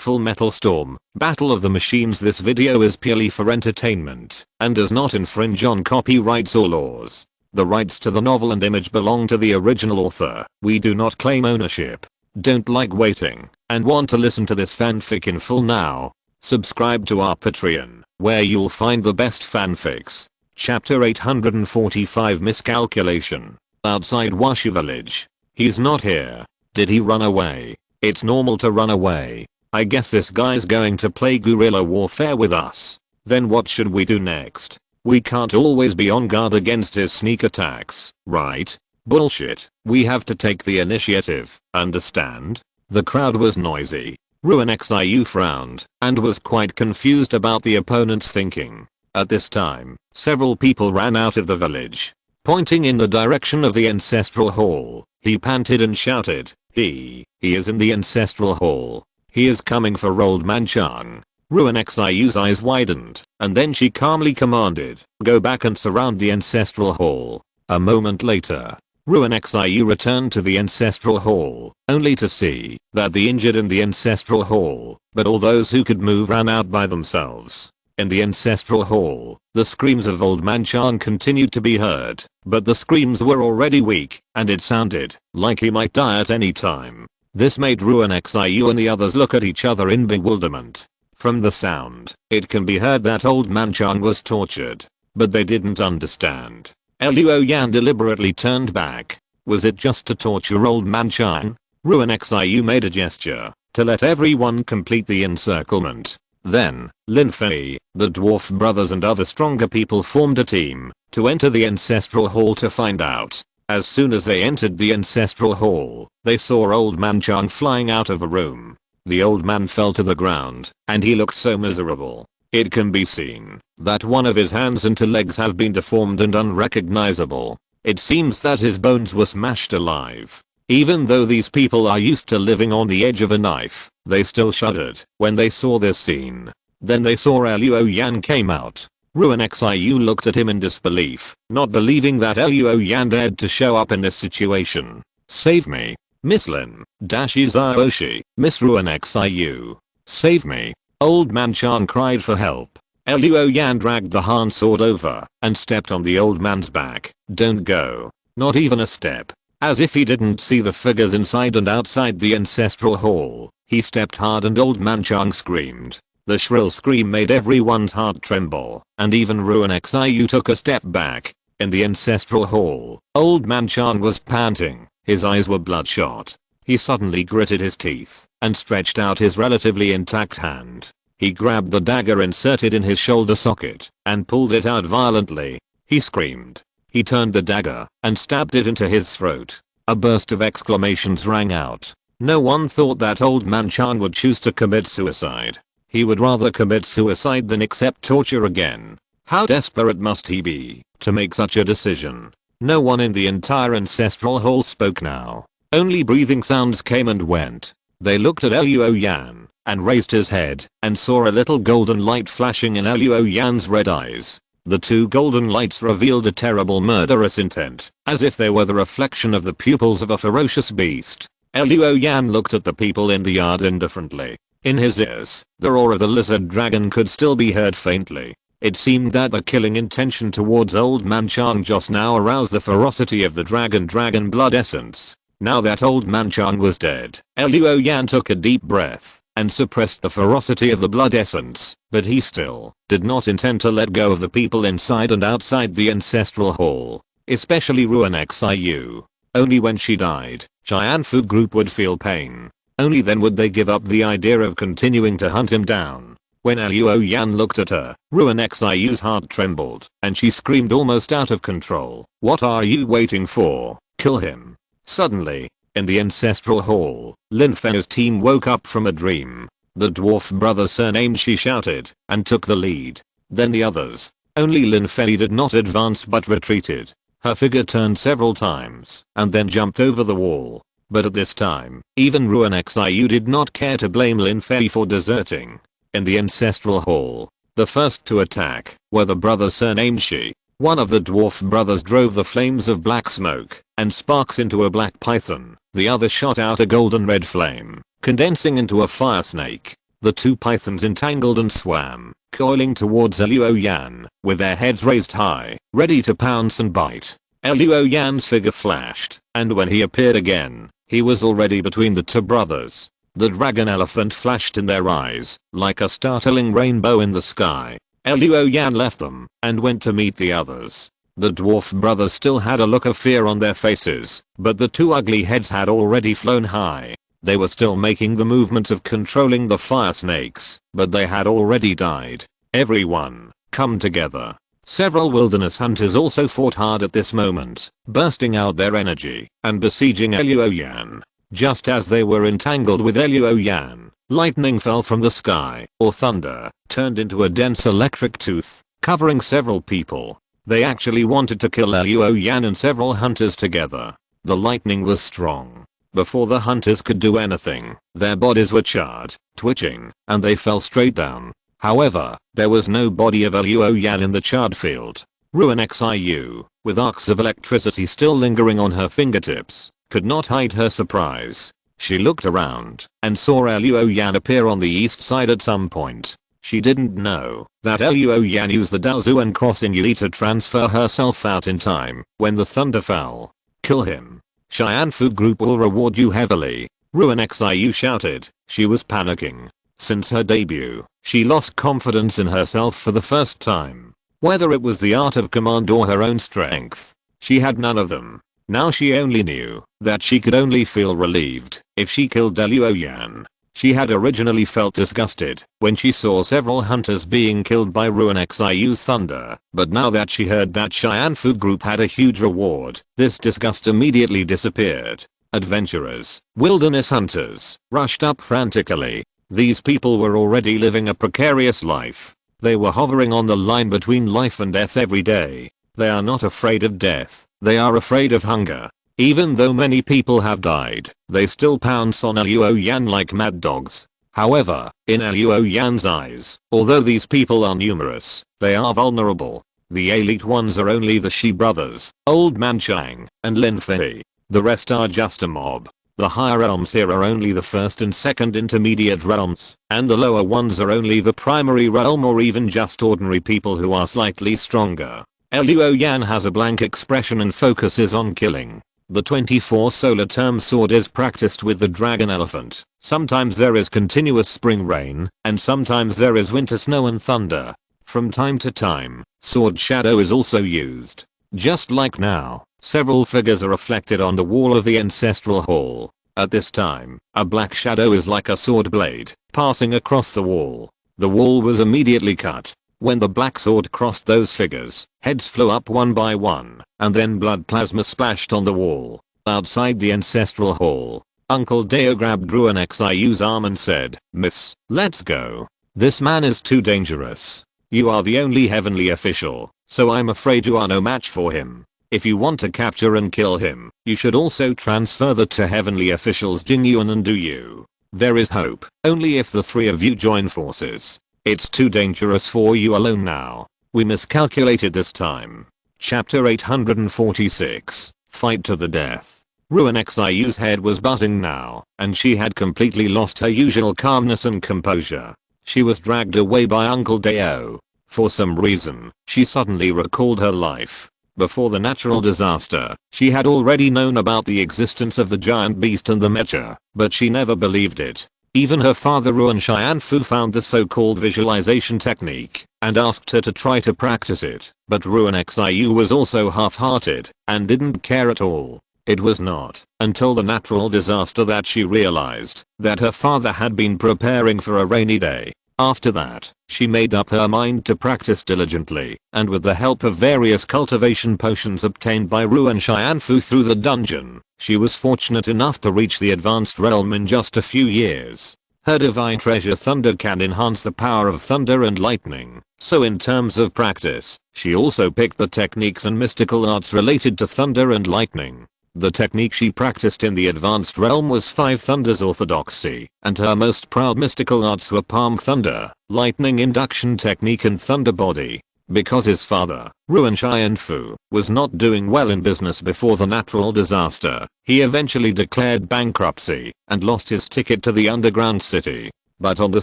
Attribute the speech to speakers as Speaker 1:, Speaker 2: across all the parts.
Speaker 1: Full Metal Storm, Battle of the Machines. This video is purely for entertainment and does not infringe on copyrights or laws. The rights to the novel and image belong to the original author. We do not claim ownership. Don't like waiting and want to listen to this fanfic in full now? Subscribe to our Patreon, where you'll find the best fanfics. Chapter 845 Miscalculation. Outside Washu village. He's not here. Did he run away? It's normal to run away. I guess this guy's going to play guerrilla warfare with us. Then what should we do next? We can't always be on guard against his sneak attacks, right? Bullshit. We have to take the initiative, understand? The crowd was noisy. Ruin Xiu frowned and was quite confused about the opponent's thinking. At this time, several people ran out of the village. Pointing in the direction of the ancestral hall, he panted and shouted, He is in the ancestral hall. He is coming for Old Man Chang. Ruin Xiu's eyes widened, and then she calmly commanded, Go back and surround the ancestral hall. A moment later, Ruin Xiu returned to the ancestral hall, only to see that the injured in the ancestral hall, but all those who could move ran out by themselves. In the ancestral hall, the screams of Old Man Chang continued to be heard, but the screams were already weak, and it sounded like he might die at any time. This made Ruin Xiu and the others look at each other in bewilderment. From the sound, it can be heard that Old Man Chang was tortured, but they didn't understand. Luo Yan deliberately turned back. Was it just to torture Old Man Chang? Ruin Xiu made a gesture to let everyone complete the encirclement. Then, Lin Fei, the dwarf brothers and other stronger people formed a team to enter the ancestral hall to find out. As soon as they entered the ancestral hall, they saw Old Man Chang flying out of a room. The old man fell to the ground, and he looked so miserable. It can be seen that one of his hands and two legs have been deformed and unrecognizable. It seems that his bones were smashed alive. Even though these people are used to living on the edge of a knife, they still shuddered when they saw this scene. Then they saw Luo Yan came out. Ruin Xiu looked at him in disbelief, not believing that Luo Yan dared to show up in this situation. Save me, Miss Lin, Zaoshi, Miss Ruin Xiu. Save me. Old Man Chang cried for help. Luo Yan dragged the Han sword over and stepped on the old man's back. Don't go. Not even a step. As if he didn't see the figures inside and outside the ancestral hall. He stepped hard and Old Man Chang screamed. The shrill scream made everyone's heart tremble, and even Ruin Xiu took a step back. In the ancestral hall, Old Man Chang was panting. His eyes were bloodshot. He suddenly gritted his teeth and stretched out his relatively intact hand. He grabbed the dagger inserted in his shoulder socket and pulled it out violently. He screamed. He turned the dagger and stabbed it into his throat. A burst of exclamations rang out. No one thought that Old Man Chang would choose to commit suicide. He would rather commit suicide than accept torture again. How desperate must he be to make such a decision? No one in the entire ancestral hall spoke now. Only breathing sounds came and went. They looked at Luo Yan and raised his head and saw a little golden light flashing in Luo Yan's red eyes. The two golden lights revealed a terrible murderous intent, as if they were the reflection of the pupils of a ferocious beast. Luo Yan looked at the people in the yard indifferently. In his ears, the roar of the lizard dragon could still be heard faintly. It seemed that the killing intention towards Old Man Chang just now aroused the ferocity of the dragon blood essence. Now that Old Man Chang was dead, Luo Yan took a deep breath and suppressed the ferocity of the blood essence, but he still did not intend to let go of the people inside and outside the ancestral hall, especially Ruin Xiu. Only when she died, Jianfu group would feel pain. Only then would they give up the idea of continuing to hunt him down. When Luo Yan looked at her, Ruin Xiu's heart trembled, and she screamed almost out of control. What are you waiting for? Kill him. Suddenly, in the ancestral hall, Lin Fei's team woke up from a dream. The dwarf brother surnamed she shouted and took the lead. Then the others. Only Lin Fei did not advance but retreated. Her figure turned several times and then jumped over the wall. But at this time, even Ruin Xiu did not care to blame Lin Fei for deserting. In the ancestral hall, the first to attack were the brothers surnamed Shi. One of the dwarf brothers drove the flames of black smoke and sparks into a black python. The other shot out a golden red flame, condensing into a fire snake. The two pythons entangled and swam, coiling towards Luo Yan, with their heads raised high, ready to pounce and bite. Luo Yan's figure flashed, and when he appeared again, he was already between the two brothers. The dragon elephant flashed in their eyes, like a startling rainbow in the sky. Luo Yan left them, and went to meet the others. The dwarf brothers still had a look of fear on their faces, but the two ugly heads had already flown high. They were still making the movements of controlling the fire snakes, but they had already died. Everyone, come together. Several wilderness hunters also fought hard at this moment, bursting out their energy, and besieging Luo Yan. Just as they were entangled with Luo Yan, lightning fell from the sky, or thunder, turned into a dense electric tooth, covering several people. They actually wanted to kill Luo Yan and several hunters together. The lightning was strong. Before the hunters could do anything, their bodies were charred, twitching, and they fell straight down. However, there was no body of Luo Yan in the charred field. Ruin Xiu, with arcs of electricity still lingering on her fingertips, could not hide her surprise. She looked around, and saw Luo Yan appear on the east side at some point. She didn't know that Luo Yan used the Daozuan crossing Yi to transfer herself out in time when the thunder fell. Kill him. Xianfu group will reward you heavily. Ruin Xiu shouted. She was panicking. Since her debut, she lost confidence in herself for the first time. Whether it was the art of command or her own strength, she had none of them. Now she only knew that she could only feel relieved if she killed Luo Yan. She had originally felt disgusted when she saw several hunters being killed by Ruin Xiu's thunder, but now that she heard that Xianfu group had a huge reward, this disgust immediately disappeared. Adventurers, wilderness hunters, rushed up frantically. These people were already living a precarious life. They were hovering on the line between life and death every day. They are not afraid of death, they are afraid of hunger. Even though many people have died, they still pounce on Luo Yan like mad dogs. However, in Luo Yan's eyes, although these people are numerous, they are vulnerable. The elite ones are only the Shi brothers, Old Man Chang, and Lin Fei. The rest are just a mob. The higher realms here are only the first and second intermediate realms, and the lower ones are only the primary realm or even just ordinary people who are slightly stronger. Luo Yan has a blank expression and focuses on killing. The 24 solar term sword is practiced with the dragon elephant. Sometimes there is continuous spring rain, and sometimes there is winter snow and thunder. From time to time, sword shadow is also used. Just like now, several figures are reflected on the wall of the ancestral hall. At this time, a black shadow is like a sword blade, passing across the wall. The wall was immediately cut. When the black sword crossed those figures, heads flew up one by one, and then blood plasma splashed on the wall. Outside the ancestral hall, Uncle Deo grabbed Ruin Xiu's arm and said, "Miss, let's go. This man is too dangerous. You are the only heavenly official, so I'm afraid you are no match for him. If you want to capture and kill him, you should also transfer the two heavenly officials Jiuying and Nandu. There is hope, only if the three of you join forces. It's too dangerous for you alone now. We miscalculated this time." Chapter 846. Fight to the death. Ruin Xiu's head was buzzing now, and she had completely lost her usual calmness and composure. She was dragged away by Uncle Deo. For some reason, she suddenly recalled her life. Before the natural disaster, she had already known about the existence of the giant beast and the mecha, but she never believed it. Even her father Ruin Xianfu found the so-called visualization technique and asked her to try to practice it, but Ruin Xiu was also half-hearted and didn't care at all. It was not until the natural disaster that she realized that her father had been preparing for a rainy day. After that, she made up her mind to practice diligently, and with the help of various cultivation potions obtained by Ruin Xianfu through the dungeon, she was fortunate enough to reach the advanced realm in just a few years. Her divine treasure thunder can enhance the power of thunder and lightning, so in terms of practice, she also picked the techniques and mystical arts related to thunder and lightning. The technique she practiced in the advanced realm was Five Thunders Orthodoxy, and her most proud mystical arts were Palm Thunder, Lightning Induction Technique and Thunder Body. Because his father, Ruin Xianfu, was not doing well in business before the natural disaster, he eventually declared bankruptcy and lost his ticket to the underground city. But on the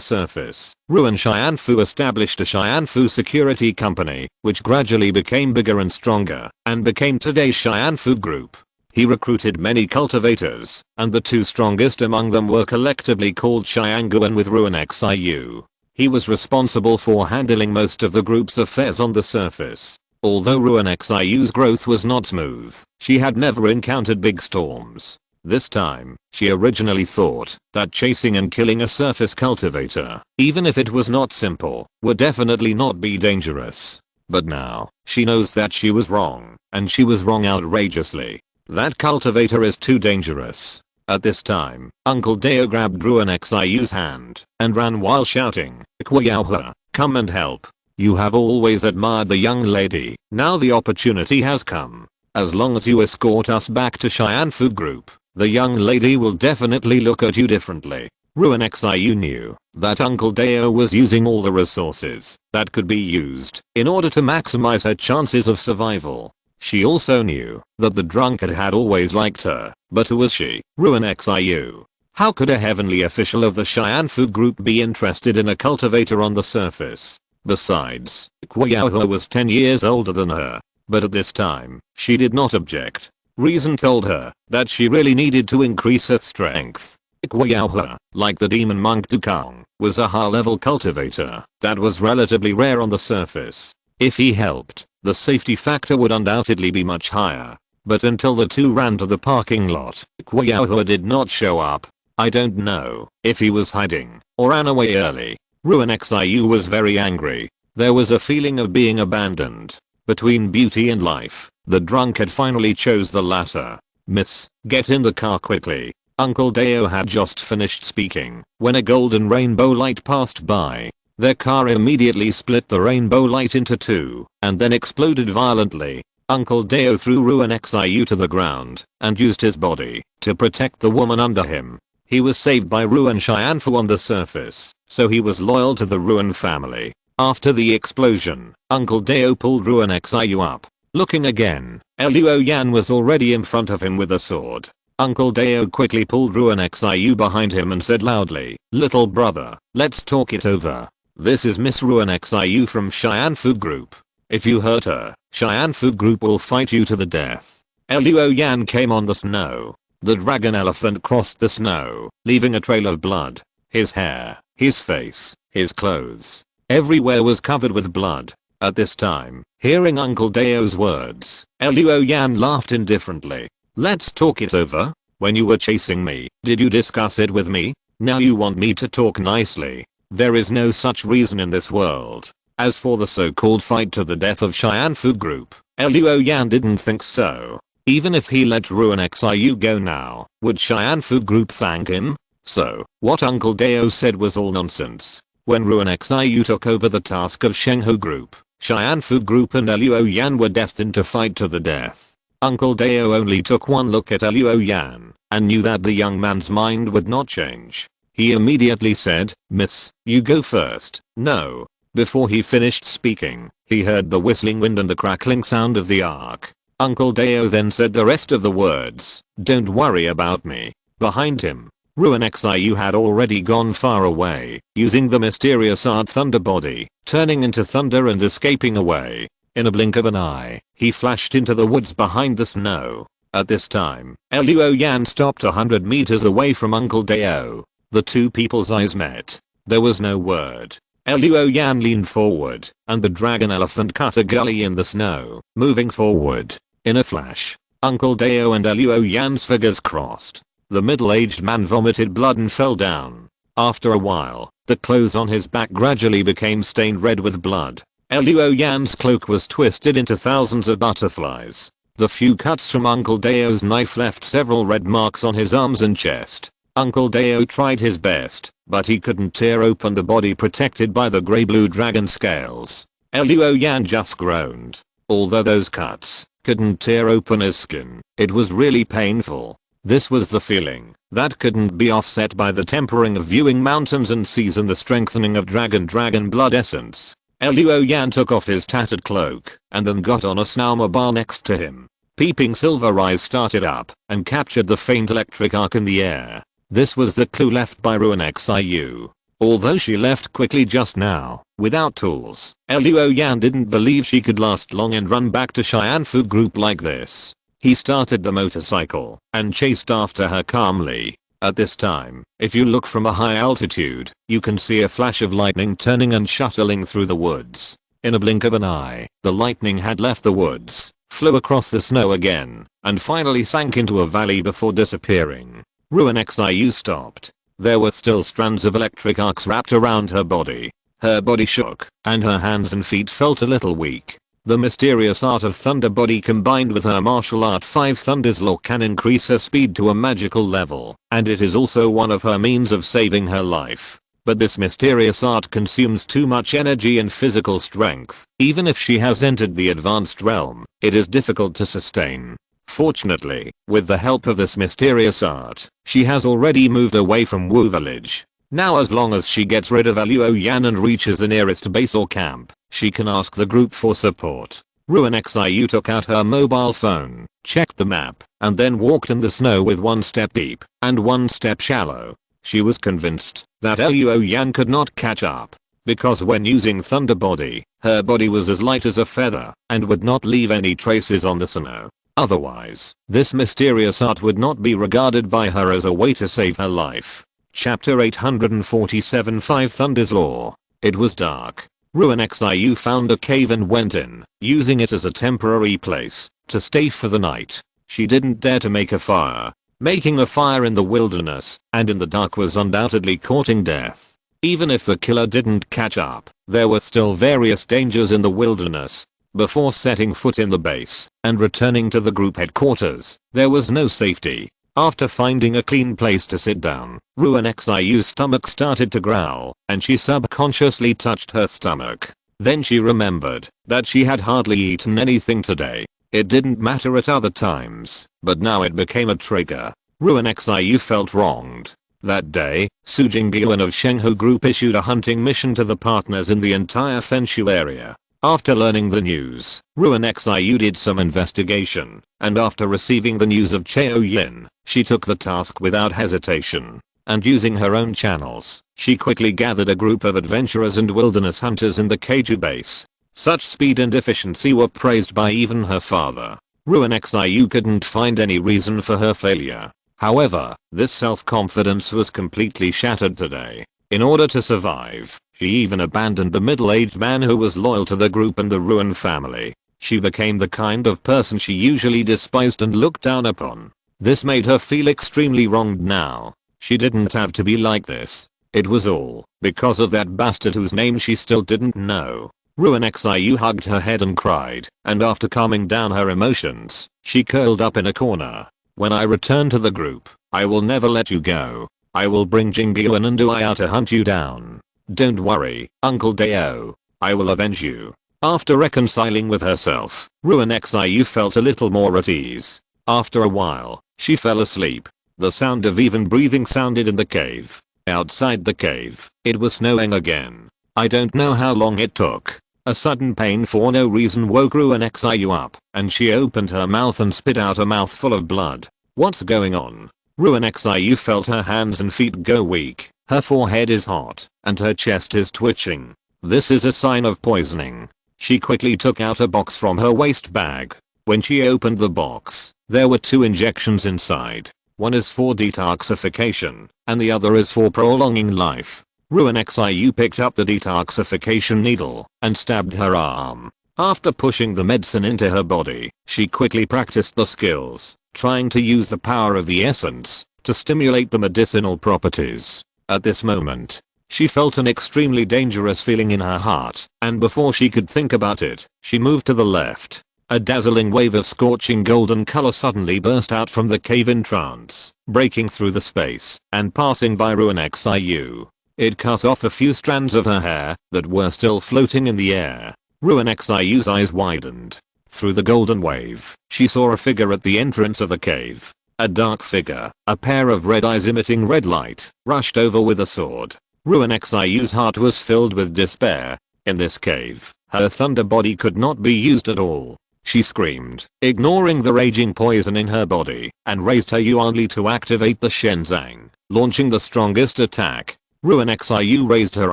Speaker 1: surface, Ruan Xianfu established a Xianfu security company, which gradually became bigger and stronger, and became today's Xianfu Group. He recruited many cultivators, and the two strongest among them were collectively called Xianguan with Ruan Xiu. He was responsible for handling most of the group's affairs on the surface. Although Ruan Xiu's growth was not smooth, she had never encountered big storms. This time, she originally thought that chasing and killing a surface cultivator, even if it was not simple, would definitely not be dangerous. But now, she knows that she was wrong, and she was wrong outrageously. That cultivator is too dangerous. At this time, Uncle Deo grabbed Ruan Xiu's hand and ran while shouting, "Quiaohe, come and help. You have always admired the young lady, now the opportunity has come. As long as you escort us back to Xianfu Group, the young lady will definitely look at you differently." Ruan Xiu knew that Uncle Deo was using all the resources that could be used in order to maximize her chances of survival. She also knew that the drunkard had always liked her, but who was she, Ruan Xiu? How could a heavenly official of the Xianfu Group be interested in a cultivator on the surface? Besides, Quiaohe was 10 years older than her. But at this time, she did not object. Reason told her that she really needed to increase her strength. Quiaohe, like the demon monk Dukang, was a high-level cultivator that was relatively rare on the surface. If he helped, the safety factor would undoubtedly be much higher. But until the two ran to the parking lot, Quiaohe did not show up. I don't know if he was hiding or ran away early. Ruan Xiu was very angry. There was a feeling of being abandoned. Between beauty and life, the drunkard finally chose the latter. "Miss, get in the car quickly." Uncle Deo had just finished speaking when a golden rainbow light passed by. Their car immediately split the rainbow light into two and then exploded violently. Uncle Deo threw Ruan Xiu to the ground and used his body to protect the woman under him. He was saved by Ruan Xianfu on the surface, so he was loyal to the Ruan family. After the explosion, Uncle Deo pulled Ruan Xiu up. Looking again, Luo Yan was already in front of him with a sword. Uncle Deo quickly pulled Ruan Xiu behind him and said loudly, "Little brother, let's talk it over. This is Miss Ruan Xiu from Xianfu Group. If you hurt her, Xianfu Group will fight you to the death." Luo Yan came on the snow. The dragon elephant crossed the snow, leaving a trail of blood. His hair, his face, his clothes. Everywhere was covered with blood. At this time, hearing Uncle Deo's words, Luo Yan laughed indifferently. "Let's talk it over. When you were chasing me, did you discuss it with me? Now you want me to talk nicely. There is no such reason in this world." As for the so-called fight to the death of Xianfu Group, Luo Yan didn't think so. Even if he let Ruan Xiu go now, would Xianfu Group thank him? So, what Uncle Deo said was all nonsense. When Ruan Xiu took over the task of Shenghu Group, Xianfu Group and Luo Yan were destined to fight to the death. Uncle Deo only took one look at Luo Yan and knew that the young man's mind would not change. He immediately said, "Miss, you go first." "No." Before he finished speaking, he heard the whistling wind and the crackling sound of the ark. Uncle Deo then said the rest of the words, "Don't worry about me." Behind him, Ruan Xiu had already gone far away, using the mysterious art thunder body, turning into thunder and escaping away. In a blink of an eye, he flashed into the woods behind the snow. At this time, Luo Yan stopped 100 meters away from Uncle Deo. The two people's eyes met. There was no word. Luo Yan leaned forward, and the dragon elephant cut a gully in the snow, moving forward. In a flash, Uncle Deo and Luo Yan's figures crossed. The middle-aged man vomited blood and fell down. After a while, the clothes on his back gradually became stained red with blood. Luo Yan's cloak was twisted into thousands of butterflies. The few cuts from Uncle Deo's knife left several red marks on his arms and chest. Uncle Deo tried his best, but he couldn't tear open the body protected by the grey-blue dragon scales. Luo Yan just groaned. Although those cuts couldn't tear open his skin, it was really painful. This was the feeling that couldn't be offset by the tempering of viewing mountains and seas and the strengthening of dragon blood essence. Luo Yan took off his tattered cloak and then got on a snauma bar next to him. Peeping silver eyes started up and captured the faint electric arc in the air. This was the clue left by Ruan Xiu. Although she left quickly just now, without tools, Luo Yan didn't believe she could last long and run back to Fu group like this. He started the motorcycle and chased after her calmly. At this time, if you look from a high altitude, you can see a flash of lightning turning and shuttling through the woods. In a blink of an eye, the lightning had left the woods, flew across the snow again, and finally sank into a valley before disappearing. Ruin Xiu stopped. There were still strands of electric arcs wrapped around her body. Her body shook, and her hands and feet felt a little weak. The mysterious art of Thunder Body combined with her martial art 5 Thunder's Law can increase her speed to a magical level, and it is also one of her means of saving her life. But this mysterious art consumes too much energy and physical strength. Even if she has entered the advanced realm, it is difficult to sustain. Fortunately, with the help of this mysterious art, she has already moved away from Wu village. Now as long as she gets rid of Luo Yan and reaches the nearest base or camp, she can ask the group for support. Ruin Xiu took out her mobile phone, checked the map, and then walked in the snow with 1 step deep and 1 step shallow. She was convinced that Luo Yan could not catch up, because when using Thunder Body, her body was as light as a feather and would not leave any traces on the snow. Otherwise, this mysterious art would not be regarded by her as a way to save her life. Chapter 847 5 Thunder's Law. It was dark. Ruin Xiu found a cave and went in, using it as a temporary place to stay for the night. She didn't dare to make a fire. Making a fire in the wilderness and in the dark was undoubtedly courting death. Even if the killer didn't catch up, there were still various dangers in the wilderness. Before setting foot in the base and returning to the group headquarters, there was no safety. After finding a clean place to sit down, Ruin Xiu's stomach started to growl, and she subconsciously touched her stomach. Then she remembered that she had hardly eaten anything today. It didn't matter at other times, but now it became a trigger. Ruin Xiu felt wronged. That day, Su Jingyuan of Shenghu Group issued a hunting mission to the partners in the entire Fenshu area. After learning the news, Ruin Xiu did some investigation, and after receiving the news of Jiuying, she took the task without hesitation. And using her own channels, she quickly gathered a group of adventurers and wilderness hunters in the Keiju base. Such speed and efficiency were praised by even her father. Ruin Xiu couldn't find any reason for her failure. However, this self-confidence was completely shattered today. In order to survive, she even abandoned the middle-aged man who was loyal to the group and the Ruin family. She became the kind of person she usually despised and looked down upon. This made her feel extremely wronged now. She didn't have to be like this. It was all because of that bastard whose name she still didn't know. Ruin Xiu hugged her head and cried, and after calming down her emotions, she curled up in a corner. When I return to the group, I will never let you go. I will bring Jingyuan and Dui out to hunt you down. Don't worry, Uncle Dao. I will avenge you. After reconciling with herself, Ruin Xiu felt a little more at ease. After a while, she fell asleep. The sound of even breathing sounded in the cave. Outside the cave, it was snowing again. I don't know how long it took. A sudden pain for no reason woke Ruin Xiu up, and she opened her mouth and spit out a mouthful of blood. What's going on? Ruin Xiu felt her hands and feet go weak. Her forehead is hot, and her chest is twitching. This is a sign of poisoning. She quickly took out a box from her waist bag. When she opened the box, there were 2 injections inside. One is for detoxification, and the other is for prolonging life. Ruin Xiu picked up the detoxification needle and stabbed her arm. After pushing the medicine into her body, she quickly practiced the skills, trying to use the power of the essence to stimulate the medicinal properties. At this moment, she felt an extremely dangerous feeling in her heart, and before she could think about it, she moved to the left. A dazzling wave of scorching golden color suddenly burst out from the cave entrance, breaking through the space and passing by Ruin Xiu. It cut off a few strands of her hair that were still floating in the air. Ruin Xiu's eyes widened. Through the golden wave, she saw a figure at the entrance of the cave. A dark figure, a pair of red eyes emitting red light, rushed over with a sword. Ruin Xiu's heart was filled with despair. In this cave, her thunder body could not be used at all. She screamed, ignoring the raging poison in her body, and raised her Yuanli to activate the Shenzang, launching the strongest attack. Ruin Xiu raised her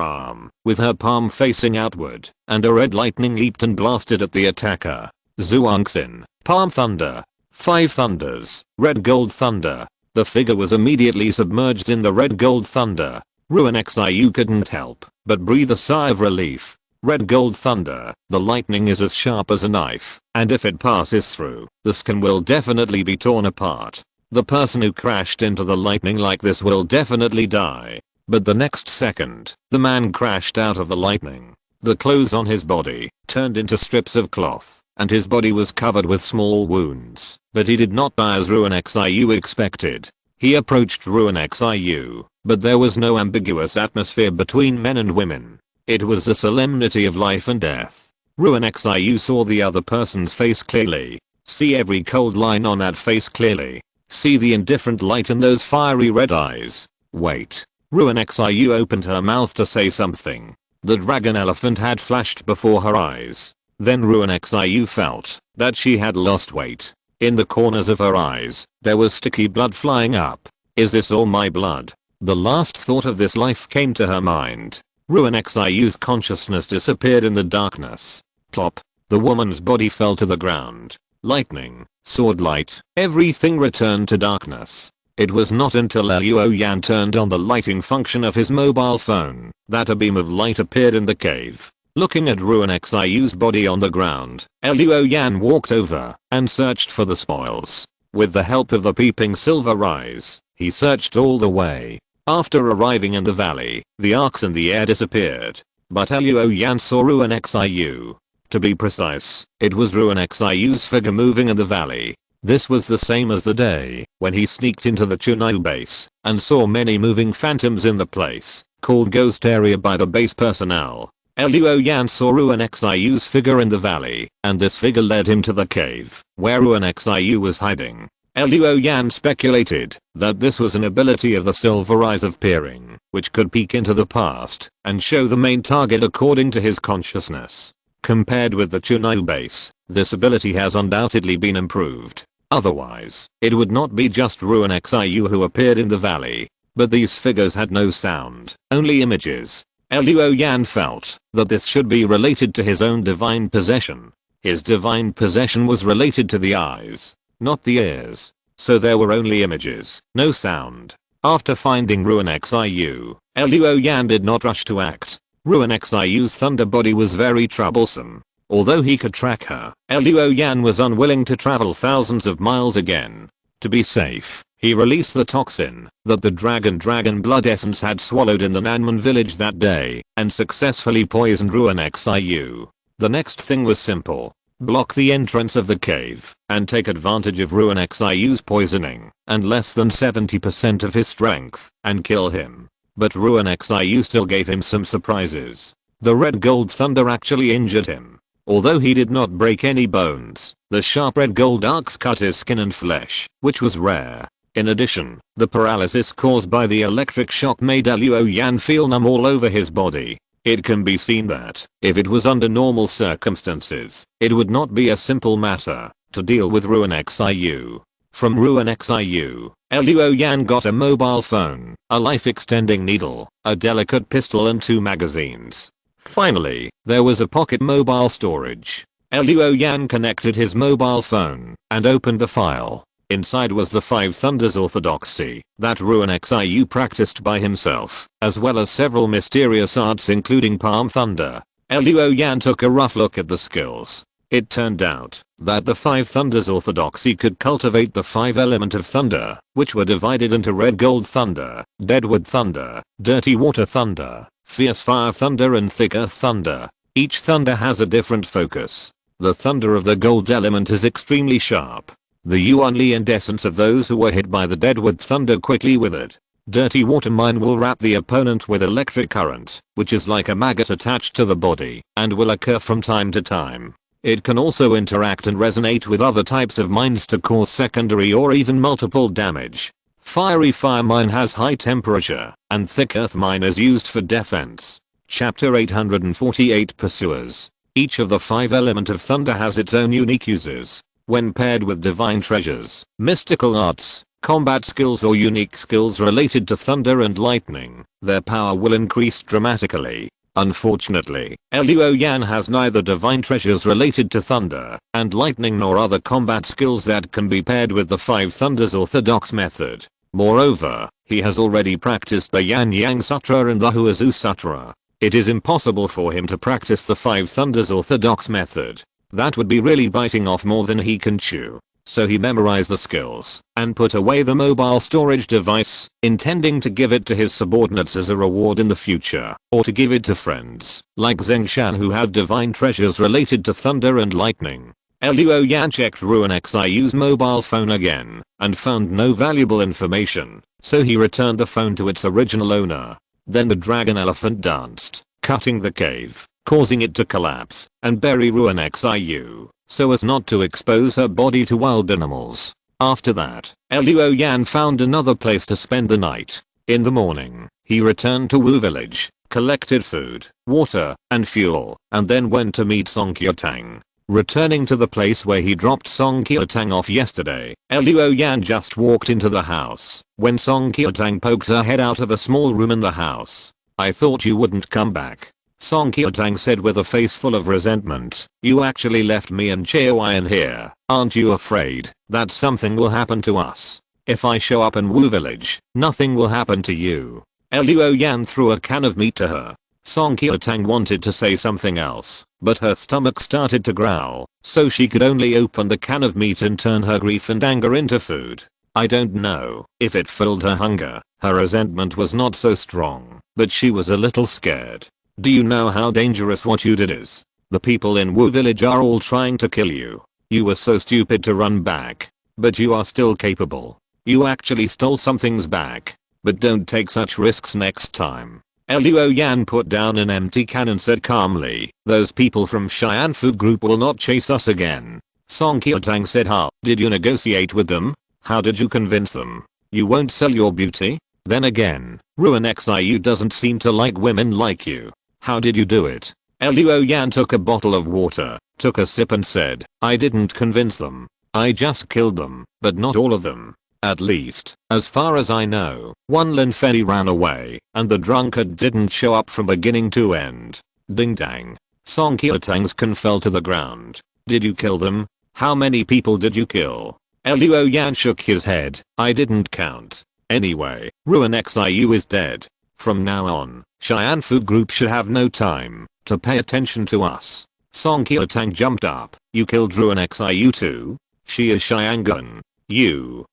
Speaker 1: arm, with her palm facing outward, and a red lightning leaped and blasted at the attacker. Zhuangxin, Palm Thunder. 5 thunders, red gold thunder. The figure was immediately submerged in the red gold thunder. Ruin Xiu couldn't help but breathe a sigh of relief. Red gold thunder, the lightning is as sharp as a knife, and if it passes through, the skin will definitely be torn apart. The person who crashed into the lightning like this will definitely die. But the next second, the man crashed out of the lightning. The clothes on his body turned into strips of cloth, and his body was covered with small wounds, but he did not die as Ruin Xiu expected. He approached Ruin Xiu, but there was no ambiguous atmosphere between men and women. It was the solemnity of life and death. Ruin Xiu saw the other person's face clearly. See every cold line on that face clearly. See the indifferent light in those fiery red eyes. Wait. Ruin Xiu opened her mouth to say something. The dragon elephant had flashed before her eyes. Then Ruin Xiu felt that she had lost weight. In the corners of her eyes, there was sticky blood flying up. Is this all my blood? The last thought of this life came to her mind. Ruin Xiu's consciousness disappeared in the darkness. Plop. The woman's body fell to the ground. Lightning, sword light, everything returned to darkness. It was not until Luoyan turned on the lighting function of his mobile phone that a beam of light appeared in the cave. Looking at Ruin Xiu's body on the ground, Luoyan walked over and searched for the spoils. With the help of the peeping silver eyes, he searched all the way. After arriving in the valley, the arcs in the air disappeared. But Luoyan saw Ruin Xiu. To be precise, it was Ruin Xiu's figure moving in the valley. This was the same as the day when he sneaked into the Chunyu base and saw many moving phantoms in the place called Ghost Area by the base personnel. Luoyan saw Ruin Xiu's figure in the valley, and this figure led him to the cave where Ruin Xiu was hiding. Luoyan speculated that this was an ability of the Silver Eyes of Peering, which could peek into the past and show the main target according to his consciousness. Compared with the Chunyu base, this ability has undoubtedly been improved. Otherwise, it would not be just Ruin Xiu who appeared in the valley. But these figures had no sound, only images. Luoyan felt that this should be related to his own divine possession. His divine possession was related to the eyes, not the ears. So there were only images, no sound. After finding Ruin Xiu, Luoyan did not rush to act. Ruin Xiu's thunder body was very troublesome. Although he could track her, Luoyan was unwilling to travel thousands of miles again. To be safe, he released the toxin that the dragon blood essence had swallowed in the Nanman village that day and successfully poisoned Ruin Xiu. The next thing was simple. Block the entrance of the cave and take advantage of Ruin Xiu's poisoning and less than 70% of his strength and kill him. But Ruin Xiu still gave him some surprises. The red gold thunder actually injured him. Although he did not break any bones, the sharp red gold arcs cut his skin and flesh, which was rare. In addition, the paralysis caused by the electric shock made Luoyan feel numb all over his body. It can be seen that, if it was under normal circumstances, it would not be a simple matter to deal with Ruin Xiu. From Ruin Xiu, Luoyan got a mobile phone, a life-extending needle, a delicate pistol and 2 magazines. Finally, there was a pocket mobile storage. Luoyan connected his mobile phone and opened the file. Inside was the 5 thunders orthodoxy that Ruin Xiu practiced by himself, as well as several mysterious arts including palm thunder. Luoyan took a rough look at the skills. It turned out that the 5 thunders orthodoxy could cultivate the 5 element of thunder, which were divided into red gold thunder, deadwood thunder, dirty water thunder, fierce fire thunder and thick earth thunder. Each thunder has a different focus. The thunder of the gold element is extremely sharp. The yuanli and essence of those who were hit by the deadwood thunder quickly withered. Dirty water mine will wrap the opponent with electric current, which is like a maggot attached to the body, and will occur from time to time. It can also interact and resonate with other types of mines to cause secondary or even multiple damage. Fiery fire mine has high temperature, and thick earth mine is used for defense. Chapter 848 Pursuers. Each of the 5 element of thunder has its own unique uses. When paired with divine treasures, mystical arts, combat skills or unique skills related to thunder and lightning, their power will increase dramatically. Unfortunately, Luo Yan has neither divine treasures related to thunder and lightning nor other combat skills that can be paired with the 5 thunders orthodox method. Moreover, he has already practiced the Yan Yang Sutra and the Huazu Sutra. It is impossible for him to practice the 5 thunders orthodox method. That would be really biting off more than he can chew. So he memorized the skills and put away the mobile storage device, intending to give it to his subordinates as a reward in the future, or to give it to friends like Zheng Shan who have divine treasures related to thunder and lightning. Luo Yan checked Ruin Xiu's mobile phone again and found no valuable information, so he returned the phone to its original owner. Then the dragon elephant danced, cutting the cave, causing it to collapse and bury Ruin Xiu, so as not to expose her body to wild animals. After that, Luo Yan found another place to spend the night. In the morning, he returned to Wu village, collected food, water, and fuel, and then went to meet Song Qiutang. Returning to the place where he dropped Song Qiutang off yesterday, Luo Yan just walked into the house when Song Qiutang poked her head out of a small room in the house. "I thought you wouldn't come back," Song Qiutang said with a face full of resentment. "You actually left me and Jiuying here. Aren't you afraid that something will happen to us? If I show up in Wu village, nothing will happen to you." Luo Yan threw a can of meat to her. Song Qiutang wanted to say something else, but her stomach started to growl, so she could only open the can of meat and turn her grief and anger into food. I don't know if it filled her hunger. Her resentment was not so strong, but she was a little scared. "Do you know how dangerous what you did is? The people in Wu village are all trying to kill you. You were so stupid to run back, but you are still capable. You actually stole something's back, but don't take such risks next time." Luo Yan put down an empty can and said calmly, "Those people from Cheyenne Food Group will not chase us again." Song Qiutang said, "How did you negotiate with them? How did you convince them? You won't sell your beauty? Then again, Ruin Xiu doesn't seem to like women like you. How did you do it?" Luo Yan took a bottle of water, took a sip and said, "I didn't convince them. I just killed them, but not all of them. At least, as far as I know, one Lin Fei ran away, and the drunkard didn't show up from beginning to end." Ding dang. Song Qiutang's can fell to the ground. "Did you kill them? How many people did you kill?" Luo Yan shook his head. "I didn't count. Anyway, Ruin Xiu is dead. From now on, Cheyenne Food Group should have no time to pay attention to us." Song Qiutang jumped up. "You killed Ruin Xiu too? She is Xiangan. You.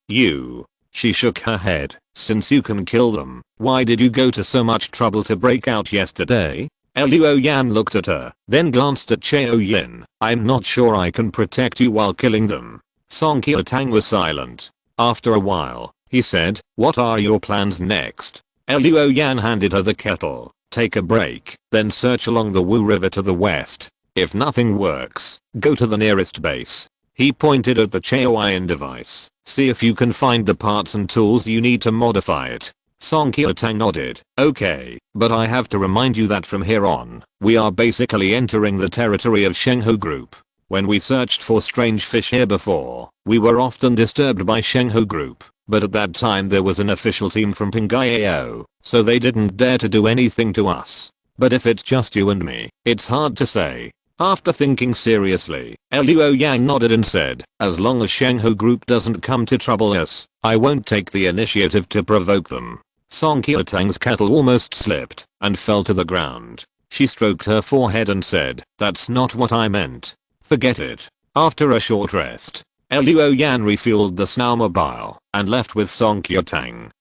Speaker 1: She shook her head. "Since you can kill them, why did you go to so much trouble to break out yesterday?" Luo Yan looked at her, then glanced at Jiuying. "I'm not sure I can protect you while killing them." Song Qiutang was silent. After a while, he said, "What are your plans next?" Luo Yan handed her the kettle. "Take a break, then search along the Wu River to the west. If nothing works, go to the nearest base." He pointed at the Jiuying device. "See if you can find the parts and tools you need to modify it." Song Qiutang nodded. "Okay, but I have to remind you that from here on, we are basically entering the territory of Shenghu Group. When we searched for strange fish here before, we were often disturbed by Shenghu Group, but at that time there was an official team from Pingyao, so they didn't dare to do anything to us. But if it's just you and me, it's hard to say." After thinking seriously, Luo Yan nodded and said, "As long as Shenghu Group doesn't come to trouble us, I won't take the initiative to provoke them." Song Qiutang's kettle almost slipped and fell to the ground. She stroked her forehead and said, "That's not what I meant. Forget it." After a short rest, Luo Yan refueled the snowmobile and left with Song Qiutang.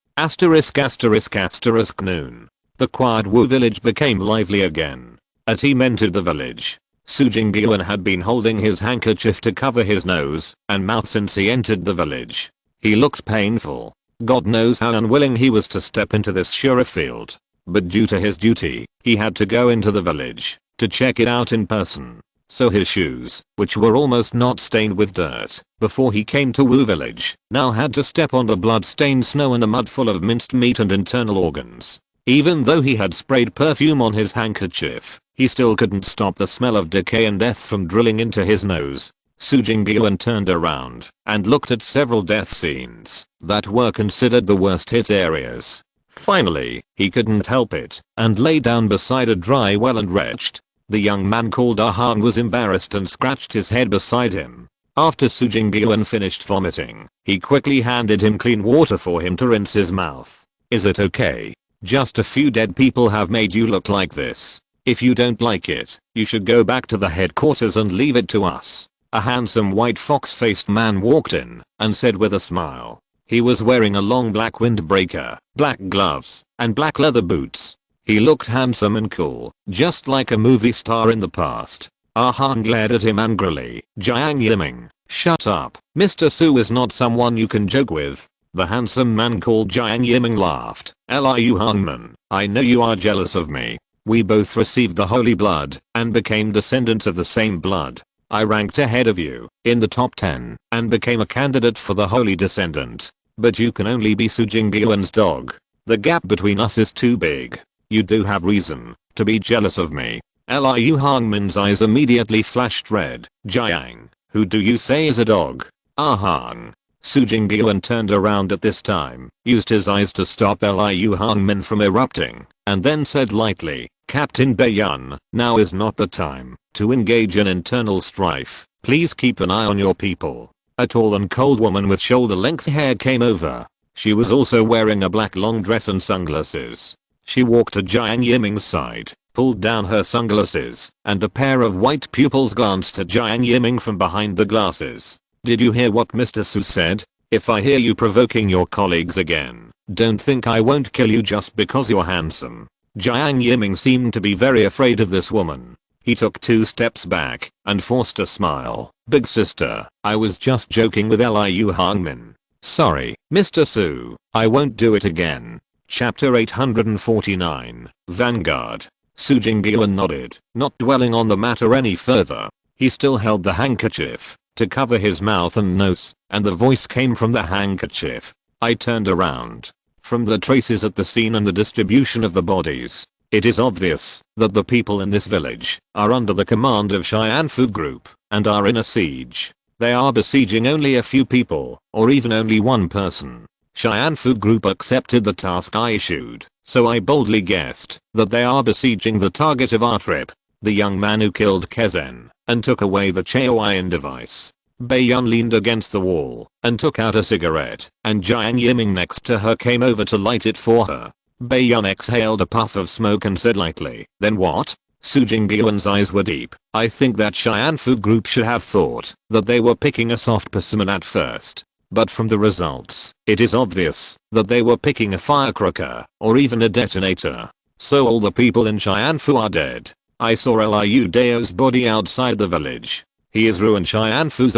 Speaker 1: Noon. The quiet Wu village became lively again. A team entered the village. Su Jingyuan had been holding his handkerchief to cover his nose and mouth since he entered the village. He looked painful. God knows how unwilling he was to step into this Shura field. But due to his duty, he had to go into the village to check it out in person. So his shoes, which were almost not stained with dirt before he came to Wu village, now had to step on the blood-stained snow and a mud full of minced meat and internal organs. Even though he had sprayed perfume on his handkerchief, he still couldn't stop the smell of decay and death from drilling into his nose. Su Jingyuan turned around and looked at several death scenes. that were considered the worst hit areas. Finally, he couldn't help it and lay down beside a dry well and retched. The young man called Ahan was embarrassed and scratched his head beside him. After Su Jingyuan finished vomiting, he quickly handed him clean water for him to rinse his mouth. Is it okay? Just a few dead people have made you look like this. If you don't like it, you should go back to the headquarters and leave it to us. A handsome white fox-faced man walked in and said with a smile. He was wearing a long black windbreaker, black gloves, and black leather boots. He looked handsome and cool, just like a movie star in the past. Ahan glared at him angrily. Jiang Yiming, shut up. Mr. Su is not someone you can joke with. The handsome man called Jiang Yiming laughed. Liu Hangman, I know you are jealous of me. We both received the holy blood and became descendants of the same blood. I ranked ahead of you in the top 10 and became a candidate for the holy descendant. But you can only be Su Jingyuan's dog. The gap between us is too big. You do have reason to be jealous of me. Liu Hangman's eyes immediately flashed red. Jiang, who do you say is a dog? Ahan. Su Jingyuan turned around at this time, used his eyes to stop Liu Hangman from erupting, and then said lightly, Captain Beiyun, now is not the time to engage in internal strife. Please keep an eye on your people. A tall and cold woman with shoulder-length hair came over. She was also wearing a black long dress and sunglasses. She walked to Jiang Yiming's side, pulled down her sunglasses, and a pair of white pupils glanced at Jiang Yiming from behind the glasses. Did you hear what Mr. Su said? If I hear you provoking your colleagues again, don't think I won't kill you just because you're handsome. Jiang Yiming seemed to be very afraid of this woman. He took 2 steps back and forced a smile. Big sister, I was just joking with Liu Hangman. Sorry, Mr. Su, I won't do it again. Chapter 849, Vanguard. Su Jingyuan nodded, not dwelling on the matter any further. He still held the handkerchief to cover his mouth and nose, and the voice came from the handkerchief. I turned around. From the traces at the scene and the distribution of the bodies, it is obvious that the people in this village are under the command of Xianfu Group and are in a siege. They are besieging only a few people, or even only one person. Xianfu Group accepted the task I issued, so I boldly guessed that they are besieging the target of our trip, the young man who killed Kezen and took away the Jiuying device. Beiyun leaned against the wall and took out a cigarette, and Jiang Yiming next to her came over to light it for her. Beiyun exhaled a puff of smoke and said lightly, then what? Su Jingyuan's eyes were deep. I think that Xianfu Group should have thought that they were picking a soft persimmon at first. But from the results, it is obvious that they were picking a firecracker or even a detonator. So all the people in Xianfu are dead. I saw Liu Dao's body outside the village. He is Ruin Xianfu's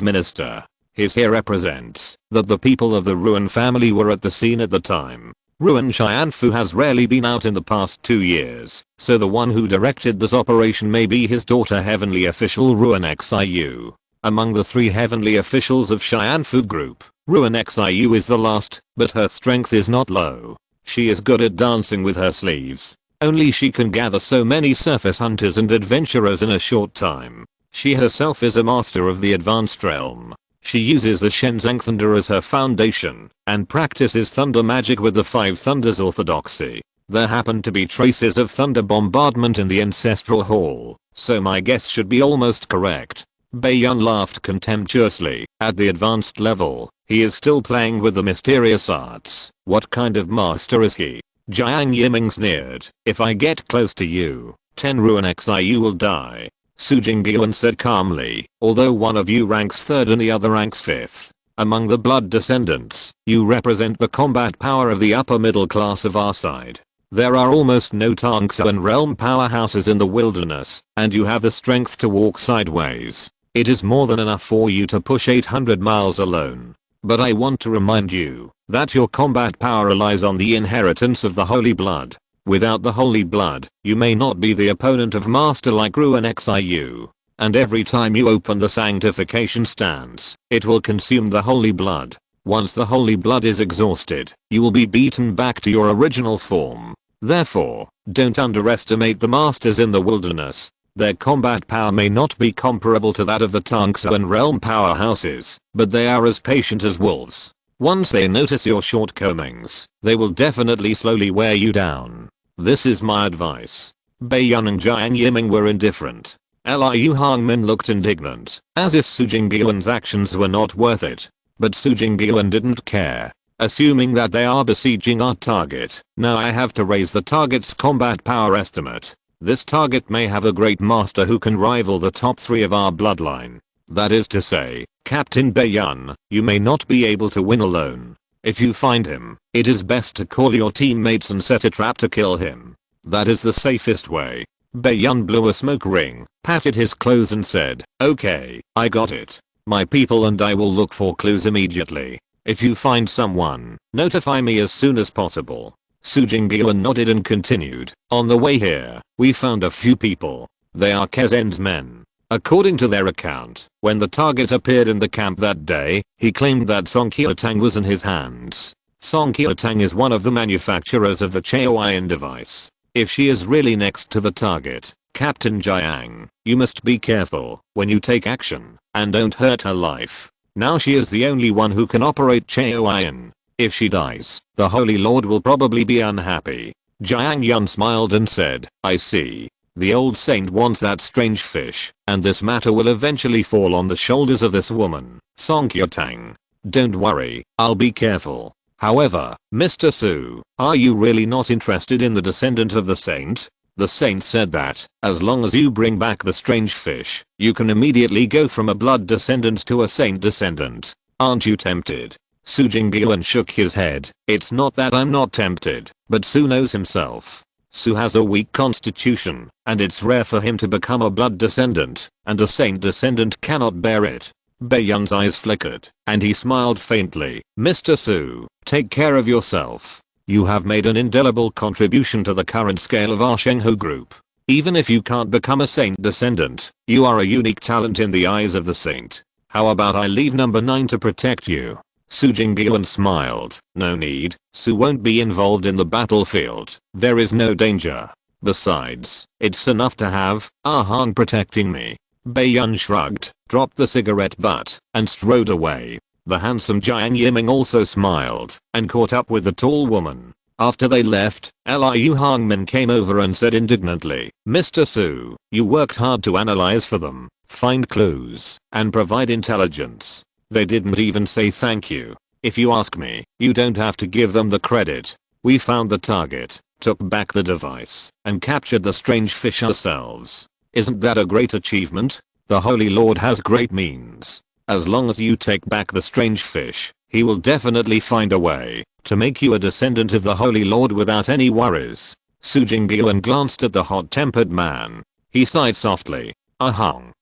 Speaker 1: '" minister. His hair represents that the people of the Ruin family were at the scene at the time. Ruin Xianfu has rarely been out in the past 2 years, so the one who directed this operation may be his daughter heavenly official Ruin Xiu. Among the 3 heavenly officials of Xianfu Group, Ruin Xiu is the last, but her strength is not low. She is good at dancing with her sleeves. Only she can gather so many surface hunters and adventurers in a short time. She herself is a master of the advanced realm. She uses the Shenzang Thunder as her foundation and practices thunder magic with the 5 Thunders orthodoxy. There happen to be traces of thunder bombardment in the ancestral hall, so my guess should be almost correct. Beiyun laughed contemptuously. At the advanced level, he is still playing with the mysterious arts. What kind of master is he? Jiang Yiming sneered. If I get close to you, 10 Ruin Xiu will die. Su Jingyuan said calmly, although one of you ranks 3rd and the other ranks 5th. Among the blood descendants, you represent the combat power of the upper middle class of our side. There are almost no Tangsuan realm powerhouses in the wilderness, and you have the strength to walk sideways. It is more than enough for you to push 800 miles alone. But I want to remind you that your combat power relies on the inheritance of the holy blood. Without the holy blood, you may not be the opponent of master like Ruin Xiu. And every time you open the sanctification stance, it will consume the holy blood. Once the holy blood is exhausted, you will be beaten back to your original form. Therefore, don't underestimate the masters in the wilderness. Their combat power may not be comparable to that of the Tangsuan realm powerhouses, but they are as patient as wolves. Once they notice your shortcomings, they will definitely slowly wear you down. This is my advice. Beiyun and Jiuying Yiming were indifferent. Liu Hongmin looked indignant, as if Su Jingyuan's actions were not worth it. But Su Jingyuan didn't care. Assuming that they are besieging our target, now I have to raise the target's combat power estimate. This target may have a great master who can rival the top 3 of our bloodline. That is to say, Captain Beiyun, you may not be able to win alone. If you find him, it is best to call your teammates and set a trap to kill him. That is the safest way. Beiyun blew a smoke ring, patted his clothes and said, okay, I got it. My people and I will look for clues immediately. If you find someone, notify me as soon as possible. Su Jingyuan nodded and continued, on the way here, we found a few people. They are Kezen's men. According to their account, when the target appeared in the camp that day, he claimed that Song Qiutang was in his hands. Song Qiutang is one of the manufacturers of the Jiuying device. If she is really next to the target, Captain Jiuying, you must be careful when you take action, and don't hurt her life. Now she is the only one who can operate Jiuying. If she dies, the Holy Lord will probably be unhappy. Jiuying Yun smiled and said, I see. The old saint wants that strange fish, and this matter will eventually fall on the shoulders of this woman, Song Qiutang. Don't worry, I'll be careful. However, Mr. Su, are you really not interested in the descendant of the saint? The saint said that, as long as you bring back the strange fish, you can immediately go from a blood descendant to a saint descendant. Aren't you tempted? Su Jingyuan shook his head. It's not that I'm not tempted, but Su knows himself. Su has a weak constitution, and it's rare for him to become a blood descendant, and a saint descendant cannot bear it. Beiyun's eyes flickered, and he smiled faintly. Mr. Su, take care of yourself. You have made an indelible contribution to the current scale of our Shenghu group. Even if you can't become a saint descendant, you are a unique talent in the eyes of the saint. How about I leave number 9 to protect you? Su Jingyuan smiled. No need, Su won't be involved in the battlefield. There is no danger. Besides, it's enough to have Han protecting me. Beiyun shrugged, dropped the cigarette butt, and strode away. The handsome Jiuying Yiming also smiled, and caught up with the tall woman. After they left, Liu Hongmin came over and said indignantly, Mr. Su, you worked hard to analyze for them, find clues, and provide intelligence. They didn't even say thank you. If you ask me, you don't have to give them the credit. We found the target, took back the device, and captured the strange fish ourselves. Isn't that a great achievement? The Holy Lord has great means. As long as you take back the strange fish, he will definitely find a way to make you a descendant of the Holy Lord without any worries. Su Jingyuan glanced at the hot-tempered man. He sighed softly.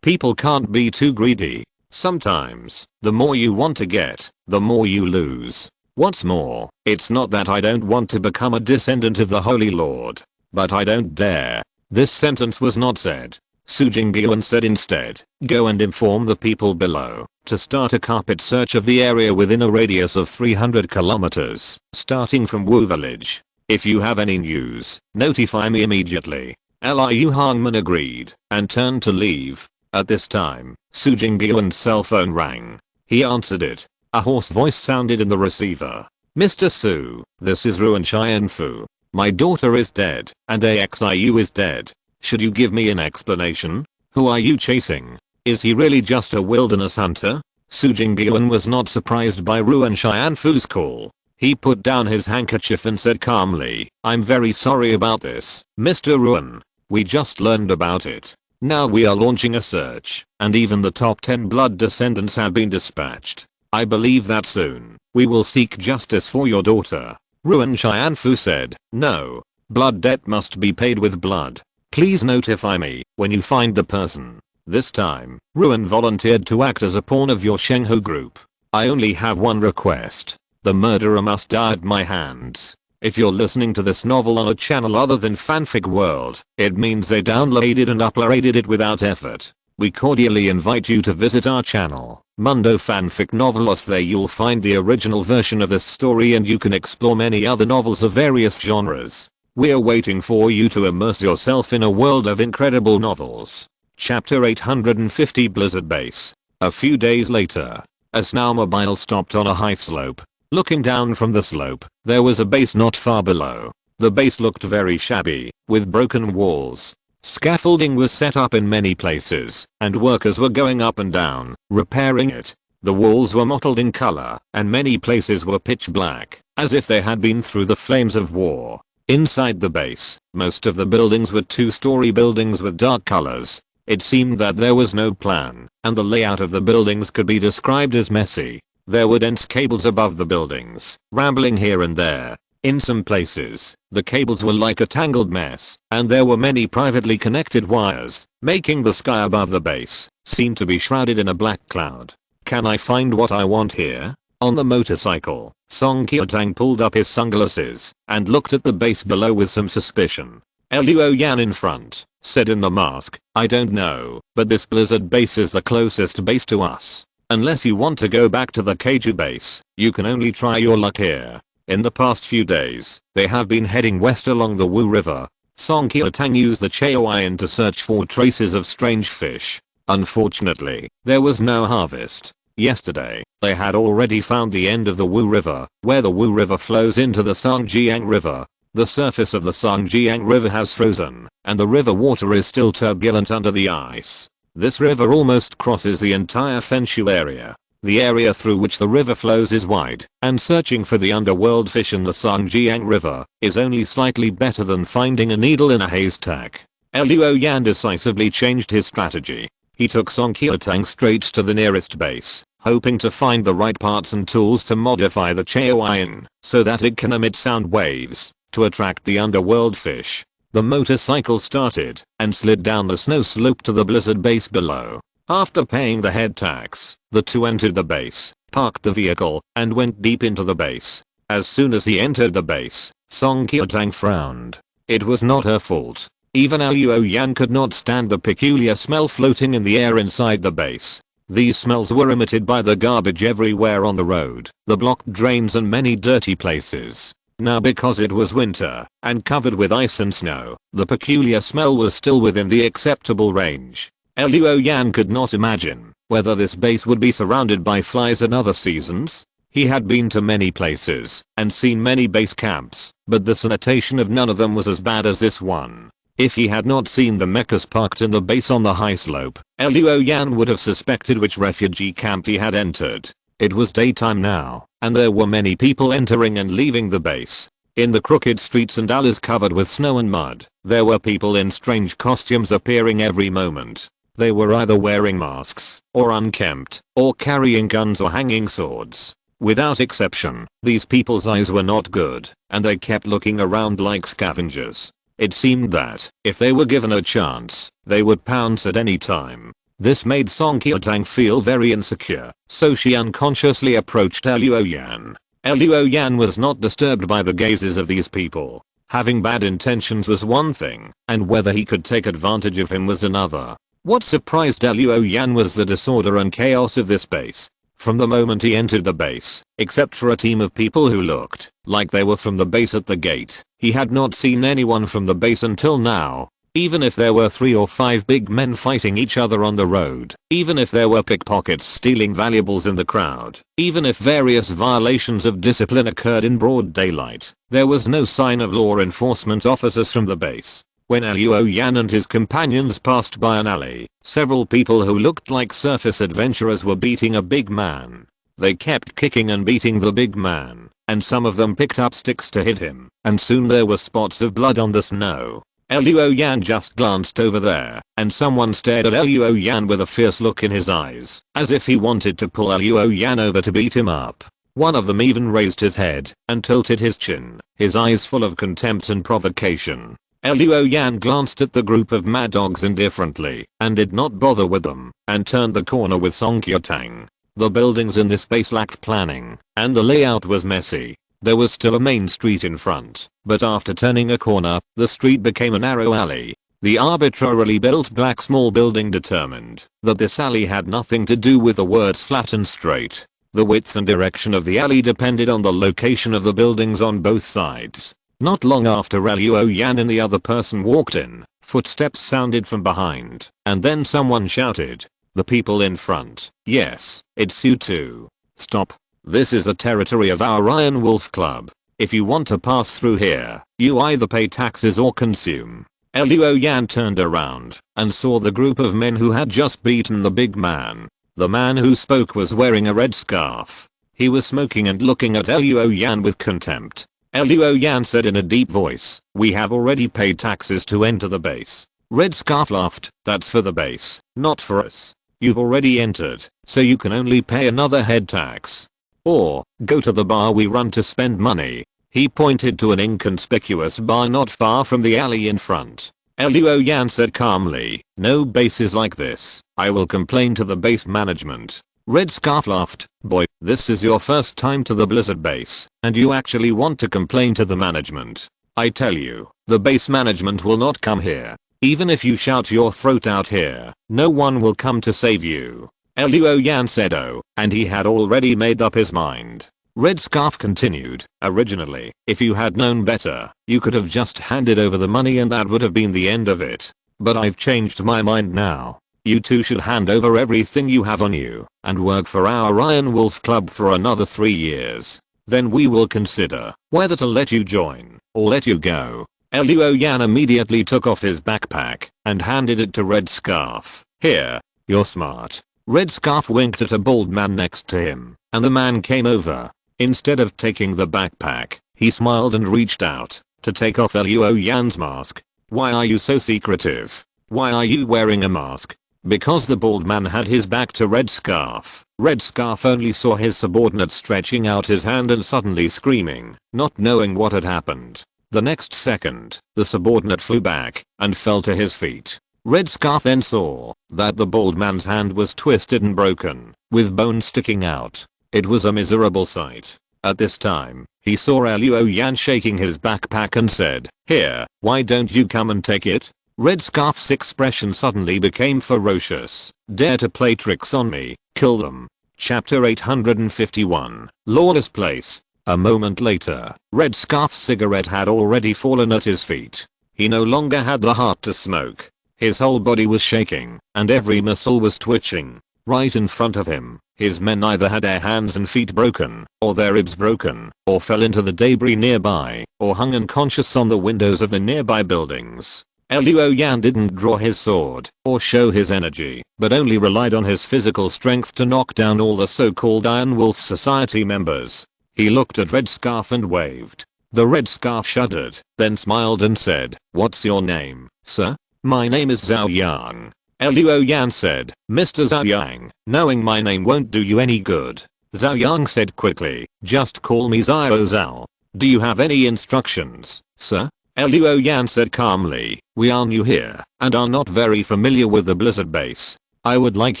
Speaker 1: People can't be too greedy. Sometimes, the more you want to get, the more you lose. What's more, it's not that I don't want to become a descendant of the Holy Lord, but I don't dare. This sentence was not said. Su Jingyuan said instead, go and inform the people below to start a carpet search of the area within a radius of 300 kilometers, starting from Wu village. If you have any news, notify me immediately. Liu Hongmin agreed, and turned to leave. At this time, Su Jingyuan's cell phone rang. He answered it. A hoarse voice sounded in the receiver. Mr. Su, this is Ruan Xianfu. My daughter is dead, and AXIU is dead. Should you give me an explanation? Who are you chasing? Is he really just a wilderness hunter? Su Jingyuan was not surprised by Ruan Xianfu's call. He put down his handkerchief and said calmly, I'm very sorry about this, Mr. Ruan. We just learned about it. Now we are launching a search, and even the top 10 blood descendants have been dispatched. I believe that soon, we will seek justice for your daughter. Ruan Xianfu said, no. Blood debt must be paid with blood. Please notify me when you find the person. This time, Ruan volunteered to act as a pawn of your Shenghu group. I only have one request. The murderer must die at my hands. If you're listening to this novel on a channel other than Fanfic World, it means they downloaded and uploaded it without effort. We cordially invite you to visit our channel, Mundo Fanfic Novelos. There you'll find the original version of this story and you can explore many other novels of various genres. We're waiting for you to immerse yourself in a world of incredible novels. Chapter 850 Blizzard Base. A few days later, a snowmobile stopped on a high slope. Looking down from the slope, there was a base not far below. The base looked very shabby, with broken walls. Scaffolding was set up in many places, and workers were going up and down, repairing it. The walls were mottled in color, and many places were pitch black, as if they had been through the flames of war. Inside the base, most of the buildings were two-story buildings with dark colors. It seemed that there was no plan, and the layout of the buildings could be described as messy. There were dense cables above the buildings, rambling here and there. In some places, the cables were like a tangled mess, and there were many privately connected wires, making the sky above the base seem to be shrouded in a black cloud. Can I find what I want here? On the motorcycle, Song Kyo-tang pulled up his sunglasses and looked at the base below with some suspicion. Luo Yan in front said in the mask, I don't know, but this blizzard base is the closest base to us. Unless you want to go back to the Keiju base, you can only try your luck here. In the past few days, they have been heading west along the Wu River. Song Kyo-tang used the Jiuying to search for traces of strange fish. Unfortunately, there was no harvest. Yesterday, they had already found the end of the Wu River, where the Wu River flows into the Songjiang River. The surface of the Songjiang River has frozen, and the river water is still turbulent under the ice. This river almost crosses the entire Fenshu area. The area through which the river flows is wide, and searching for the underworld fish in the Songjiang River is only slightly better than finding a needle in a haystack. Luo Yan decisively changed his strategy. He took Song Kyo-tang straight to the nearest base, hoping to find the right parts and tools to modify the Jiuying so that it can emit sound waves to attract the underworld fish. The motorcycle started and slid down the snow slope to the blizzard base below. After paying the head tax, the two entered the base, parked the vehicle, and went deep into the base. As soon as he entered the base, Song Kyo-tang frowned. It was not her fault. Even Luo Yan could not stand the peculiar smell floating in the air inside the base. These smells were emitted by the garbage everywhere on the road, the blocked drains and many dirty places. Now because it was winter, and covered with ice and snow, the peculiar smell was still within the acceptable range. Luo Yan could not imagine whether this base would be surrounded by flies in other seasons. He had been to many places, and seen many base camps, but the sanitation of none of them was as bad as this one. If he had not seen the mechs parked in the base on the high slope, Luo Yan would have suspected which refugee camp he had entered. It was daytime now, and there were many people entering and leaving the base. In the crooked streets and alleys covered with snow and mud, there were people in strange costumes appearing every moment. They were either wearing masks, or unkempt, or carrying guns or hanging swords. Without exception, these people's eyes were not good, and they kept looking around like scavengers. It seemed that, if they were given a chance, they would pounce at any time. This made Song Kyo-tang feel very insecure, so she unconsciously approached Luo Yan. Luo Yan was not disturbed by the gazes of these people. Having bad intentions was one thing, and whether he could take advantage of him was another. What surprised Luo Yan was the disorder and chaos of this base. From the moment he entered the base, except for a team of people who looked like they were from the base at the gate, he had not seen anyone from the base until now. Even if there were 3 or 5 big men fighting each other on the road, even if there were pickpockets stealing valuables in the crowd, even if various violations of discipline occurred in broad daylight, there was no sign of law enforcement officers from the base. When Luo Yan and his companions passed by an alley, several people who looked like surface adventurers were beating a big man. They kept kicking and beating the big man, and some of them picked up sticks to hit him, and soon there were spots of blood on the snow. Luo Yan just glanced over there, and someone stared at Luo Yan with a fierce look in his eyes, as if he wanted to pull Luo Yan over to beat him up. One of them even raised his head and tilted his chin, his eyes full of contempt and provocation. Luo Yan glanced at the group of mad dogs indifferently, and did not bother with them, and turned the corner with Song Kyo-tang. The buildings in this base lacked planning, and the layout was messy. There was still a main street in front, but after turning a corner, the street became a narrow alley. The arbitrarily built black small building determined that this alley had nothing to do with the words flat and straight. The width and direction of the alley depended on the location of the buildings on both sides. Not long after Luo Yan and the other person walked in, footsteps sounded from behind, and then someone shouted, "The people in front, yes, it's you two. Stop." This is the territory of our Iron Wolf Club. If you want to pass through here, you either pay taxes or consume. Luo Yan turned around and saw the group of men who had just beaten the big man. The man who spoke was wearing a red scarf. He was smoking and looking at Luo Yan with contempt. Luo Yan said in a deep voice, "We have already paid taxes to enter the base." Red Scarf laughed, "That's for the base, not for us. You've already entered, so you can only pay another head tax. Or, go to the bar we run to spend money." He pointed to an inconspicuous bar not far from the alley in front. Luo Yan said calmly, "No bases like this. I will complain to the base management." Red Scarf laughed, "Boy, this is your first time to the Blizzard base, and you actually want to complain to the management. I tell you, the base management will not come here. Even if you shout your throat out here, no one will come to save you." Luo Yan said oh, and he had already made up his mind. Red Scarf continued, "Originally, if you had known better, you could have just handed over the money and that would have been the end of it. But I've changed my mind now. You two should hand over everything you have on you and work for our Iron Wolf Club for another 3 years. Then we will consider whether to let you join or let you go." Luo Yan immediately took off his backpack and handed it to Red Scarf. "Here, you're smart." Red Scarf winked at a bald man next to him, and the man came over. Instead of taking the backpack, he smiled and reached out to take off Luo Yan's mask. "Why are you so secretive? Why are you wearing a mask?" Because the bald man had his back to Red Scarf, Red Scarf only saw his subordinate stretching out his hand and suddenly screaming, not knowing what had happened. The next second, the subordinate flew back and fell to his feet. Red Scarf then saw that the bald man's hand was twisted and broken, with bones sticking out. It was a miserable sight. At this time, he saw Luo Yan shaking his backpack and said, "Here, why don't you come and take it?" Red Scarf's expression suddenly became ferocious. "Dare to play tricks on me, kill them." Chapter 851, Lawless Place. A moment later, Red Scarf's cigarette had already fallen at his feet. He no longer had the heart to smoke. His whole body was shaking, and every muscle was twitching. Right in front of him, his men either had their hands and feet broken, or their ribs broken, or fell into the debris nearby, or hung unconscious on the windows of the nearby buildings. Luo Yan didn't draw his sword, or show his energy, but only relied on his physical strength to knock down all the so-called Iron Wolf Society members. He looked at Red Scarf and waved. The Red Scarf shuddered, then smiled and said, "What's your name, sir?" "My name is Jiuying." Luo Yan said, "Mr. Jiuying, knowing my name won't do you any good." Jiuying said quickly, "Just call me Zhao. Do you have any instructions, sir?" Luo Yan said calmly, "We are new here and are not very familiar with the Blizzard base. I would like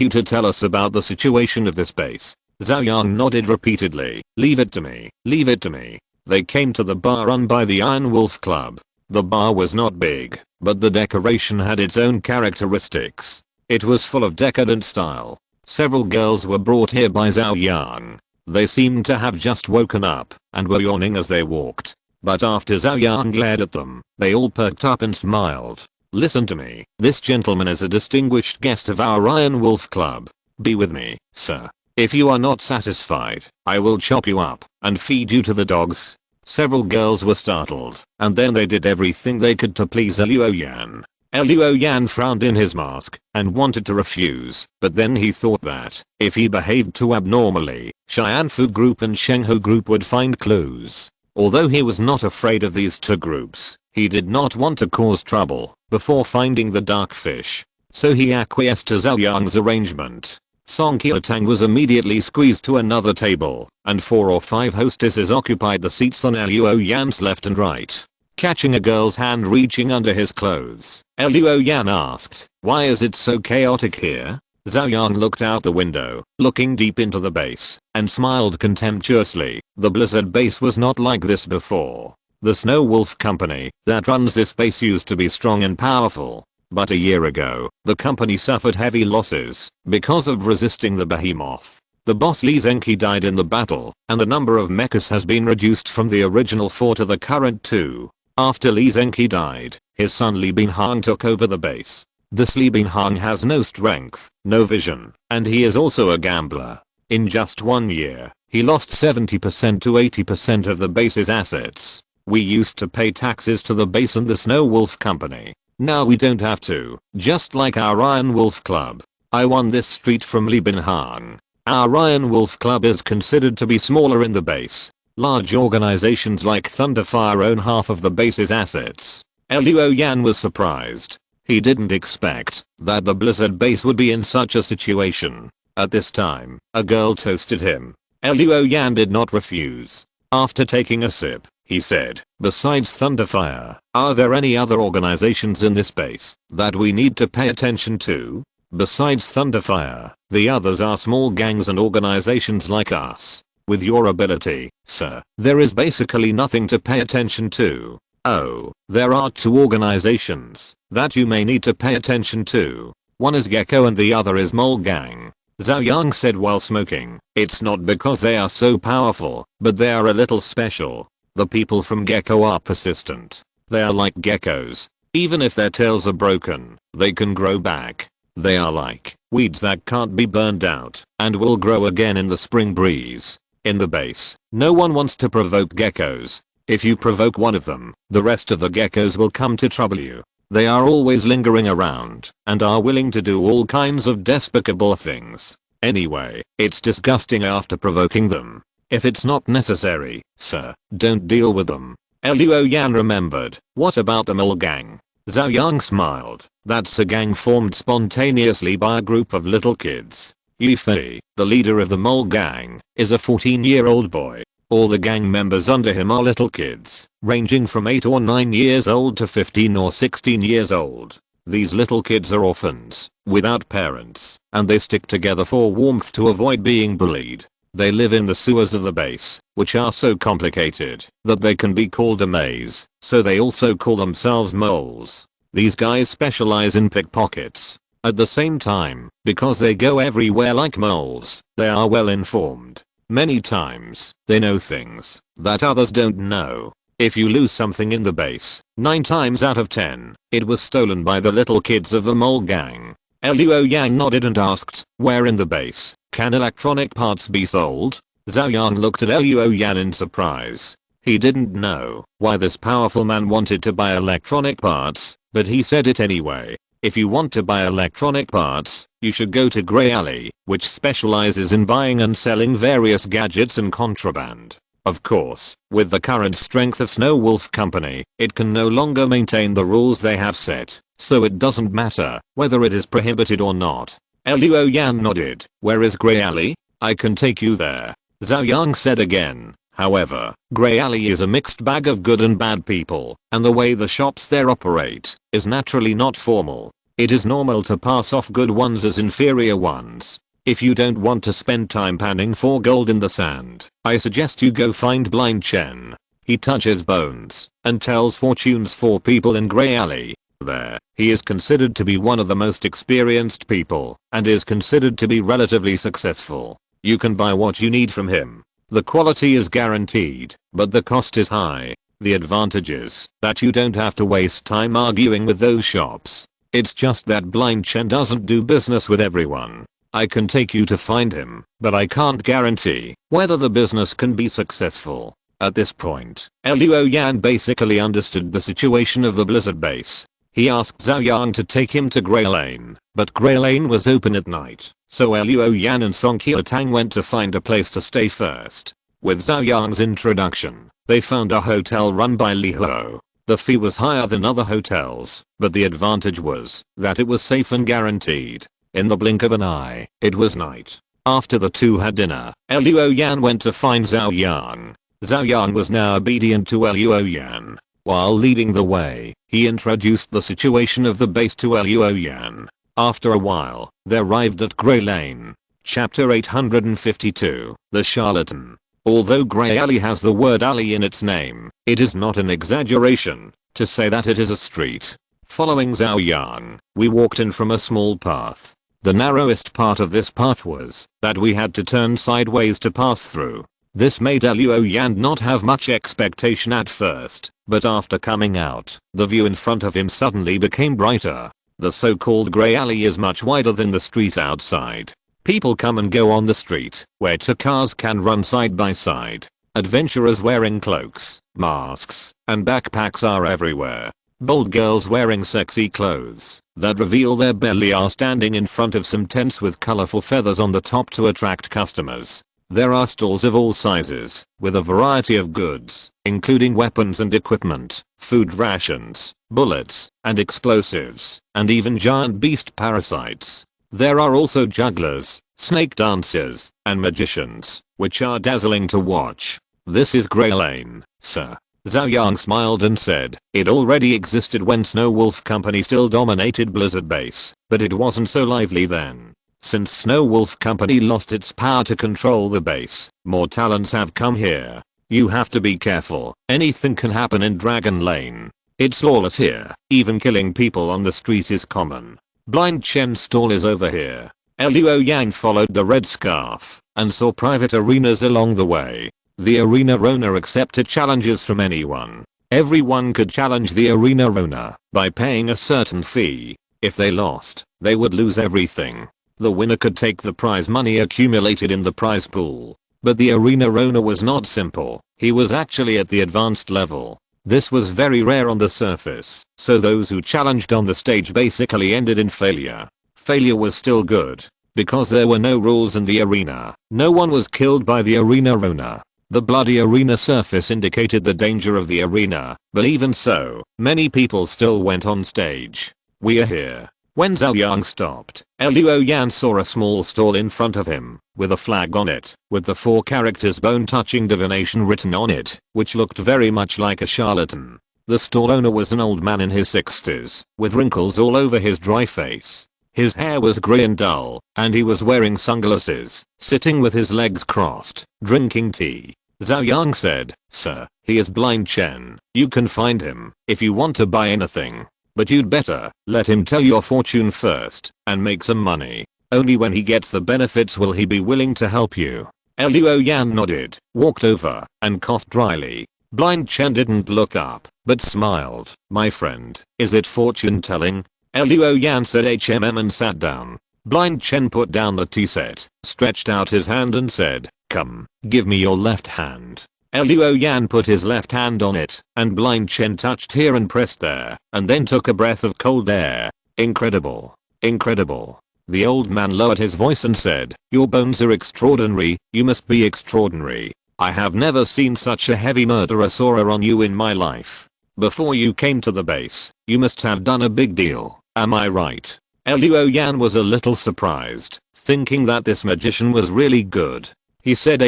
Speaker 1: you to tell us about the situation of this base." Jiuying nodded repeatedly, "Leave it to me, leave it to me." They came to the bar run by the Iron Wolf Club. The bar was not big, but the decoration had its own characteristics. It was full of decadent style. Several girls were brought here by Jiuying. They seemed to have just woken up and were yawning as they walked. But after Jiuying glared at them, they all perked up and smiled. "Listen to me. This gentleman is a distinguished guest of our Iron Wolf Club. Be with me, sir. If you are not satisfied, I will chop you up and feed you to the dogs." Several girls were startled, and then they did everything they could to please Luo Yan. Luo Yan frowned in his mask and wanted to refuse, but then he thought that if he behaved too abnormally, Xianfu group and Shenghu group would find clues. Although he was not afraid of these two groups, he did not want to cause trouble before finding the dark fish. So he acquiesced to Jiuying's arrangement. Song Qiutang was immediately squeezed to another table, and 4 or 5 hostesses occupied the seats on Luo Yan's left and right. Catching a girl's hand reaching under his clothes, Luo Yan asked, "Why is it so chaotic here?" Jiuying looked out the window, looking deep into the base, and smiled contemptuously. The Blizzard base was not like this before. The Snow Wolf Company that runs this base used to be strong and powerful. But a year ago, the company suffered heavy losses because of resisting the Behemoth. The boss Li Zengqi died in the battle, and the number of mechs has been reduced from the original 4 to the current 2. After Li Zengqi died, his son Li Binhang took over the base. This Li Binhang has no strength, no vision, and he is also a gambler. In just 1 year, He lost 70% to 80% of the base's assets. We used to pay taxes to the base and the Snow Wolf Company. Now we don't have to, just like our Iron Wolf Club. I won this street from Li Binhan. Our Iron Wolf Club is considered to be smaller in the base. Large organizations like Thunderfire own half of the base's assets. Luo Yan was surprised. He didn't expect that the Blizzard base would be in such a situation. At this time, a girl toasted him. Luo Yan did not refuse. After taking a sip, he said, "Besides Thunderfire, are there any other organizations in this base that we need to pay attention to?" Besides Thunderfire, the others are small gangs and organizations like us. With your ability, sir, there is basically nothing to pay attention to. Oh, there are two organizations that you may need to pay attention to. One is Gecko and the other is Mole Gang. Zhao Yang said while smoking. It's not because they are so powerful, but they are a little special. The people from Gecko are persistent. They are like geckos. Even if their tails are broken, they can grow back. They are like weeds that can't be burned out and will grow again in the spring breeze. In the base, no one wants to provoke geckos. If you provoke one of them, the rest of the geckos will come to trouble you. They are always lingering around and are willing to do all kinds of despicable things. Anyway, it's disgusting after provoking them. If it's not necessary, sir, don't deal with them. Luo Yan remembered. What about the Mole Gang? Zhao Yang smiled. That's a gang formed spontaneously by a group of little kids. Yifei, the leader of the Mole Gang, is a 14-year-old boy. All the gang members under him are little kids, ranging from 8 or 9 years old to 15 or 16 years old. These little kids are orphans, without parents, and they stick together for warmth to avoid being bullied. They live in the sewers of the base, which are so complicated that they can be called a maze, so they also call themselves moles. These guys specialize in pickpockets. At the same time, because they go everywhere like moles, they are well informed. Many times, they know things that others don't know. If you lose something in the base, 9 times out of 10, it was stolen by the little kids of the Mole Gang. Luo Yang nodded and asked, "Where in the base can electronic parts be sold?" Zhao Yang looked at Luo Yan in surprise. He didn't know why this powerful man wanted to buy electronic parts, but he said it anyway. If you want to buy electronic parts, you should go to Grey Alley, which specializes in buying and selling various gadgets and contraband. Of course, with the current strength of Snow Wolf Company, it can no longer maintain the rules they have set, so it doesn't matter whether it is prohibited or not. Luo Yan nodded. "Where is Grey Alley? I can take you there," Zhao Yang said again. However, Grey Alley is a mixed bag of good and bad people, and the way the shops there operate is naturally not formal. It is normal to pass off good ones as inferior ones. If you don't want to spend time panning for gold in the sand, I suggest you go find Blind Chen. He touches bones and tells fortunes for people in Grey Alley. There, he is considered to be one of the most experienced people and is considered to be relatively successful. You can buy what you need from him. The quality is guaranteed, but the cost is high. The advantage is that you don't have to waste time arguing with those shops. It's just that Blind Chen doesn't do business with everyone. I can take you to find him, but I can't guarantee whether the business can be successful. At this point, Luo Yan basically understood the situation of the Blizzard base. He asked Zhao Yang to take him to Grey Lane, but Grey Lane was open at night, so Luo Yan and Song Qiutang went to find a place to stay first. With Zhao Yang's introduction, they found a hotel run by Li Huo. The fee was higher than other hotels, but the advantage was that it was safe and guaranteed. In the blink of an eye, it was night. After the two had dinner, Luo Yan went to find Zhao Yang. Zhao Yang was now obedient to Luo Yan. While leading the way, he introduced the situation of the base to Luo Yan. After a while, they arrived at Grey Lane. Chapter 852, The Charlatan. Although Grey Alley has the word alley in its name, it is not an exaggeration to say that it is a street. Following Zhao Yang, we walked in from a small path. The narrowest part of this path was that we had to turn sideways to pass through. This made Luo Yan not have much expectation at first, but after coming out, the view in front of him suddenly became brighter. The so-called Grey Alley is much wider than the street outside. People come and go on the street, where two cars can run side by side. Adventurers wearing cloaks, masks, and backpacks are everywhere. Bold girls wearing sexy clothes that reveal their belly are standing in front of some tents with colorful feathers on the top to attract customers. There are stalls of all sizes, with a variety of goods, including weapons and equipment, food rations, bullets, and explosives, and even giant beast parasites. There are also jugglers, snake dancers, and magicians, which are dazzling to watch. This is Grey Lane, sir. Jiuying smiled and said, it already existed when Snow Wolf Company still dominated Blizzard Base, but it wasn't so lively then. Since Snow Wolf Company lost its power to control the base, more talents have come here. You have to be careful, anything can happen in Dragon Lane. It's lawless here, even killing people on the street is common. Blind Chen's stall is over here. Jiuying followed the red scarf, and saw private arenas along the way. The arena owner accepted challenges from anyone. Everyone could challenge the arena owner by paying a certain fee. If they lost, they would lose everything. The winner could take the prize money accumulated in the prize pool. But the arena owner was not simple, he was actually at the advanced level. This was very rare on the surface, so those who challenged on the stage basically ended in failure. Failure was still good, because there were no rules in the arena. No one was killed by the arena owner. The bloody arena surface indicated the danger of the arena, but even so, many people still went on stage. We are here. When Jiuying stopped, Jiuying saw a small stall in front of him, with a flag on it, with the 4 characters bone-touching divination written on it, which looked very much like a charlatan. The stall owner was an old man in his 60s, with wrinkles all over his dry face. His hair was grey and dull, and he was wearing sunglasses, sitting with his legs crossed, drinking tea. Jiuying said, sir, he is Blind Chen. You can find him if you want to buy anything. But you'd better let him tell your fortune first and make some money. Only when he gets the benefits will he be willing to help you. Jiuying nodded, walked over, and coughed dryly. Blind Chen didn't look up, but smiled. My friend, is it fortune telling? Jiuying said and sat down. Blind Chen put down the tea set, stretched out his hand and said, come, give me your left hand. Jiuying put his left hand on it, and Blind Chen touched here and pressed there, and then took a breath of cold air. Incredible. Incredible. The old man lowered his voice and said, your bones are extraordinary, you must be extraordinary. I have never seen such a heavy murderous aura on you in my life. Before you came to the base, you must have done a big deal, am I right? Jiuying was a little surprised, thinking that this magician was really good. He said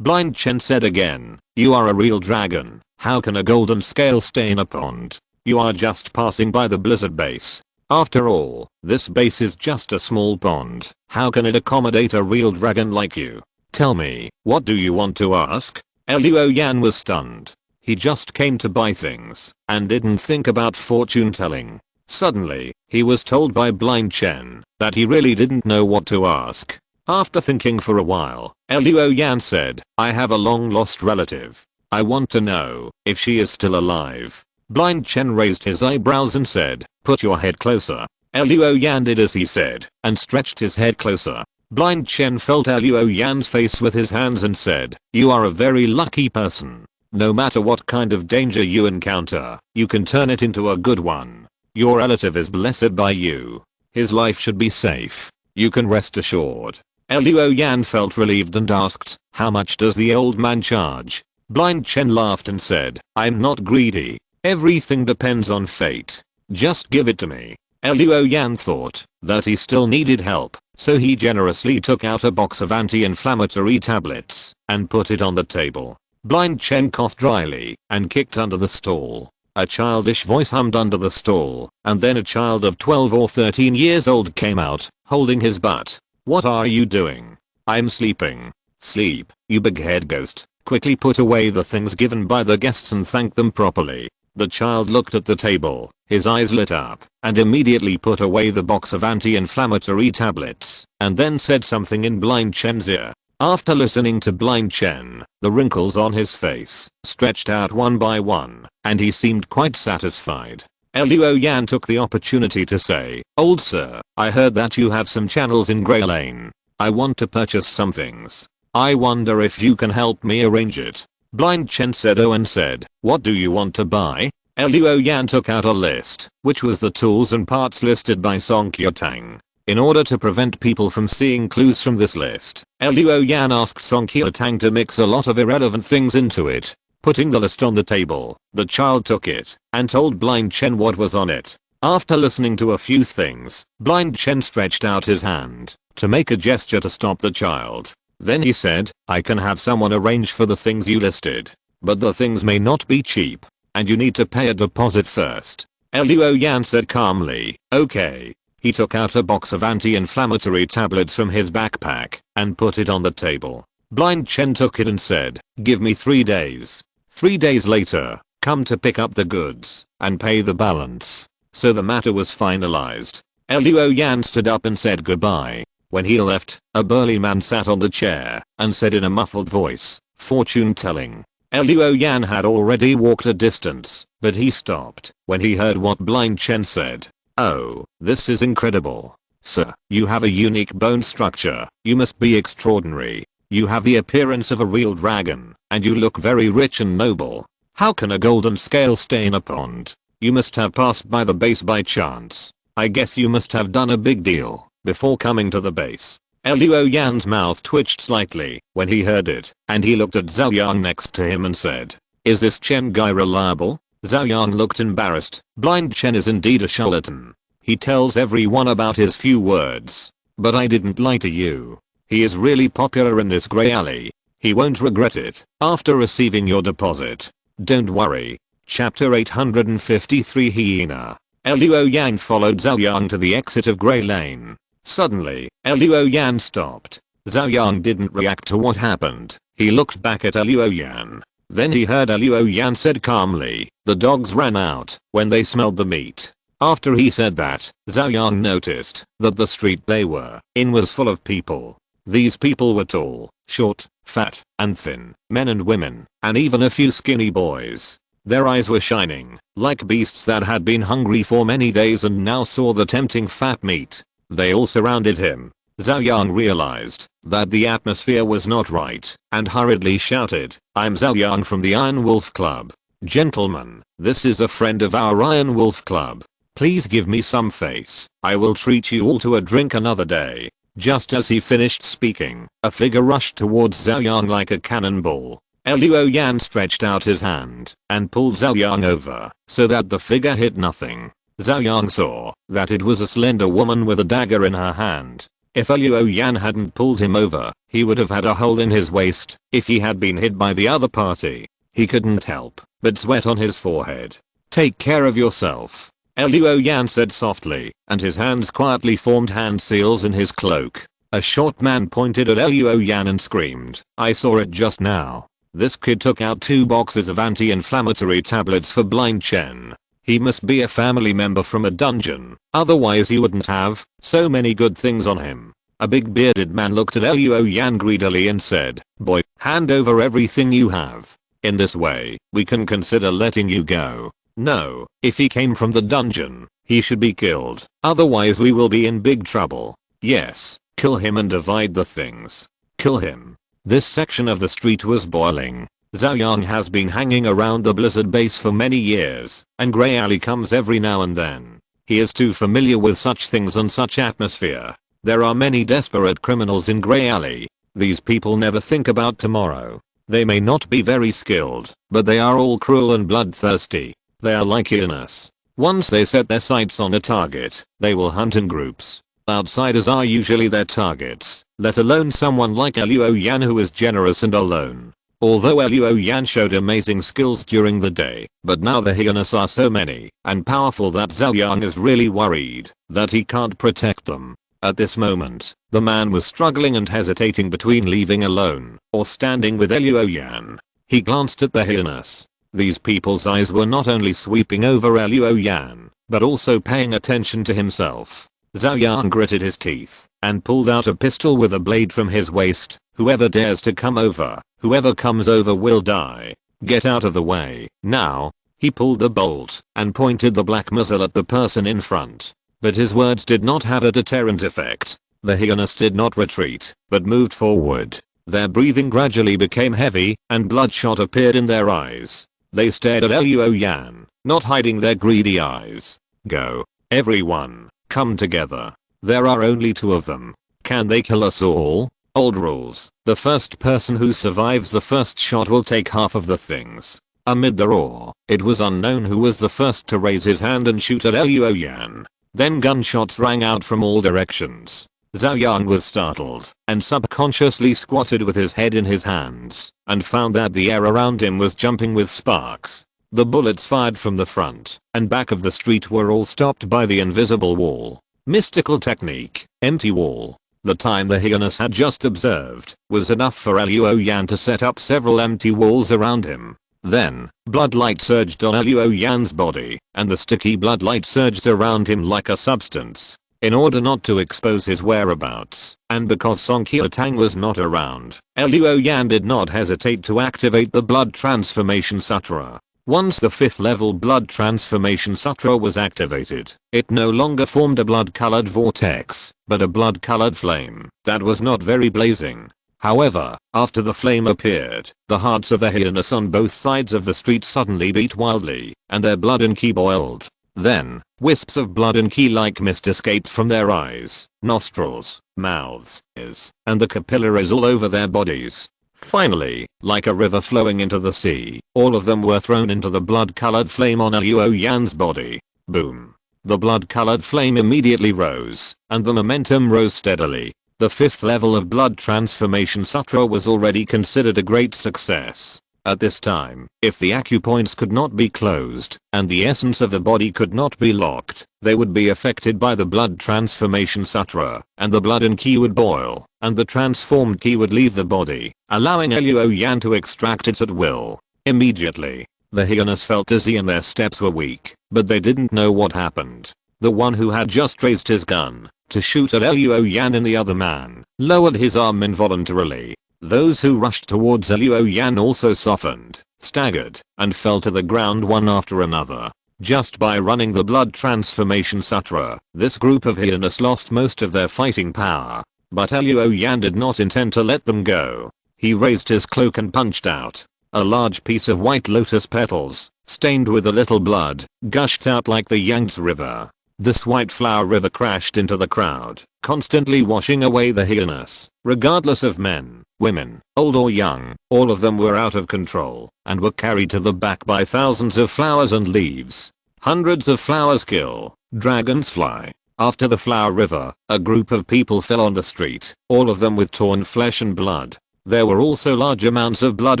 Speaker 1: Blind Chen said again, you are a real dragon, how can a golden scale stay in a pond? You are just passing by the Blizzard base. After all, this base is just a small pond, how can it accommodate a real dragon like you? Tell me, what do you want to ask? Jiuying was stunned. He just came to buy things, and didn't think about fortune telling. Suddenly, he was told by Blind Chen that he really didn't know what to ask. After thinking for a while, Jiuying said, I have a long lost relative. I want to know if she is still alive. Blind Chen raised his eyebrows and said, put your head closer. Jiuying did as he said, and stretched his head closer. Blind Chen felt Jiuying's face with his hands and said, you are a very lucky person. No matter what kind of danger you encounter, you can turn it into a good one. Your relative is blessed by you. His life should be safe. You can rest assured. Jiuying felt relieved and asked, how much does the old man charge? Blind Chen laughed and said, I'm not greedy. Everything depends on fate. Just give it to me. Jiuying thought that he still needed help, so he generously took out a box of anti-inflammatory tablets and put it on the table. Blind Chen coughed dryly and kicked under the stall. A childish voice hummed under the stall, and then a child of 12 or 13 years old came out, holding his butt. What are you doing? I'm sleeping. Sleep, you big head ghost. Quickly put away the things given by the guests and thank them properly. The child looked at the table, his eyes lit up, and immediately put away the box of anti-inflammatory tablets, and then said something in Blind Chen's ear. After listening to Blind Chen, the wrinkles on his face stretched out one by one, and he seemed quite satisfied. Luo Yan took the opportunity to say, "Old sir, I heard that you have some channels in Grey Lane. I want to purchase some things. I wonder if you can help me arrange it." Blind Chen said and said, "What do you want to buy?" Luo Yan took out a list, which was the tools and parts listed by Song Qiutang. In order to prevent people from seeing clues from this list, Luo Yan asked Song Qiutang to mix a lot of irrelevant things into it. Putting the list on the table, the child took it and told Blind Chen what was on it. After listening to a few things, Blind Chen stretched out his hand to make a gesture to stop the child. Then he said, "I can have someone arrange for the things you listed, but the things may not be cheap, and you need to pay a deposit first." Luo Yan said calmly, "Okay." He took out a box of anti-inflammatory tablets from his backpack and put it on the table. Blind Chen took it and said, "Give me 3 days. 3 days later, come to pick up the goods and pay the balance." So the matter was finalized. Luo Yan stood up and said goodbye. When he left, a burly man sat on the chair and said in a muffled voice, "Fortune telling." Luo Yan had already walked a distance, but he stopped when he heard what Blind Chen said. "Oh, this is incredible. Sir, you have a unique bone structure. You must be extraordinary. You have the appearance of a real dragon, and you look very rich and noble. How can a golden scale stay in a pond? You must have passed by the base by chance. I guess you must have done a big deal before coming to the base." Luo Yan's mouth twitched slightly when he heard it, and he looked at Zhao Yang next to him and said, "Is this Chen guy reliable?" Zhao Yang looked embarrassed. Blind Chen is indeed a charlatan. He tells everyone about his few words. But I didn't lie to you. He is really popular in this grey alley. He won't regret it after receiving your deposit. Don't worry. Chapter 853 Hyena. Luo Yan followed Zhao Yang to the exit of Grey Lane. Suddenly, Luo Yan stopped. Zhao Yang didn't react to what happened. He looked back at Luo Yan. Then he heard Luo Yan said calmly, "The dogs ran out when they smelled the meat." After he said that, Zhao Yang noticed that the street they were in was full of people. These people were tall, short, fat, and thin, men and women, and even a few skinny boys. Their eyes were shining, like beasts that had been hungry for many days and now saw the tempting fat meat. They all surrounded him. Zhao Yang realized that the atmosphere was not right and hurriedly shouted, "I'm Zhao Yang from the Iron Wolf Club. Gentlemen, this is a friend of our Iron Wolf Club. Please give me some face. I will treat you all to a drink another day." Just as he finished speaking, a figure rushed towards Zhao Yang like a cannonball. Luo Yan stretched out his hand and pulled Zhao Yang over so that the figure hit nothing. Zhao Yang saw that it was a slender woman with a dagger in her hand. If Luo Yan hadn't pulled him over, he would have had a hole in his waist if he had been hit by the other party. He couldn't help but sweat on his forehead. "Take care of yourself," Luo Yan said softly, and his hands quietly formed hand seals in his cloak. A short man pointed at Luo Yan and screamed, "I saw it just now." This kid took out 2 boxes of anti-inflammatory tablets for Blind Chen. He must be a family member from a dungeon, otherwise he wouldn't have so many good things on him. A big bearded man looked at Luo Yan greedily and said, "Boy, hand over everything you have. In this way, we can consider letting you go. No, if he came from the dungeon, he should be killed, otherwise we will be in big trouble. Yes, kill him and divide the things. Kill him." This section of the street was boiling. Zhao Yang has been hanging around the Blizzard base for many years, and Grey Alley comes every now and then. He is too familiar with such things and such atmosphere. There are many desperate criminals in Grey Alley. These people never think about tomorrow. They may not be very skilled, but they are all cruel and bloodthirsty. They are like hyenas. Once they set their sights on a target, they will hunt in groups. Outsiders are usually their targets, let alone someone like Luo Yan who is generous and alone. Although Luo Yan showed amazing skills during the day, but now the hyenas are so many and powerful that Zhao Yang is really worried that he can't protect them. At this moment, the man was struggling and hesitating between leaving alone or standing with Luo Yan. He glanced at the hyenas. These people's eyes were not only sweeping over Luo Yan, but also paying attention to himself. Zhao Yang gritted his teeth and pulled out a pistol with a blade from his waist. "Whoever dares to come over, whoever comes over will die. Get out of the way, now." He pulled the bolt and pointed the black muzzle at the person in front. But his words did not have a deterrent effect. The hyenas did not retreat, but moved forward. Their breathing gradually became heavy, and bloodshot appeared in their eyes. They stared at Luo Yan, not hiding their greedy eyes. Go. Everyone, come together. There are only 2 of them. Can they kill us all? Old rules. The first person who survives the first shot will take half of the things. Amid the roar, it was unknown who was the first to raise his hand and shoot at Luo Yan. Then gunshots rang out from all directions. Zhao Yang was startled and subconsciously squatted with his head in his hands and found that the air around him was jumping with sparks. The bullets fired from the front and back of the street were all stopped by the invisible wall. Mystical technique, empty wall. The time the hyenas had just observed was enough for Luo Yan to set up several empty walls around him. Then, bloodlight surged on Luo Yan's body, and the sticky bloodlight surged around him like a substance. In order not to expose his whereabouts, and because Song Qiutang was not around, Luo Yan did not hesitate to activate the Blood Transformation Sutra. Once the 5th level Blood Transformation Sutra was activated, it no longer formed a blood-colored vortex, but a blood-colored flame that was not very blazing. However, after the flame appeared, the hearts of the hyenas on both sides of the street suddenly beat wildly, and their blood and ki boiled. Then, wisps of blood and ki like mist escaped from their eyes, nostrils, mouths, ears, and the capillaries all over their bodies. Finally, like a river flowing into the sea, all of them were thrown into the blood-colored flame on Luo Yan's body. Boom. The blood-colored flame immediately rose, and the momentum rose steadily. The 5th level of Blood Transformation Sutra was already considered a great success. At this time, if the acupoints could not be closed, and the essence of the body could not be locked, they would be affected by the Blood Transformation Sutra, and the blood and ki would boil, and the transformed ki would leave the body, allowing Luo Yan to extract it at will. Immediately, the hyenas felt dizzy and their steps were weak, but they didn't know what happened. The one who had just raised his gun to shoot at Luo Yan and the other man lowered his arm involuntarily. Those who rushed towards Luo Yan also softened, staggered, and fell to the ground one after another. Just by running the Blood Transformation Sutra, this group of hyenas lost most of their fighting power. But Luo Yan did not intend to let them go. He raised his cloak and punched out. A large piece of white lotus petals, stained with a little blood, gushed out like the Yangtze River. This white flower river crashed into the crowd, constantly washing away the hyenas. Regardless of men, women, old or young, all of them were out of control, and were carried to the back by thousands of flowers and leaves. Hundreds of flowers kill, dragons fly. After the flower river, a group of people fell on the street, all of them with torn flesh and blood. There were also large amounts of blood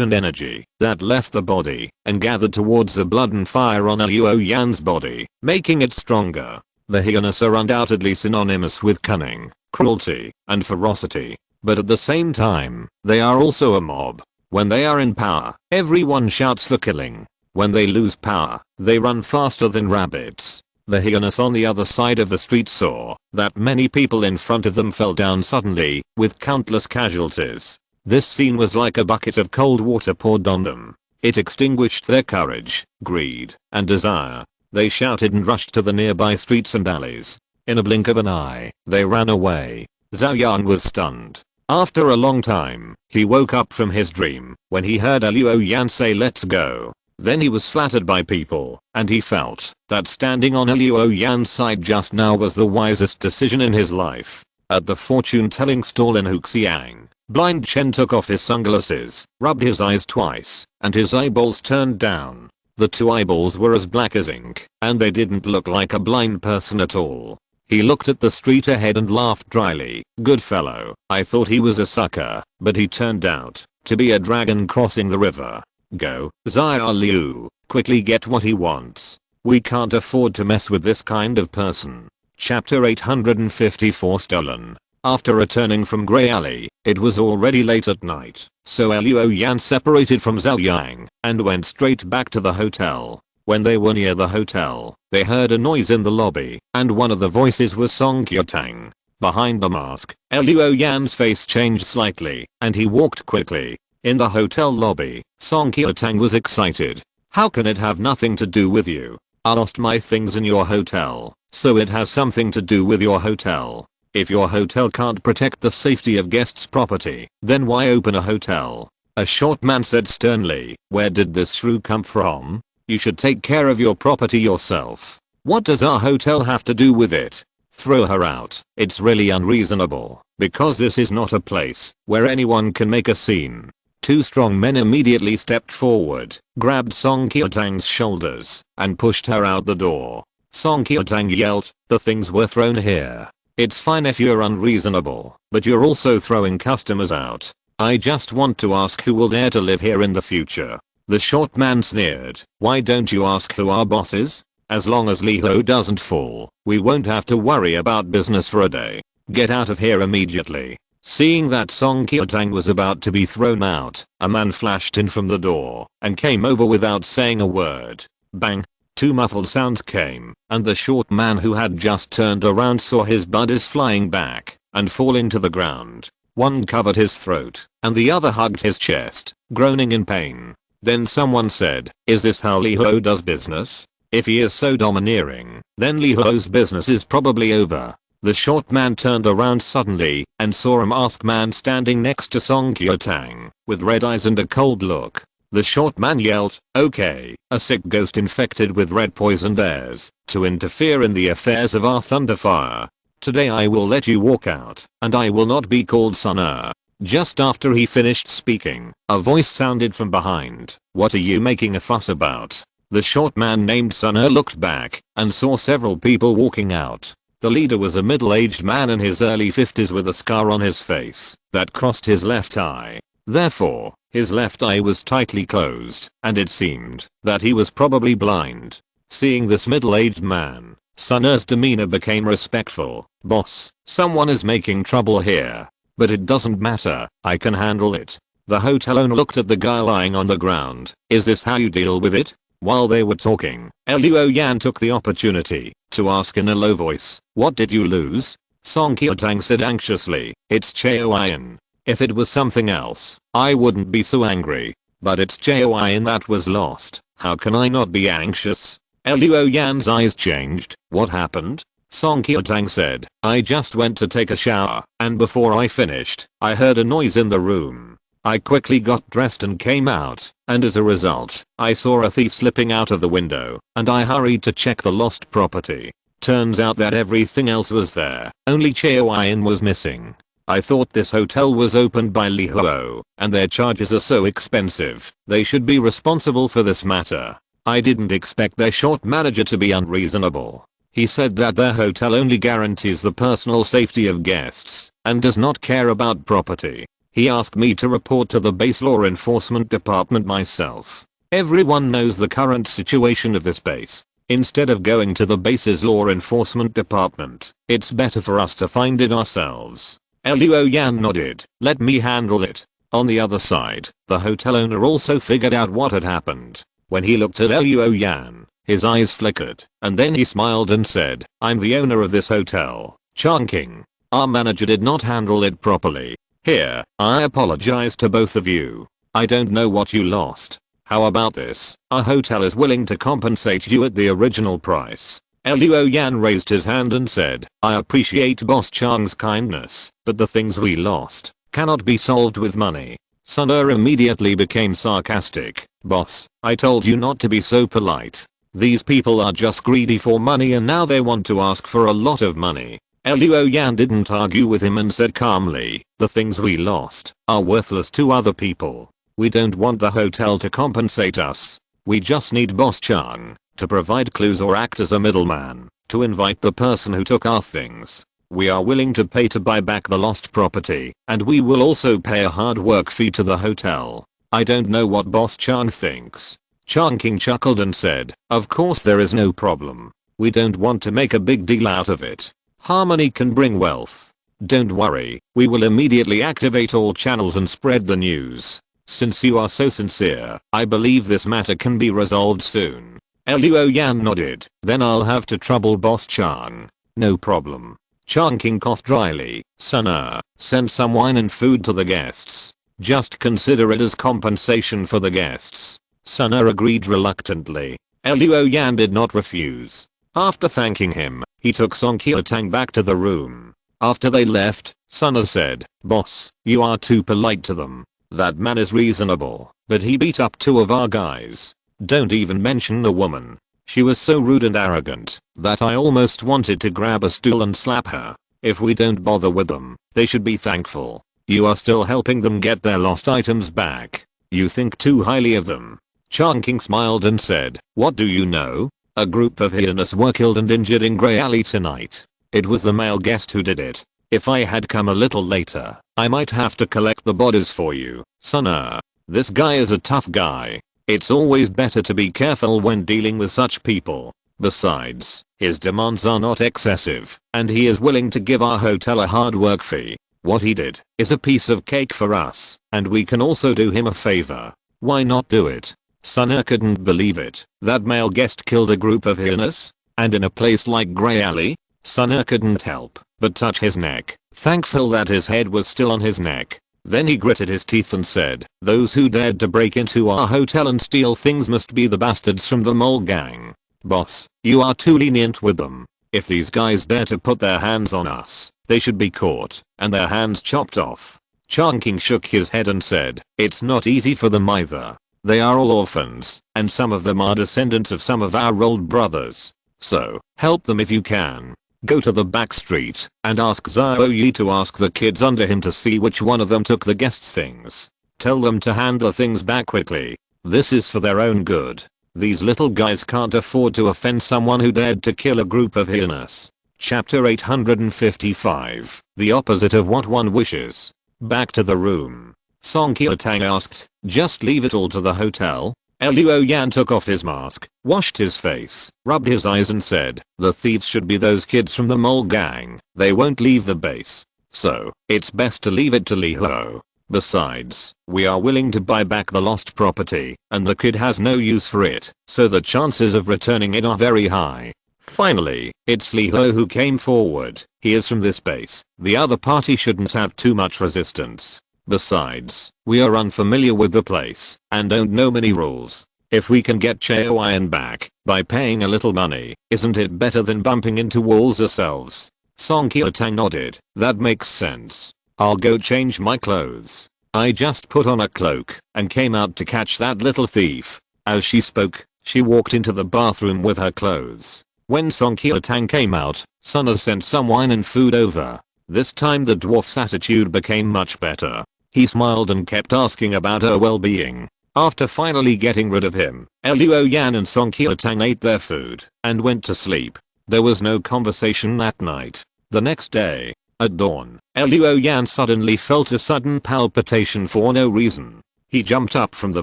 Speaker 1: and energy that left the body and gathered towards the blood and fire on Luo Yan's body, making it stronger. The hyenas are undoubtedly synonymous with cunning, cruelty, and ferocity. But at the same time, they are also a mob. When they are in power, everyone shouts for killing. When they lose power, they run faster than rabbits. The hyenas on the other side of the street saw that many people in front of them fell down suddenly, with countless casualties. This scene was like a bucket of cold water poured on them. It extinguished their courage, greed, and desire. They shouted and rushed to the nearby streets and alleys. In a blink of an eye, they ran away. Zhao Yang was stunned. After a long time, he woke up from his dream when he heard Luo Yan say let's go. Then he was flattered by people, and he felt that standing on Luo Yan's side just now was the wisest decision in his life. At the fortune-telling stall in Huxiang, Blind Chen took off his sunglasses, rubbed his eyes twice, and his eyeballs turned down. The 2 eyeballs were as black as ink, and they didn't look like a blind person at all. He looked at the street ahead and laughed dryly. Good fellow, I thought he was a sucker, but he turned out to be a dragon crossing the river. Go, Xia Liu, quickly get what he wants. We can't afford to mess with this kind of person. Chapter 854 Stolen. After returning from Grey Alley, it was already late at night, so Luo Yan separated from Zhao Yang and went straight back to the hotel. When they were near the hotel, they heard a noise in the lobby, and one of the voices was Song Qiutang. Behind the mask, Luo Yan's face changed slightly, and he walked quickly. In the hotel lobby, Song Qiutang was excited. How can it have nothing to do with you? I lost my things in your hotel, so it has something to do with your hotel. If your hotel can't protect the safety of guests' property, then why open a hotel? A short man said sternly. Where did this shrew come from? You should take care of your property yourself. What does our hotel have to do with it? Throw her out. It's really unreasonable, because this is not a place where anyone can make a scene. Two strong men immediately stepped forward, grabbed Song Kyo-tang's shoulders, and pushed her out the door. Song Kyo-tang yelled, "The things were thrown here. It's fine if you're unreasonable, but you're also throwing customers out. I just want to ask who will dare to live here in the future." The short man sneered. "Why don't you ask who our boss is? As long as Lee Ho doesn't fall, we won't have to worry about business for a day. Get out of here immediately." Seeing that Song Kyo-tang was about to be thrown out, a man flashed in from the door and came over without saying a word. Bang! Two muffled sounds came, and the short man who had just turned around saw his buddies flying back and falling to the ground. One covered his throat, and the other hugged his chest, groaning in pain. Then someone said, "Is this how Lee Ho does business? If he is so domineering, then Lee Ho's business is probably over." The short man turned around suddenly and saw a masked man standing next to Song Kyo-tang, with red eyes and a cold look. The short man yelled, "Okay, a sick ghost infected with red poison dares to interfere in the affairs of our Thunderfire. Today I will let you walk out, and I will not be called Sun-er." Just after he finished speaking, a voice sounded from behind. "What are you making a fuss about?" The short man named Sun-er looked back and saw several people walking out. The leader was a middle-aged man in his early 50s with a scar on his face that crossed his left eye. Therefore, his left eye was tightly closed, and it seemed that he was probably blind. Seeing this middle-aged man, Sun-er's demeanor became respectful. "Boss, someone is making trouble here. But it doesn't matter, I can handle it." The hotel owner looked at the guy lying on the ground. "Is this how you deal with it?" While they were talking, Luo Yan took the opportunity to ask in a low voice, "What did you lose?" Song Kyo-tang said anxiously, "It's Jiuying. If it was something else, I wouldn't be so angry. But it's Jiuying that was lost. How can I not be anxious?" Luo Yan's eyes changed. "What happened?" Song Kyo-tang said, "I just went to take a shower, and before I finished, I heard a noise in the room. I quickly got dressed and came out, and as a result, I saw a thief slipping out of the window, and I hurried to check the lost property. Turns out that everything else was there, only Jiuying was missing. I thought this hotel was opened by Lee Ho, and their charges are so expensive, they should be responsible for this matter. I didn't expect their short manager to be unreasonable. He said that their hotel only guarantees the personal safety of guests, and does not care about property. He asked me to report to the base law enforcement department myself. Everyone knows the current situation of this base. Instead of going to the base's law enforcement department, it's better for us to find it ourselves." Luo Yan nodded. "Let me handle it." On the other side, the hotel owner also figured out what had happened. When he looked at Luo Yan, his eyes flickered, and then he smiled and said, "I'm the owner of this hotel, Chongqing. Our manager did not handle it properly. Here, I apologize to both of you. I don't know what you lost. How about this? Our hotel is willing to compensate you at the original price." Luo Yan raised his hand and said, "I appreciate Boss Chang's kindness, but the things we lost cannot be solved with money." Sun-er immediately became sarcastic. "Boss, I told you not to be so polite. These people are just greedy for money and now they want to ask for a lot of money." Luo Yan didn't argue with him and said calmly, "The things we lost are worthless to other people. We don't want the hotel to compensate us. We just need Boss Chang to provide clues or act as a middleman to invite the person who took our things. We are willing to pay to buy back the lost property, and we will also pay a hard work fee to the hotel. I don't know what Boss Chang thinks." Chongqing chuckled and said, "Of course there is no problem. We don't want to make a big deal out of it. Harmony can bring wealth. Don't worry, we will immediately activate all channels and spread the news. Since you are so sincere, I believe this matter can be resolved soon." Luo Yan nodded. "Then I'll have to trouble Boss Chang." "No problem." Chongqing coughed dryly. "Sun-er, send some wine and food to the guests. Just consider it as compensation for the guests." Sun-Er agreed reluctantly. Luo Yan did not refuse. After thanking him, he took Song Kyo-tang back to the room. After they left, Sun-Er said, "Boss, you are too polite to them. That man is reasonable, but he beat up 2 of our guys. Don't even mention the woman. She was so rude and arrogant that I almost wanted to grab a stool and slap her. If we don't bother with them, they should be thankful. You are still helping them get their lost items back. You think too highly of them." Chongqing smiled and said, "What do you know? A group of hyenas were killed and injured in Grey Alley tonight. It was the male guest who did it. If I had come a little later, I might have to collect the bodies for you, Sun-Er. This guy is a tough guy. It's always better to be careful when dealing with such people. Besides, his demands are not excessive, and he is willing to give our hotel a hard work fee. What he did is a piece of cake for us, and we can also do him a favor. Why not do it?" Sun-Er couldn't believe it. That male guest killed a group of hyenas? And in a place like Grey Alley? Sun-Er couldn't help but touch his neck, thankful that his head was still on his neck. Then he gritted his teeth and said, "Those who dared to break into our hotel and steal things must be the bastards from the mole gang. Boss, you are too lenient with them. If these guys dare to put their hands on us, they should be caught and their hands chopped off." Chongqing shook his head and said, "It's not easy for them either. They are all orphans, and some of them are descendants of some of our old brothers. So, help them if you can. Go to the back street and ask Zhao Yi to ask the kids under him to see which one of them took the guest's things. Tell them to hand the things back quickly. This is for their own good. These little guys can't afford to offend someone who dared to kill a group of hyenas." Chapter 855. The opposite of what one wishes. Back to the room. Song Kyo-tang asked, "Just leave it all to the hotel?" Luo Yan took off his mask, washed his face, rubbed his eyes and said, "The thieves should be those kids from the mole gang. They won't leave the base. So, it's best to leave it to Li Ho. Besides, we are willing to buy back the lost property, and the kid has no use for it, so the chances of returning it are very high." Finally, it's Li Ho who came forward. He is from this base. The other party shouldn't have too much resistance. Besides, we are unfamiliar with the place and don't know many rules. If we can get Jiuying back by paying a little money, isn't it better than bumping into walls ourselves? Song Kyo-tang nodded. "That makes sense. I'll go change my clothes. I just put on a cloak and came out to catch that little thief." As she spoke, she walked into the bathroom with her clothes. When Song Kyo-tang came out, Sun-Er sent some wine and food over. This time the dwarf's attitude became much better. He smiled and kept asking about her well-being. After finally getting rid of him, Luo Yan and Song Kyo-tang ate their food and went to sleep. There was no conversation that night. The next day, at dawn, Luo Yan suddenly felt a sudden palpitation for no reason. He jumped up from the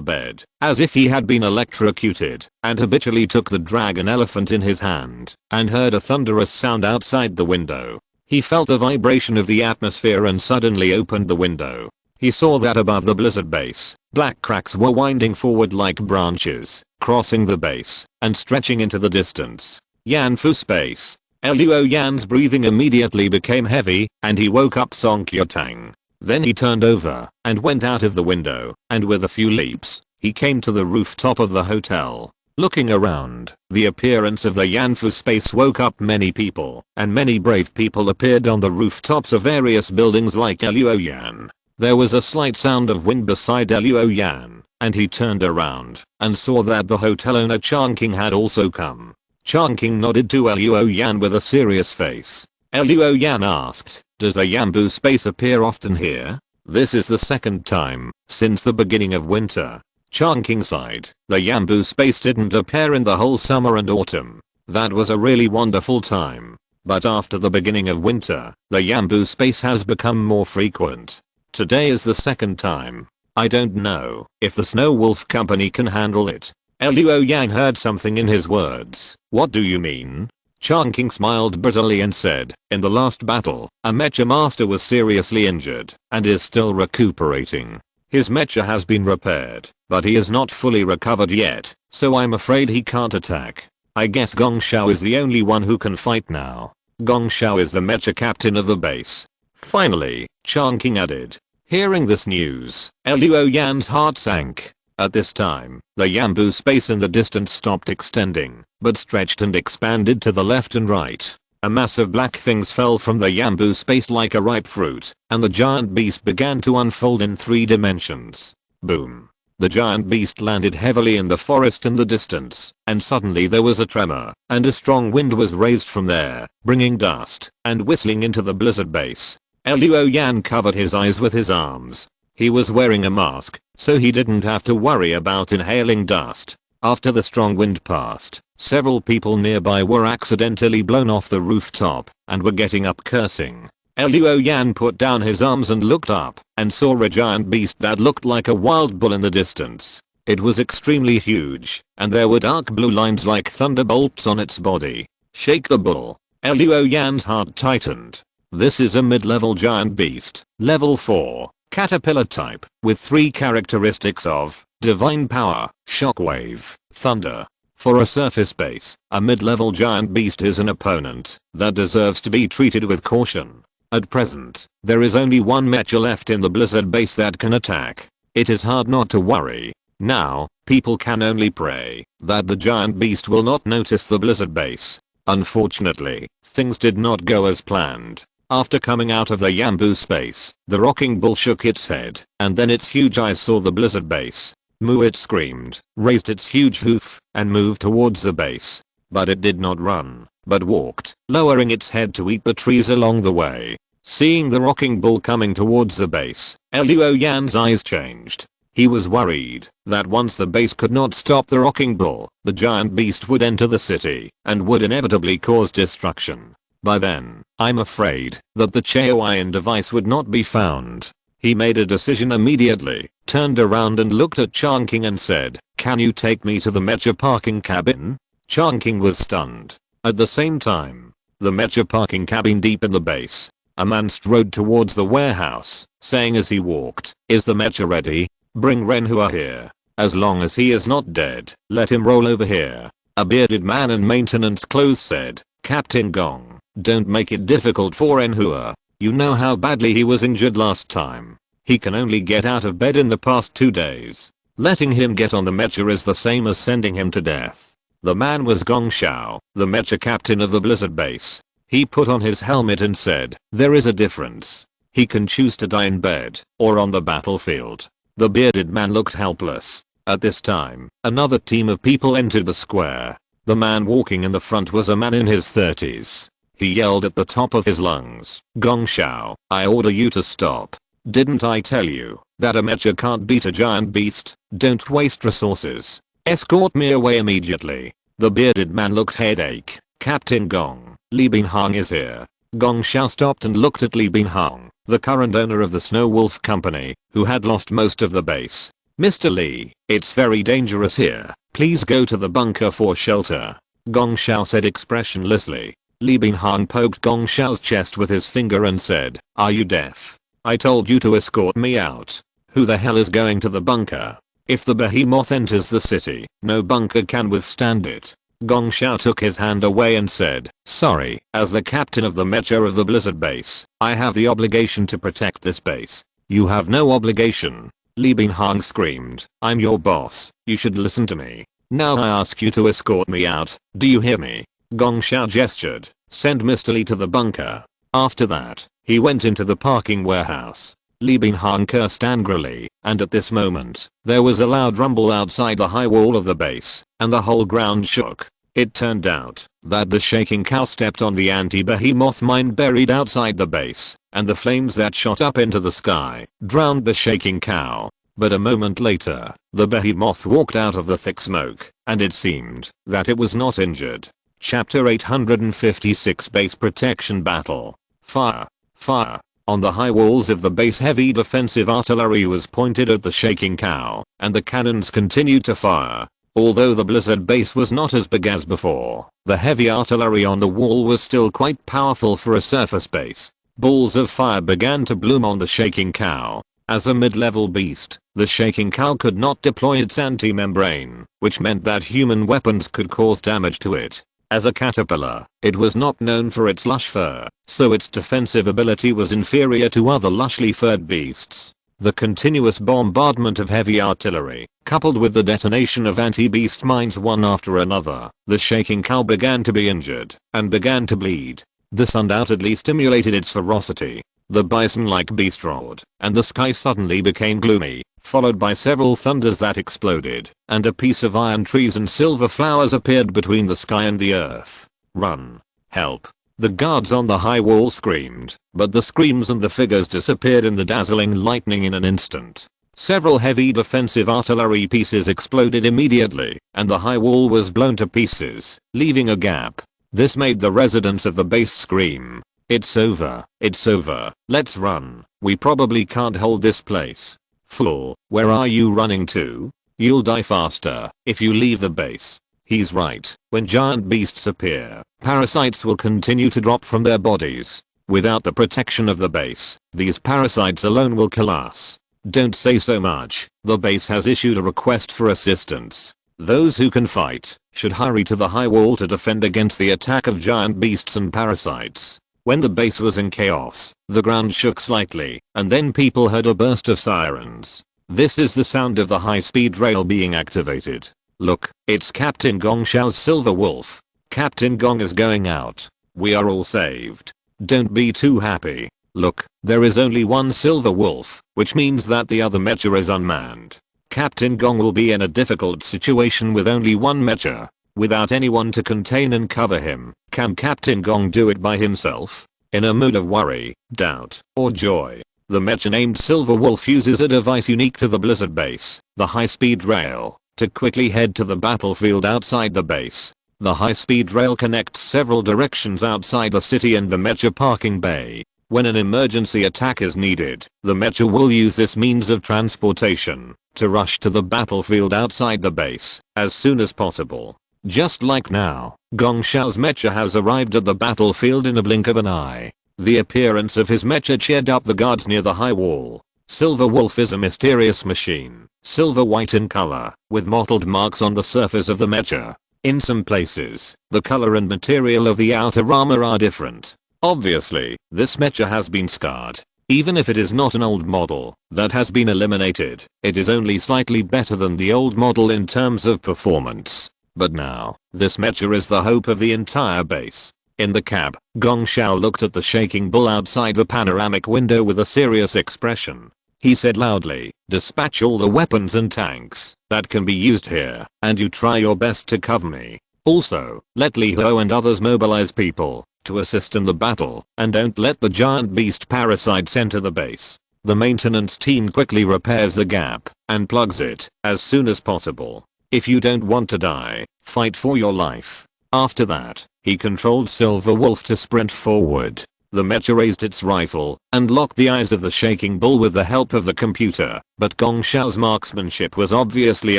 Speaker 1: bed, as if he had been electrocuted, and habitually took the dragon elephant in his hand, and heard a thunderous sound outside the window. He felt the vibration of the atmosphere and suddenly opened the window. He saw that above the blizzard base, black cracks were winding forward like branches, crossing the base, and stretching into the distance. Yanfu space. Luo Yan's breathing immediately became heavy, and he woke up Song Kyo-tang. Then he turned over, and went out of the window, and with a few leaps, he came to the rooftop of the hotel. Looking around, the appearance of the Yanfu space woke up many people, and many brave people appeared on the rooftops of various buildings like Luo Yan. There was a slight sound of wind beside Luo Yan, and he turned around and saw that the hotel owner Chongqing had also come. Chongqing nodded to Luo Yan with a serious face. Luo Yan asked, "Does a Yanfu space appear often here?" "This is the second time since the beginning of winter." Chongqing sighed. "The Yanfu space didn't appear in the whole summer and autumn. That was a really wonderful time. But after the beginning of winter, the Yanfu space has become more frequent. Today is the second time. I don't know if the Snow Wolf Company can handle it." Luo Yan heard something in his words. "What do you mean?" Chongqing smiled bitterly and said, "In the last battle, a mecha master was seriously injured and is still recuperating. His mecha has been repaired, but he is not fully recovered yet, so I'm afraid he can't attack. I guess Gong Shao is the only one who can fight now. Gong Shao is the mecha captain of the base." Finally, Chongqing added. Hearing this news, Luo Yan's heart sank. At this time, the Yambu space in the distance stopped extending, but stretched and expanded to the left and right. A mass of black things fell from the Yambu space like a ripe fruit, and the giant beast began to unfold in 3 dimensions. Boom. The giant beast landed heavily in the forest in the distance, and suddenly there was a tremor, and a strong wind was raised from there, bringing dust and whistling into the blizzard base. Luo Yan covered his eyes with his arms. He was wearing a mask, so he didn't have to worry about inhaling dust. After the strong wind passed, several people nearby were accidentally blown off the rooftop and were getting up cursing. Luo Yan put down his arms and looked up and saw a giant beast that looked like a wild bull in the distance. It was extremely huge, and there were dark blue lines like thunderbolts on its body. Shake the bull. Luo Yan's heart tightened. This is a mid-level giant beast, level 4, caterpillar type, with 3 characteristics of divine power, shockwave, thunder. For a surface base, a mid-level giant beast is an opponent that deserves to be treated with caution. At present, there is only one mecha left in the blizzard base that can attack. It is hard not to worry. Now, people can only pray that the giant beast will not notice the blizzard base. Unfortunately, things did not go as planned. After coming out of the Yambu space, the rocking bull shook its head, and then its huge eyes saw the blizzard base. Moo, it screamed, raised its huge hoof, and moved towards the base. But it did not run, but walked, lowering its head to eat the trees along the way. Seeing the rocking bull coming towards the base, Luo Yan's eyes changed. He was worried that once the base could not stop the rocking bull, the giant beast would enter the city and would inevitably cause destruction. By then, I'm afraid that the Jiuying device would not be found. He made a decision immediately, turned around and looked at Chongqing and said, "Can you take me to the mecha parking cabin?" Chongqing was stunned. At the same time, the mecha parking cabin deep in the base, a man strode towards the warehouse, saying as he walked, "Is the mecha ready? Bring Renhua here. As long as he is not dead, let him roll over here." A bearded man in maintenance clothes said, "Captain Gong, don't make it difficult for Renhua. You know how badly he was injured last time. He can only get out of bed in the past 2 days. Letting him get on the mecha is the same as sending him to death." The man was Gong Xiao, the mecha captain of the blizzard base. He put on his helmet and said, "There is a difference. He can choose to die in bed or on the battlefield." The bearded man looked helpless. At this time, another team of people entered the square. The man walking in the front was a man in his 30s. He yelled at the top of his lungs, "Gong Xiao, I order you to stop. Didn't I tell you that a mecha can't beat a giant beast? Don't waste resources. Escort me away immediately." The bearded man looked headache. "Captain Gong, Li Binhang is here." Gong Xiao stopped and looked at Li Binhang, the current owner of the Snow Wolf Company, who had lost most of the base. "Mr. Li, it's very dangerous here. Please go to the bunker for shelter." Gong Xiao said expressionlessly. Li Binhang poked Gong Xiao's chest with his finger and said, "Are you deaf? I told you to escort me out. Who the hell is going to the bunker? If the behemoth enters the city, no bunker can withstand it." Gong Xiao took his hand away and said, "Sorry, as the captain of the mecha of the blizzard base, I have the obligation to protect this base." "You have no obligation." Li Binhang screamed, "I'm your boss, you should listen to me. Now I ask you to escort me out, do you hear me?" Gong Xiao gestured, "Send Mr. Li to the bunker." After that, he went into the parking warehouse. Li Binhang cursed angrily, and at this moment, there was a loud rumble outside the high wall of the base, and the whole ground shook. It turned out that the shaking cow stepped on the anti-behemoth mine buried outside the base, and the flames that shot up into the sky drowned the shaking cow. But a moment later, the behemoth walked out of the thick smoke, and it seemed that it was not injured. Chapter 856 Base Protection Battle. Fire. Fire. On the high walls of the base, heavy defensive artillery was pointed at the shaking cow, and the cannons continued to fire. Although the blizzard base was not as big as before, the heavy artillery on the wall was still quite powerful for a surface base. Balls of fire began to bloom on the shaking cow. As a mid-level beast, the shaking cow could not deploy its anti-membrane, which meant that human weapons could cause damage to it. As a caterpillar, it was not known for its lush fur, so its defensive ability was inferior to other lushly furred beasts. The continuous bombardment of heavy artillery, coupled with the detonation of anti-beast mines one after another, the shaking cow began to be injured and began to bleed. This undoubtedly stimulated its ferocity. The bison-like beast roared, and the sky suddenly became gloomy, followed by several thunders that exploded, and a piece of iron trees and silver flowers appeared between the sky and the earth. Run! Help! The guards on the high wall screamed, but the screams and the figures disappeared in the dazzling lightning in an instant. Several heavy defensive artillery pieces exploded immediately, and the high wall was blown to pieces, leaving a gap. This made the residents of the base scream, "It's over, it's over, let's run, we probably can't hold this place." "Fool, where are you running to? You'll die faster if you leave the base." He's right. When giant beasts appear, parasites will continue to drop from their bodies. Without the protection of the base, these parasites alone will kill us. Don't say so much. The base has issued a request for assistance. Those who can fight should hurry to the high wall to defend against the attack of giant beasts and parasites. When the base was in chaos, the ground shook slightly, and then people heard a burst of sirens. This is the sound of the high-speed rail being activated. Look, it's Captain Gong Shao's Silver Wolf. Captain Gong is going out. We are all saved. Don't be too happy. Look, there is only one Silver Wolf, which means that the other mecha is unmanned. Captain Gong will be in a difficult situation with only one mecha. Without anyone to contain and cover him, can Captain Gong do it by himself? In a mood of worry, doubt, or joy, the mecha named Silver Wolf uses a device unique to the Blizzard base, the high-speed rail, to quickly head to the battlefield outside the base. The high-speed rail connects several directions outside the city and the mecha parking bay. When an emergency attack is needed, the mecha will use this means of transportation to rush to the battlefield outside the base as soon as possible. Just like now, Gong Shao's mecha has arrived at the battlefield in a blink of an eye. The appearance of his mecha cheered up the guards near the high wall. Silver Wolf is a mysterious machine, silver white in color, with mottled marks on the surface of the mecha. In some places, the color and material of the outer armor are different. Obviously, this mecha has been scarred. Even if it is not an old model that has been eliminated, it is only slightly better than the old model in terms of performance. But now, this mecha is the hope of the entire base. In the cab, Gong Shao looked at the shaking bull outside the panoramic window with a serious expression. He said loudly, "Dispatch all the weapons and tanks that can be used here, and you try your best to cover me. Also, let Li Ho and others mobilize people to assist in the battle, and don't let the giant beast parasites enter the base." The maintenance team quickly repairs the gap and plugs it as soon as possible. If you don't want to die, fight for your life. After that, he controlled Silver Wolf to sprint forward. The mecha raised its rifle and locked the eyes of the shaking bull with the help of the computer, but Gong Shao's marksmanship was obviously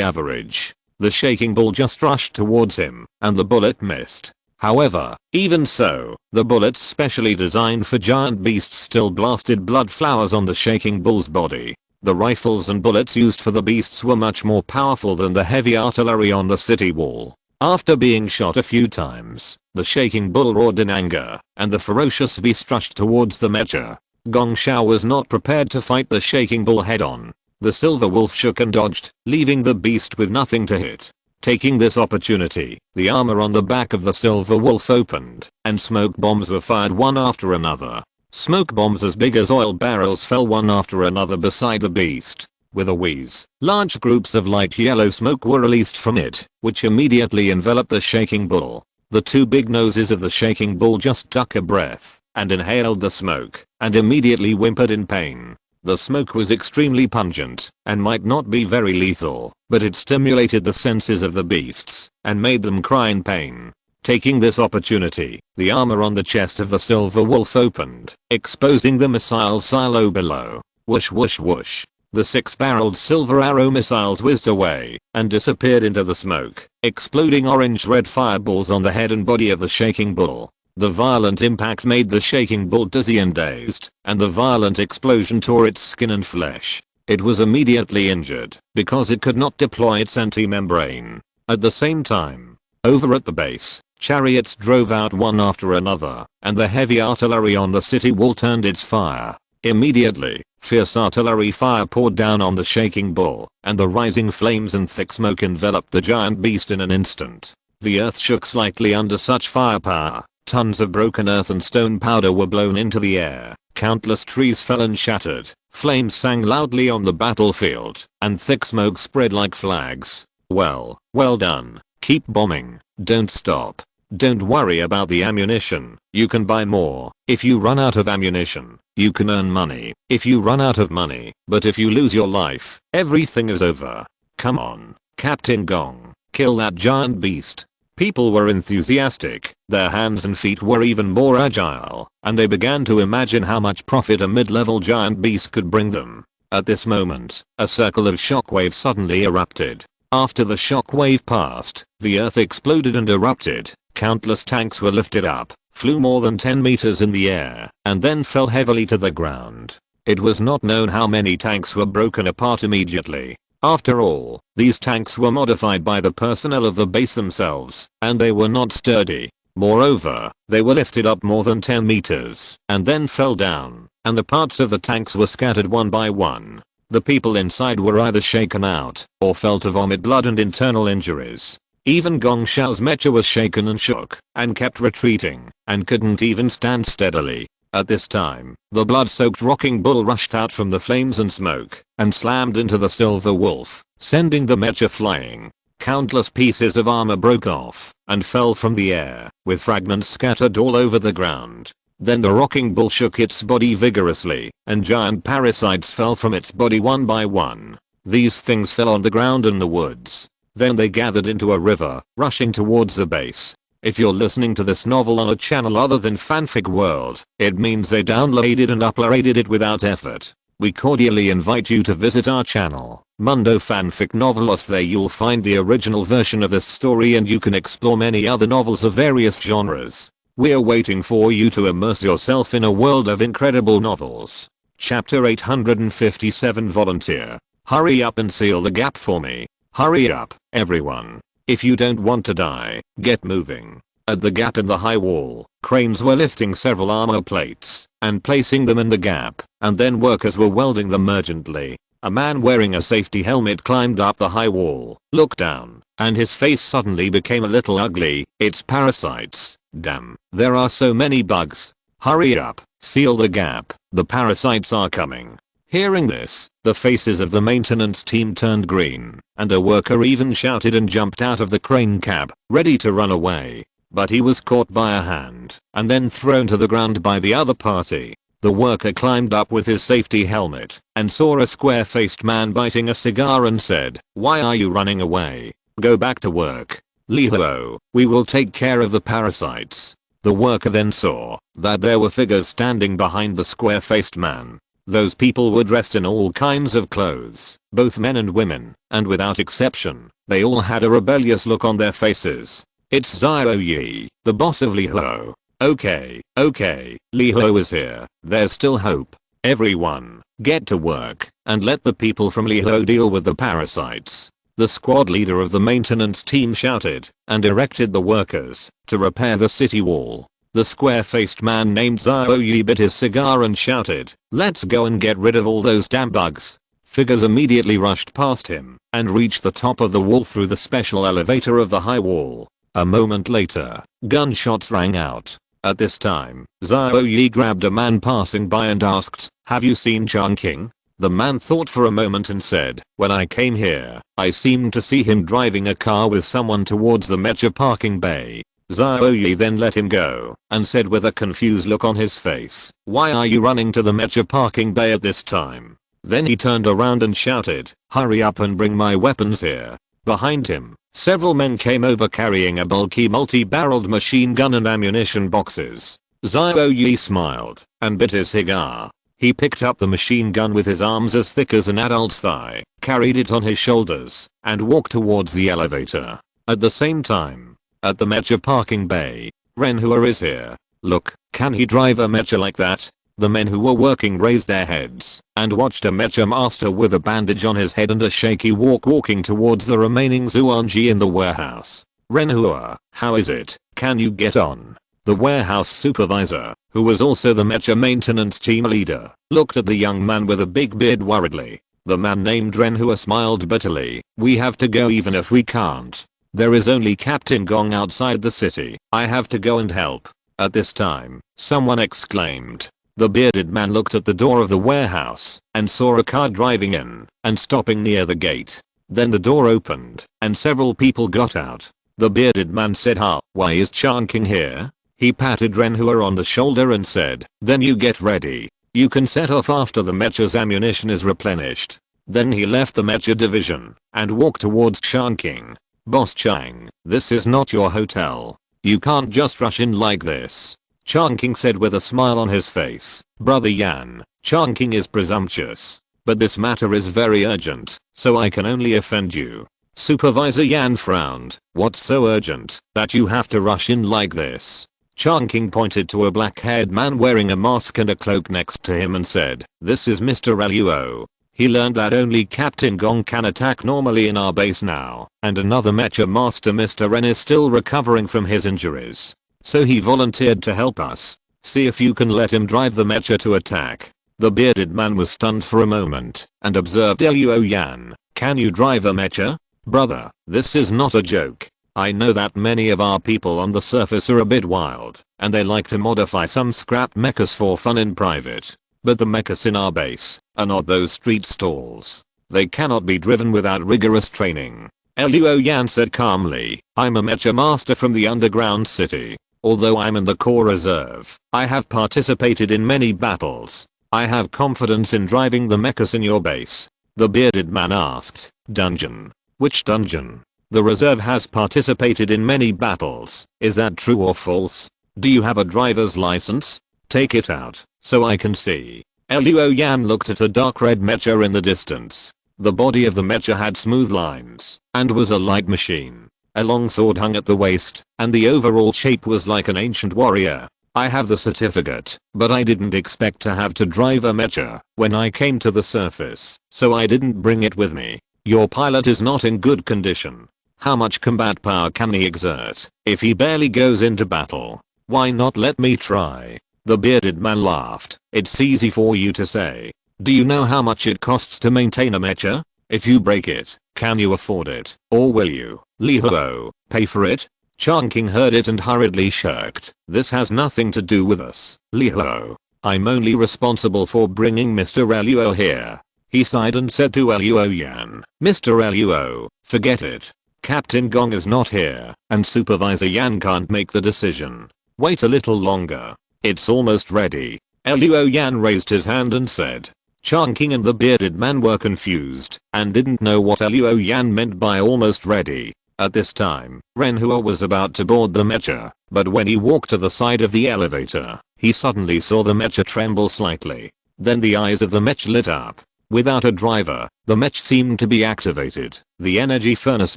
Speaker 1: average. The shaking bull just rushed towards him, and the bullet missed. However, even so, the bullets specially designed for giant beasts still blasted blood flowers on the shaking bull's body. The rifles and bullets used for the beasts were much more powerful than the heavy artillery on the city wall. After being shot a few times, the shaking bull roared in anger, and the ferocious beast rushed towards the mecha. Gong Shao was not prepared to fight the shaking bull head-on. The Silver Wolf shook and dodged, leaving the beast with nothing to hit. Taking this opportunity, the armor on the back of the Silver Wolf opened, and smoke bombs were fired one after another. Smoke bombs as big as oil barrels fell one after another beside the beast. With a wheeze, large groups of light yellow smoke were released from it, which immediately enveloped the shaking bull. The two big noses of the shaking bull just took a breath and inhaled the smoke, and immediately whimpered in pain. The smoke was extremely pungent and might not be very lethal, but it stimulated the senses of the beasts and made them cry in pain. Taking this opportunity, the armor on the chest of the Silver Wolf opened, exposing the missile silo below. Whoosh whoosh whoosh. The 6-barreled silver arrow missiles whizzed away and disappeared into the smoke, exploding orange-red fireballs on the head and body of the shaking bull. The violent impact made the shaking bull dizzy and dazed, and the violent explosion tore its skin and flesh. It was immediately injured because it could not deploy its anti-membrane. At the same time, over at the base, chariots drove out one after another, and the heavy artillery on the city wall turned its fire. Immediately, fierce artillery fire poured down on the shaking bull, and the rising flames and thick smoke enveloped the giant beast in an instant. The earth shook slightly under such firepower. Tons of broken earth and stone powder were blown into the air. Countless trees fell and shattered. Flames sang loudly on the battlefield, and thick smoke spread like flags. Well done. Keep bombing. Don't stop. Don't worry about the ammunition. You can buy more. If you run out of ammunition, you can earn money. If you run out of money, but if you lose your life, everything is over. Come on, Captain Gong. Kill that giant beast. People were enthusiastic, their hands and feet were even more agile, and they began to imagine how much profit a mid-level giant beast could bring them. At this moment, a circle of shockwave suddenly erupted. After the shockwave passed, the earth exploded and erupted. Countless tanks were lifted up, flew more than 10 meters in the air, and then fell heavily to the ground. It was not known how many tanks were broken apart immediately. After all, these tanks were modified by the personnel of the base themselves, and they were not sturdy. Moreover, they were lifted up more than 10 meters, and then fell down, and the parts of the tanks were scattered one by one. The people inside were either shaken out, or fell to vomit blood and internal injuries. Even Gong Xiao's mecha was shaken and shook, and kept retreating, and couldn't even stand steadily. At this time, the blood-soaked rocking bull rushed out from the flames and smoke, and slammed into the silver wolf, sending the mecha flying. Countless pieces of armor broke off, and fell from the air, with fragments scattered all over the ground. Then the rocking bull shook its body vigorously, and giant parasites fell from its body one by one. These things fell on the ground in the woods. Then they gathered into a river, rushing towards the base. If you're listening to this novel on a channel other than Fanfic World, it means they downloaded and uploaded it without effort. We cordially invite you to visit our channel, Mundo Fanfic Novelos. There you'll find the original version of this story and you can explore many other novels of various genres. We're waiting for you to immerse yourself in a world of incredible novels. Chapter 857 Volunteer. Hurry up and seal the gap for me. Hurry up, everyone. If you don't want to die, get moving. At the gap in the high wall, cranes were lifting several armor plates and placing them in the gap, and then workers were welding them urgently. A man wearing a safety helmet climbed up the high wall, looked down, and his face suddenly became a little ugly. It's parasites. Damn, there are so many bugs. Hurry up, seal the gap, the parasites are coming. Hearing this, the faces of the maintenance team turned green, and a worker even shouted and jumped out of the crane cab, ready to run away. But he was caught by a hand, and then thrown to the ground by the other party. The worker climbed up with his safety helmet, and saw a square-faced man biting a cigar and said, "Why are you running away? Go back to work. Li Huo, we will take care of the parasites." The worker then saw that there were figures standing behind the square-faced man. Those people were dressed in all kinds of clothes, both men and women, and without exception, they all had a rebellious look on their faces. It's Jiuying, the boss of Li Huo. Okay, Li Huo is here. There's still hope. Everyone, get to work, and let the people from Li Huo deal with the parasites. The squad leader of the maintenance team shouted, and directed the workers to repair the city wall. The square-faced man named Jiuying bit his cigar and shouted, "Let's go and get rid of all those damn bugs." Figures immediately rushed past him and reached the top of the wall through the special elevator of the high wall. A moment later, gunshots rang out. At this time, Jiuying grabbed a man passing by and asked, "Have you seen Chongqing?" The man thought for a moment and said, "When I came here, I seemed to see him driving a car with someone towards the mecha parking bay." Jiuying then let him go, and said with a confused look on his face, "Why are you running to the mecha parking bay at this time?" Then he turned around and shouted, "Hurry up and bring my weapons here." Behind him, several men came over carrying a bulky multi-barreled machine gun and ammunition boxes. Jiuying smiled, and bit his cigar. He picked up the machine gun with his arms as thick as an adult's thigh, carried it on his shoulders, and walked towards the elevator. At the same time, at the mecha parking bay, Renhua is here. Look, can he drive a mecha like that? The men who were working raised their heads and watched a mecha master with a bandage on his head and a shaky walk walking towards the remaining Zuanji in the warehouse. "Renhua, how is it? Can you get on?" The warehouse supervisor, who was also the mecha maintenance team leader, looked at the young man with a big beard worriedly. The man named Renhua smiled bitterly. We have to go even if we can't. There is only Captain Gong outside the city. I have to go and help. At this time, someone exclaimed. The bearded man looked at the door of the warehouse and saw a car driving in and stopping near the gate. Then the door opened and several people got out. The bearded man said, why is Changqing here? He patted Renhua on the shoulder and said, then you get ready. You can set off after the mecha's ammunition is replenished. Then he left the mecha division and walked towards Changqing. Boss Chang, this is not your hotel. You can't just rush in like this. Changqing said with a smile on his face. Brother Yan, Changqing is presumptuous. But this matter is very urgent, so I can only offend you. Supervisor Yan frowned. What's so urgent that you have to rush in like this? Changqing pointed to a black-haired man wearing a mask and a cloak next to him and said, this is Mr. Luo. He learned that only Captain Gong can attack normally in our base now, and another mecha master Mr. Ren is still recovering from his injuries. So he volunteered to help us. See if you can let him drive the mecha to attack. The bearded man was stunned for a moment and observed Luo Yan. Can you drive a mecha? Brother, this is not a joke. I know that many of our people on the surface are a bit wild, and they like to modify some scrap mechas for fun in private. But the mechas in our base are not those street stalls. They cannot be driven without rigorous training. Luo Yan said calmly, I'm a mecha master from the underground city. Although I'm in the core reserve, I have participated in many battles. I have confidence in driving the mechas in your base. The bearded man asked, dungeon? Which dungeon? The reserve has participated in many battles. Is that true or false? Do you have a driver's license? Take it out, so I can see. Luo Yan looked at a dark red mecha in the distance. The body of the mecha had smooth lines and was a light machine. A long sword hung at the waist, and the overall shape was like an ancient warrior. I have the certificate, but I didn't expect to have to drive a mecha when I came to the surface, so I didn't bring it with me. Your pilot is not in good condition. How much combat power can he exert if he barely goes into battle? Why not let me try? The bearded man laughed. It's easy for you to say. Do you know how much it costs to maintain a mecha? If you break it, can you afford it? Or will you, Li Huo, pay for it? Changqing heard it and hurriedly shirked. This has nothing to do with us, Li Huo. I'm only responsible for bringing Mr. Luo here. He sighed and said to Luo Yan, Mr. Luo, forget it. Captain Gong is not here, and Supervisor Yan can't make the decision. Wait a little longer. It's almost ready. Luo Yan raised his hand and said. Changqing and the bearded man were confused and didn't know what Luo Yan meant by almost ready. At this time, Renhua was about to board the mecha, but when he walked to the side of the elevator, he suddenly saw the mecha tremble slightly. Then the eyes of the mech lit up. Without a driver, the mech seemed to be activated. The energy furnace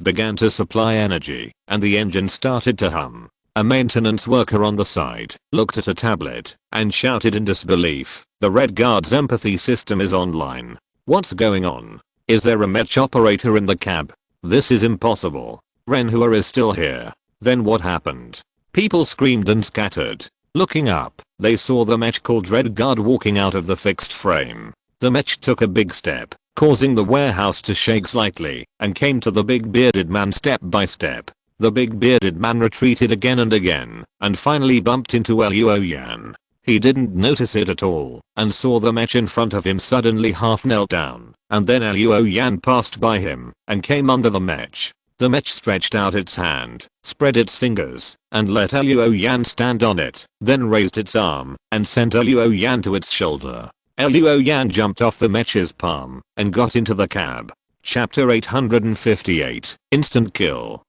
Speaker 1: began to supply energy, and the engine started to hum. A maintenance worker on the side looked at a tablet and shouted in disbelief, the Red Guard's empathy system is online. What's going on? Is there a mech operator in the cab? This is impossible. Renhua is still here. Then what happened? People screamed and scattered. Looking up, they saw the mech called Red Guard walking out of the fixed frame. The mech took a big step, causing the warehouse to shake slightly, and came to the big bearded man step by step. The big bearded man retreated again and again, and finally bumped into Luo Yan. He didn't notice it at all, and saw the mech in front of him suddenly half knelt down, and then Luo Yan passed by him, and came under the mech. The mech stretched out its hand, spread its fingers, and let Luo Yan stand on it, then raised its arm, and sent Luo Yan to its shoulder. Luo Yan jumped off the mech's palm, and got into the cab. Chapter 858, Instant Kill.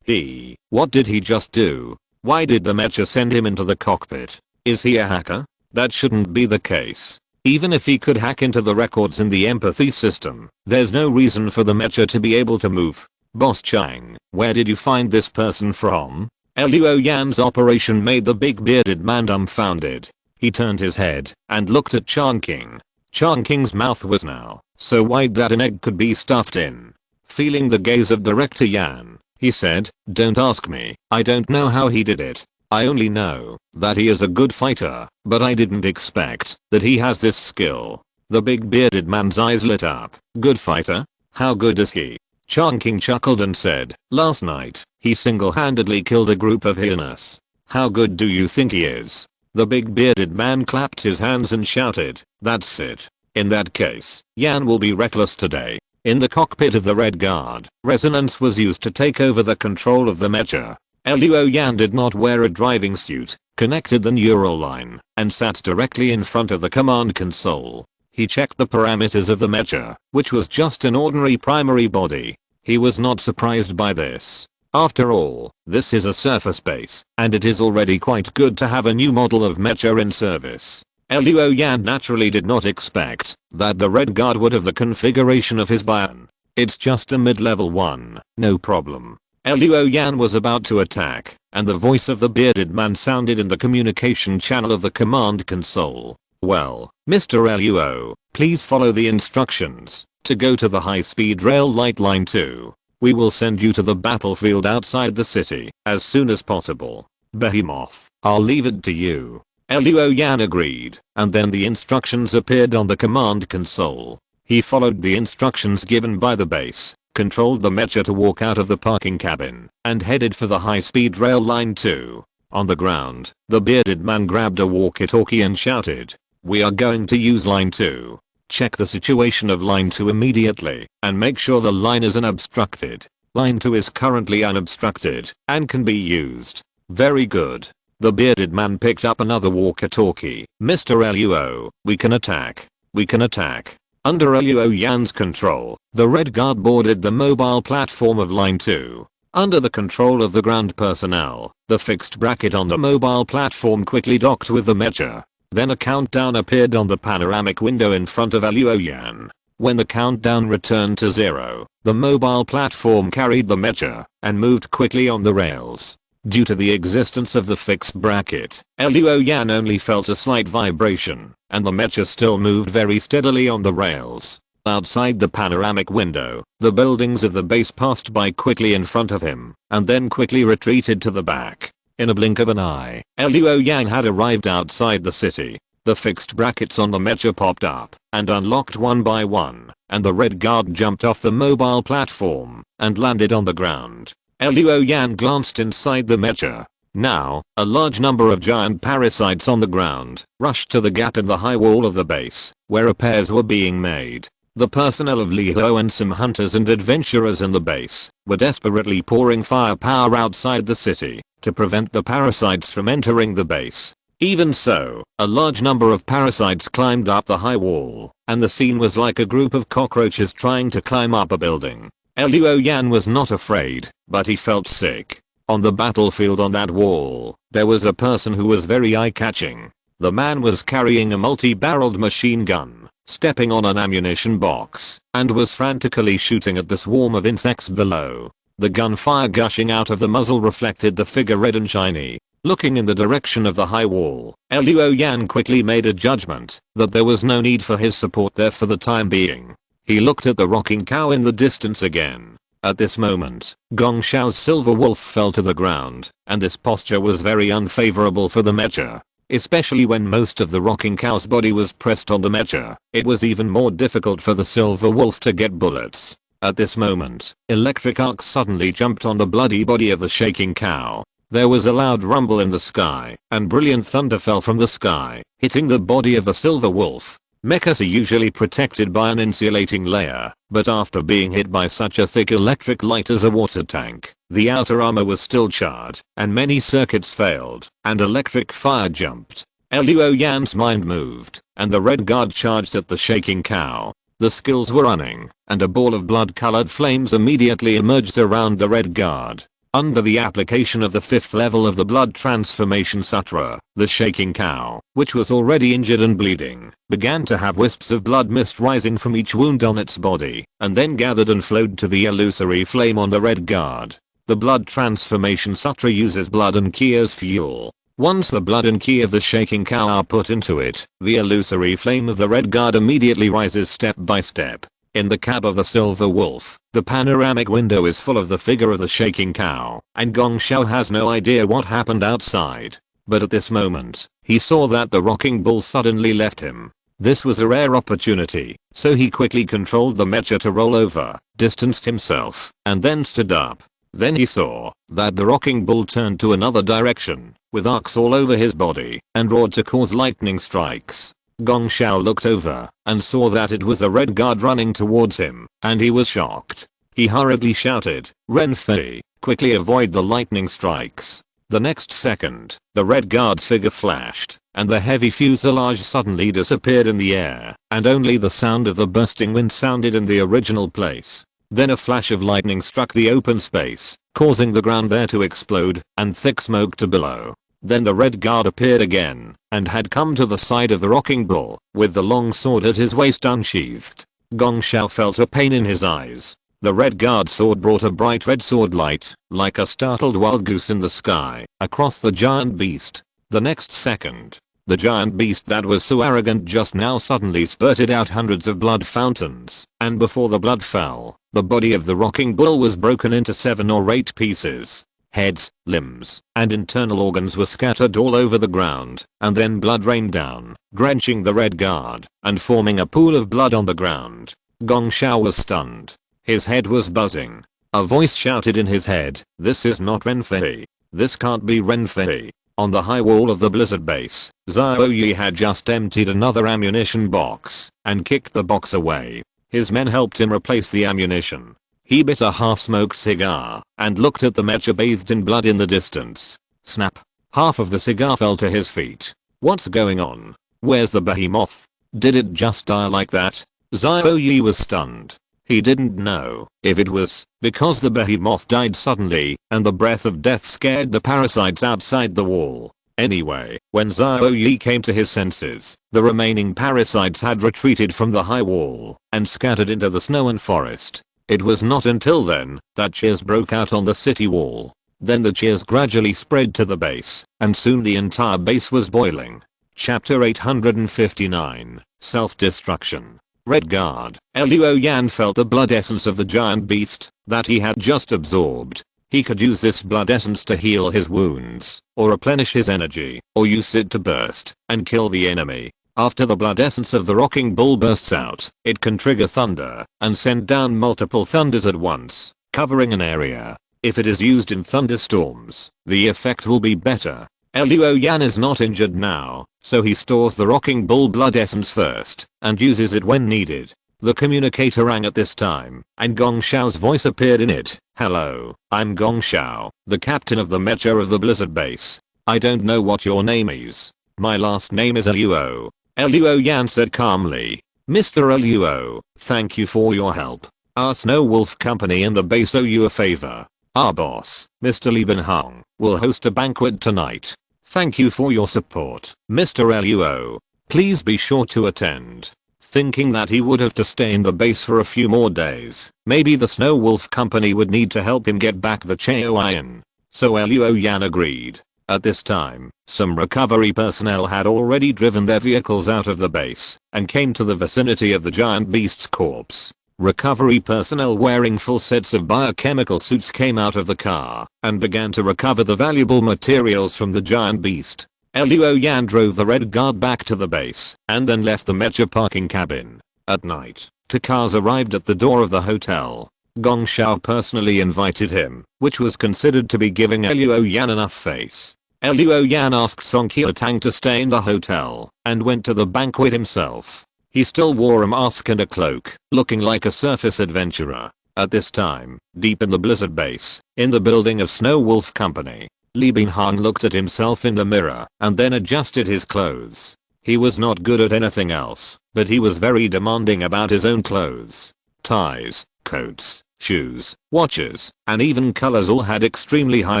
Speaker 1: What did he just do? Why did the mecha send him into the cockpit? Is he a hacker? That shouldn't be the case. Even if he could hack into the records in the empathy system, there's no reason for the mecha to be able to move. Boss Chang, where did you find this person from? Luo Yan's operation made the big bearded man dumbfounded. He turned his head and looked at Changqing. Changqing's mouth was now so wide that an egg could be stuffed in. Feeling the gaze of Director Yan, he said, don't ask me, I don't know how he did it. I only know that he is a good fighter, but I didn't expect that he has this skill. The big bearded man's eyes lit up. Good fighter? How good is he? Chongqing chuckled and said, last night, he single-handedly killed a group of hyenas. How good do you think he is? The big bearded man clapped his hands and shouted, that's it. In that case, Yan will be reckless today. In the cockpit of the Red Guard, resonance was used to take over the control of the mecha. Luo Yan did not wear a driving suit, connected the neural line, and sat directly in front of the command console. He checked the parameters of the mecha, which was just an ordinary primary body. He was not surprised by this. After all, this is a surface base, and it is already quite good to have a new model of mecha in service. Luo Yan naturally did not expect that the Red Guard would have the configuration of his Bion. It's just a mid-level one, no problem. Luo Yan was about to attack, and the voice of the bearded man sounded in the communication channel of the command console. Well, Mr. Luo, please follow the instructions to go to the high-speed rail light line 2. We will send you to the battlefield outside the city as soon as possible. Behemoth, I'll leave it to you. Luo Yan agreed, and then the instructions appeared on the command console. He followed the instructions given by the base, controlled the mecha to walk out of the parking cabin, and headed for the high-speed rail line 2. On the ground, the bearded man grabbed a walkie-talkie and shouted, we are going to use line 2. Check the situation of line 2 immediately, and make sure the line is unobstructed. Line 2 is currently unobstructed, and can be used. Very good. The bearded man picked up another walkie-talkie. Mr. Luo, we can attack. We can attack. Under Luo Yan's control, the Red Guard boarded the mobile platform of line 2. Under the control of the ground personnel, the fixed bracket on the mobile platform quickly docked with the mecha. Then a countdown appeared on the panoramic window in front of Luo Yan. When the countdown returned to 0, the mobile platform carried the mecha and moved quickly on the rails. Due to the existence of the fixed bracket, Luo Yan only felt a slight vibration, and the mecha still moved very steadily on the rails. Outside the panoramic window, the buildings of the base passed by quickly in front of him, and then quickly retreated to the back. In a blink of an eye, Luo Yan had arrived outside the city. The fixed brackets on the mecha popped up and unlocked one by one, and the Red Guard jumped off the mobile platform and landed on the ground. Luo Yan glanced inside the mecha. Now, a large number of giant parasites on the ground rushed to the gap in the high wall of the base, where repairs were being made. The personnel of Li Ho and some hunters and adventurers in the base were desperately pouring firepower outside the city to prevent the parasites from entering the base. Even so, a large number of parasites climbed up the high wall, and the scene was like a group of cockroaches trying to climb up a building. Luo Yan was not afraid, but he felt sick. On the battlefield on that wall, there was a person who was very eye-catching. The man was carrying a multi-barreled machine gun, stepping on an ammunition box, and was frantically shooting at the swarm of insects below. The gunfire gushing out of the muzzle reflected the figure red and shiny. Looking in the direction of the high wall, Luo Yan quickly made a judgment that there was no need for his support there for the time being. He looked at the rocking cow in the distance again. At this moment, Gong Xiao's silver wolf fell to the ground, and this posture was very unfavorable for the mecha. Especially when most of the rocking cow's body was pressed on the mecha, it was even more difficult for the silver wolf to get bullets. At this moment, electric arcs suddenly jumped on the bloody body of the shaking cow. There was a loud rumble in the sky, and brilliant thunder fell from the sky, hitting the body of the silver wolf. Mechs are usually protected by an insulating layer, but after being hit by such a thick electric light as a water tank, the outer armor was still charred, and many circuits failed, and electric fire jumped. Luo Yan's mind moved, and the Red Guard charged at the shaking cow. The skills were running, and a ball of blood-colored flames immediately emerged around the Red Guard. Under the application of the 5th level of the blood transformation sutra, the shaking cow, which was already injured and bleeding, began to have wisps of blood mist rising from each wound on its body, and then gathered and flowed to the illusory flame on the Red Guard. The blood transformation sutra uses blood and ki as fuel. Once the blood and ki of the shaking cow are put into it, the illusory flame of the Red Guard immediately rises step by step. In the cab of the Silver Wolf, the panoramic window is full of the figure of the shaking cow, and Gong Xiao has no idea what happened outside. But at this moment, he saw that the rocking bull suddenly left him. This was a rare opportunity, so he quickly controlled the mecha to roll over, distanced himself, and then stood up. Then he saw that the rocking bull turned to another direction, with arcs all over his body, and roared to cause lightning strikes. Gong Xiao looked over, and saw that it was a red guard running towards him, and he was shocked. He hurriedly shouted, "Ren Fei, quickly avoid the lightning strikes." The next second, the red guard's figure flashed, and the heavy fuselage suddenly disappeared in the air, and only the sound of the bursting wind sounded in the original place. Then a flash of lightning struck the open space, causing the ground there to explode, and thick smoke to billow. Then the red guard appeared again, and had come to the side of the rocking bull, with the long sword at his waist unsheathed. Gong Xiao felt a pain in his eyes. The red guard sword brought a bright red sword light, like a startled wild goose in the sky, across the giant beast. The next second, the giant beast that was so arrogant just now suddenly spurted out hundreds of blood fountains, and before the blood fell, the body of the rocking bull was broken into 7 or 8 pieces. Heads, limbs, and internal organs were scattered all over the ground, and then blood rained down, drenching the red guard, and forming a pool of blood on the ground. Gong Xiao was stunned. His head was buzzing. A voice shouted in his head, "This is not Ren Fei. This can't be Ren Fei." On the high wall of the blizzard base, Jiuying had just emptied another ammunition box, and kicked the box away. His men helped him replace the ammunition. He bit a half-smoked cigar, and looked at the mecha bathed in blood in the distance. Snap. Half of the cigar fell to his feet. What's going on? Where's the behemoth? Did it just die like that? Jiuying was stunned. He didn't know if it was because the behemoth died suddenly and the breath of death scared the parasites outside the wall. Anyway, when Jiuying came to his senses, the remaining parasites had retreated from the high wall and scattered into the snow and forest. It was not until then that cheers broke out on the city wall. Then the cheers gradually spread to the base, and soon the entire base was boiling. Chapter 859, Self-Destruction. Red Guard. Luoyan felt the blood essence of the giant beast that he had just absorbed. He could use this blood essence to heal his wounds, or replenish his energy, or use it to burst and kill the enemy. After the blood essence of the rocking bull bursts out, it can trigger thunder and send down multiple thunders at once, covering an area. If it is used in thunderstorms, the effect will be better. Luoyan is not injured now, so he stores the rocking bull blood essence first, and uses it when needed. The communicator rang at this time, and Gong Xiao's voice appeared in it. "Hello, I'm Gong Xiao, the captain of the mecha of the blizzard base. I don't know what your name is. My last name is Luo." Luoyan said calmly. "Mr. Luo, thank you for your help. Our Snow Wolf company and the base owe you a favor. Our boss, Mr. Liebenhong, will host a banquet tonight. Thank you for your support, Mr. Luo. Please be sure to attend." Thinking that he would have to stay in the base for a few more days, maybe the Snow Wolf company would need to help him get back the Jiuying. So Luoyan agreed. At this time, some recovery personnel had already driven their vehicles out of the base and came to the vicinity of the giant beast's corpse. Recovery personnel wearing full sets of biochemical suits came out of the car and began to recover the valuable materials from the giant beast. Luoyan drove the red guard back to the base and then left the mecha parking cabin. At night, two cars arrived at the door of the hotel. Gong Xiao personally invited him, which was considered to be giving Luoyan enough face. Luoyan asked Song Qiutang to stay in the hotel and went to the banquet himself. He still wore a mask and a cloak, looking like a surface adventurer. At this time, deep in the blizzard base, in the building of Snow Wolf Company, Liebenhong looked at himself in the mirror and then adjusted his clothes. He was not good at anything else, but he was very demanding about his own clothes. Ties, coats, shoes, watches, and even colors all had extremely high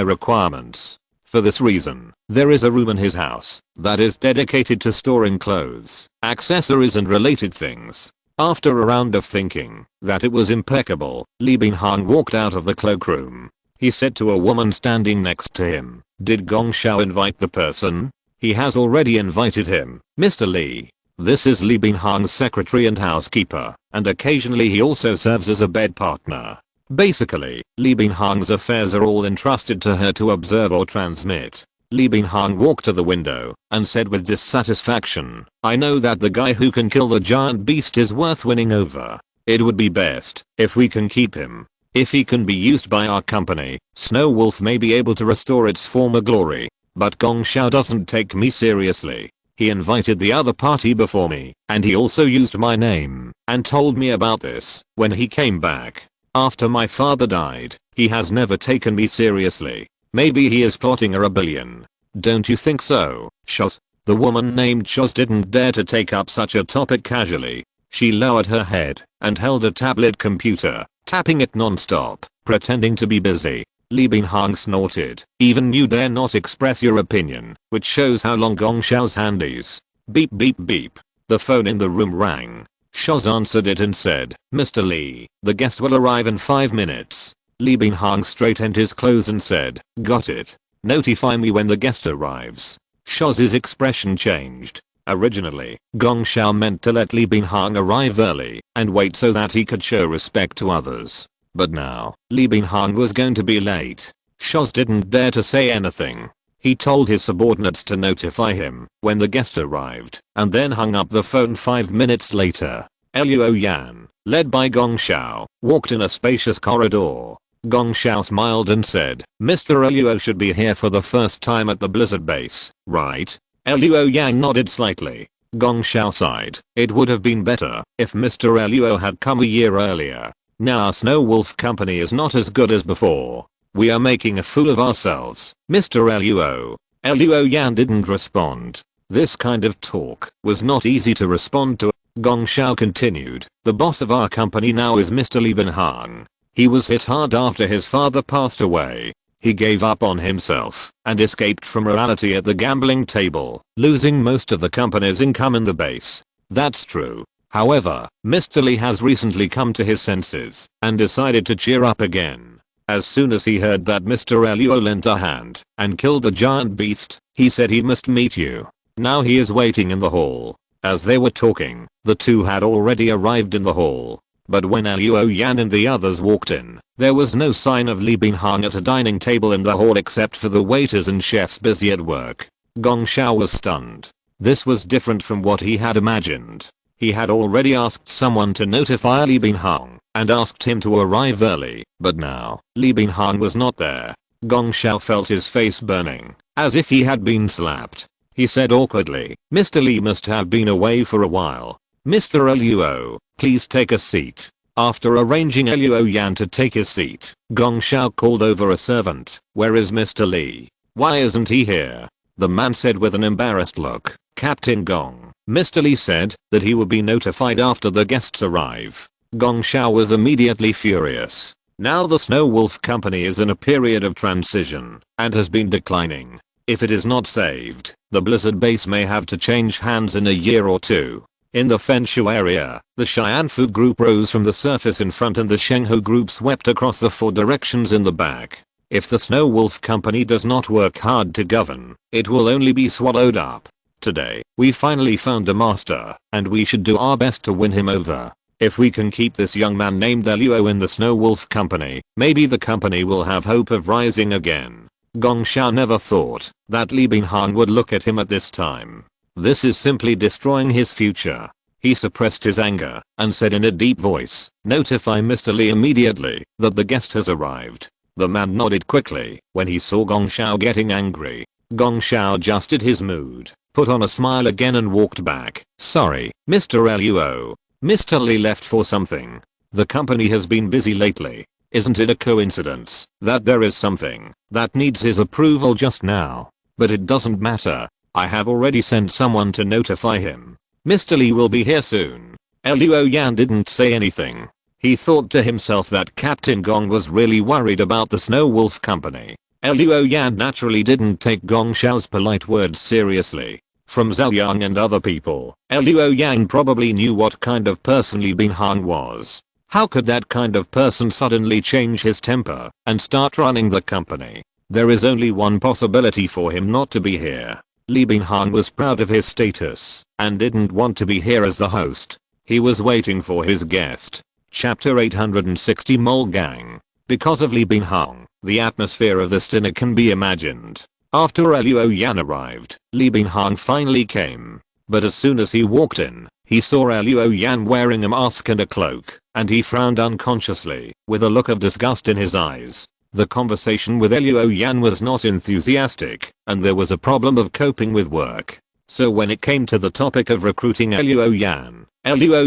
Speaker 1: requirements. For this reason, there is a room in his house that is dedicated to storing clothes, accessories and related things. After a round of thinking that it was impeccable, Liebenhong walked out of the cloakroom. He said to a woman standing next to him, "Did Gong Xiao invite the person?" "He has already invited him, Mr. Lee." This is Li Binhang's secretary and housekeeper, and occasionally he also serves as a bed partner. Basically, Li Binhang's affairs are all entrusted to her to observe or transmit. Li Binhang walked to the window and said with dissatisfaction, "I know that the guy who can kill the giant beast is worth winning over. It would be best if we can keep him. If he can be used by our company, Snow Wolf may be able to restore its former glory. But Gong Xiao doesn't take me seriously. He invited the other party before me, and he also used my name and told me about this when he came back. After my father died, he has never taken me seriously. Maybe he is plotting a rebellion. Don't you think so, Shoz?" The woman named Shoz didn't dare to take up such a topic casually. She lowered her head and held a tablet computer, tapping it non-stop, pretending to be busy. Li Binhang snorted. "Even you dare not express your opinion," which shows how long Gong Xiao's hand is. Beep beep beep. The phone in the room rang. Shoz answered it and said, "Mr. Li, the guest will arrive in 5 minutes. Li Binhang straightened his clothes and said, "Got it. Notify me when the guest arrives." Shoz's expression changed. Originally, Gong Xiao meant to let Li Binhang arrive early and wait so that he could show respect to others. But now, Li Binhang was going to be late. Shoz didn't dare to say anything. He told his subordinates to notify him when the guest arrived, and then hung up the phone 5 minutes later. Luo Yan, led by Gong Xiao, walked in a spacious corridor. Gong Xiao smiled and said, "Mr. Luo should be here for the first time at the Blizzard base, right?" Luo Yang nodded slightly. Gong Xiao sighed. It would have been better if Mr. Luo had come a year earlier. Now our Snow Wolf company is not as good as before. We are making a fool of ourselves, Mr. Luo. Luo Yan didn't respond. This kind of talk was not easy to respond to. Gong Xiao continued, "The boss of our company now is Mr. Li Binhang. He was hit hard after his father passed away. He gave up on himself and escaped from reality at the gambling table, losing most of the company's income in the base. That's true. However, Mr. Li has recently come to his senses and decided to cheer up again. As soon as he heard that Mr. Luo lent a hand and killed the giant beast, he said he must meet you. Now he is waiting in the hall." As they were talking, the two had already arrived in the hall. But when Luo Yan and the others walked in, there was no sign of Li Binhang at a dining table in the hall except for the waiters and chefs busy at work. Gong Xiao was stunned. This was different from what he had imagined. He had already asked someone to notify Li Binhang and asked him to arrive early, but now, Li Binhang was not there. Gong Xiao felt his face burning, as if he had been slapped. He said awkwardly, "Mr. Li must have been away for a while. Mr. Luo, please take a seat." After arranging Luo Yan to take his seat, Gong Xiao called over a servant. "Where is Mr. Li? Why isn't he here?" The man said with an embarrassed look, "Captain Gong, Mr. Li said that he would be notified after the guests arrive." Gong Xiao was immediately furious. Now the Snow Wolf company is in a period of transition and has been declining. If it is not saved, the Blizzard base may have to change hands in a year or two. In the Fenshu area, the Xianfu group rose from the surface in front and the Shenghu group swept across the 4 directions in the back. If the Snow Wolf company does not work hard to govern, it will only be swallowed up. Today, we finally found a master, and we should do our best to win him over. If we can keep this young man named Luo in the Snow Wolf company, maybe the company will have hope of rising again. Gong Xiao never thought that Li Binhang would look at him at this time. This is simply destroying his future. He suppressed his anger and said in a deep voice, "Notify Mr. Li immediately that the guest has arrived." The man nodded quickly when he saw Gong Xiao getting angry. Gong Xiao adjusted his mood, put on a smile again and walked back. "Sorry, Mr. Luo. Mr. Li left for something. The company has been busy lately. Isn't it a coincidence that there is something that needs his approval just now? But it doesn't matter. I have already sent someone to notify him. Mr. Li will be here soon." Luo Yan didn't say anything. He thought to himself that Captain Gong was really worried about the Snow Wolf company. Luo Yan naturally didn't take Gong Xiao's polite words seriously. From Zhaoyang and other people, Luo Yan probably knew what kind of person Li Binhang was. How could that kind of person suddenly change his temper and start running the company? There is only one possibility for him not to be here. Li Binghang was proud of his status and didn't want to be here as the host. He was waiting for his guest. Chapter 860 Mole Gang. Because of Li Binghang, the atmosphere of this dinner can be imagined. After Luo Yan arrived, Li Binghang finally came. But as soon as he walked in, he saw Luo Yan wearing a mask and a cloak, and he frowned unconsciously, with a look of disgust in his eyes. The conversation with Luo Yan was not enthusiastic, and there was a problem of coping with work. So when it came to the topic of recruiting Luo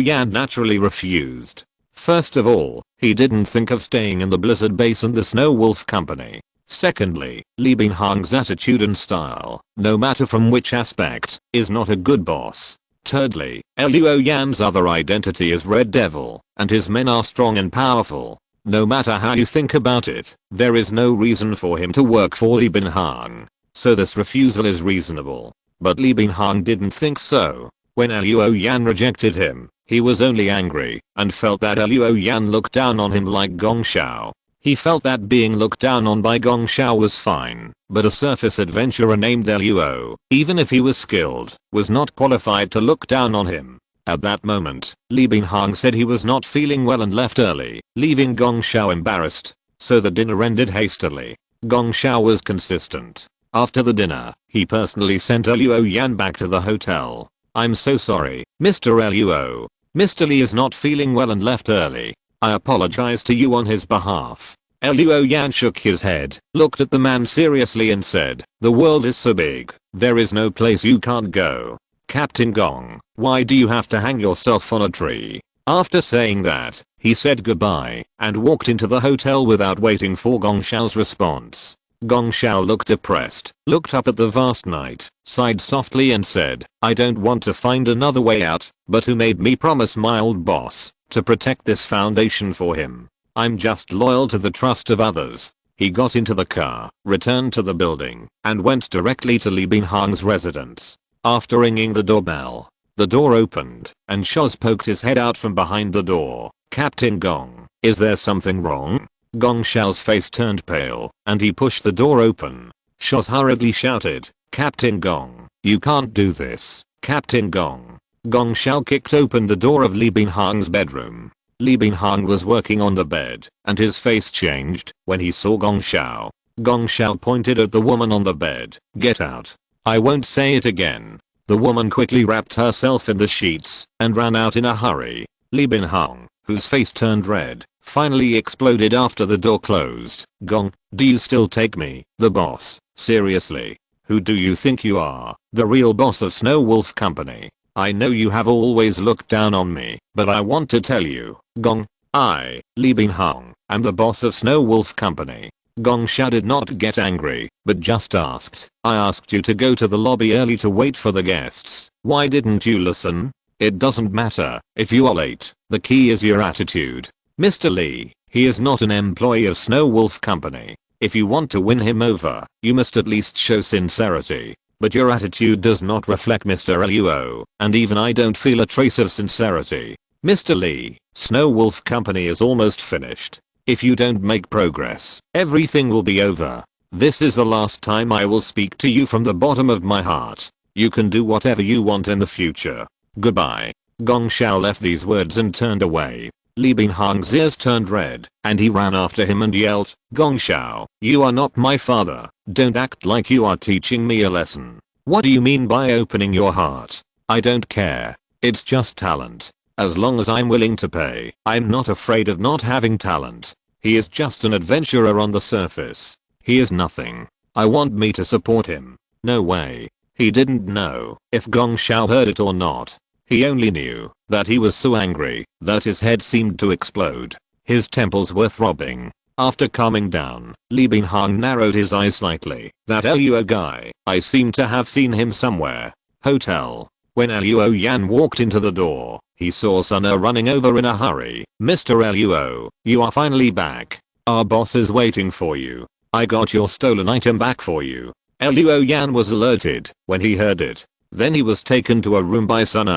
Speaker 1: Yan naturally refused. First of all, he didn't think of staying in the Blizzard Base and the Snow Wolf Company. Secondly, Li Binghang's attitude and style, no matter from which aspect, is not a good boss. Thirdly, Luo Yan's other identity is Red Devil, and his men are strong and powerful. No matter how you think about it, there is no reason for him to work for Li Binghang. So this refusal is reasonable. But Li Binghang didn't think so. When Luo Yan rejected him, he was only angry and felt that Luo Yan looked down on him like Gong Xiao. He felt that being looked down on by Gong Xiao was fine, but a surface adventurer named Luo, even if he was skilled, was not qualified to look down on him. At that moment, Li Binghang said he was not feeling well and left early, leaving Gong Xiao embarrassed. So the dinner ended hastily. Gong Xiao was consistent. After the dinner, he personally sent Luo Yan back to the hotel. "I'm so sorry, Mr. Luo. Mr. Li is not feeling well and left early. I apologize to you on his behalf." Luo Yan shook his head, looked at the man seriously and said, "The world is so big, there is no place you can't go. Captain Gong, why do you have to hang yourself on a tree?" After saying that, he said goodbye and walked into the hotel without waiting for Gong Xiao's response. Gong Xiao looked depressed, looked up at the vast night, sighed softly and said, "I don't want to find another way out, but who made me promise my old boss to protect this foundation for him? I'm just loyal to the trust of others." He got into the car, returned to the building, and went directly to Li Binghang's residence. After ringing the doorbell, the door opened, and Shoz poked his head out from behind the door. "Captain Gong, is there something wrong?" Gong Xiao's face turned pale, and he pushed the door open. Shoz hurriedly shouted, "Captain Gong, you can't do this, Captain Gong." Gong Xiao kicked open the door of Li Binghang's bedroom. Li Binghang was working on the bed, and his face changed when he saw Gong Xiao. Gong Xiao pointed at the woman on the bed. "Get out. I won't say it again." The woman quickly wrapped herself in the sheets and ran out in a hurry. Li Binghang, whose face turned red, finally exploded after the door closed. "Gong, do you still take me, the boss, seriously? Who do you think you are, the real boss of Snow Wolf Company? I know you have always looked down on me, but I want to tell you, Gong, I, Li Binghang, am the boss of Snow Wolf Company." Gong Xiao did not get angry, but just asked, "I asked you to go to the lobby early to wait for the guests. Why didn't you listen? It doesn't matter if you are late, the key is your attitude. Mr. Li, he is not an employee of Snow Wolf Company. If you want to win him over, you must at least show sincerity. But your attitude does not reflect Mr. Luo, and even I don't feel a trace of sincerity. Mr. Li, Snow Wolf Company is almost finished. If you don't make progress, everything will be over. This is the last time I will speak to you from the bottom of my heart. You can do whatever you want in the future. Goodbye." Gong Xiao left these words and turned away. Li Binghang's ears turned red, and he ran after him and yelled, "Gong Xiao, you are not my father. Don't act like you are teaching me a lesson. What do you mean by opening your heart? I don't care. It's just talent. As long as I'm willing to pay, I'm not afraid of not having talent. He is just an adventurer on the surface. He is nothing. I want me to support him. No way." He didn't know if Gong Xiao heard it or not. He only knew that he was so angry that his head seemed to explode. His temples were throbbing. After calming down, Li Binghang narrowed his eyes slightly. "That Luo guy, I seem to have seen him somewhere." Hotel. When Luo Yan walked into the door, he saw Sun running over in a hurry. "Mr. Luo, you are finally back. Our boss is waiting for you. I got your stolen item back for you." Luo Yan was alerted when he heard it. Then he was taken to a room by Sun.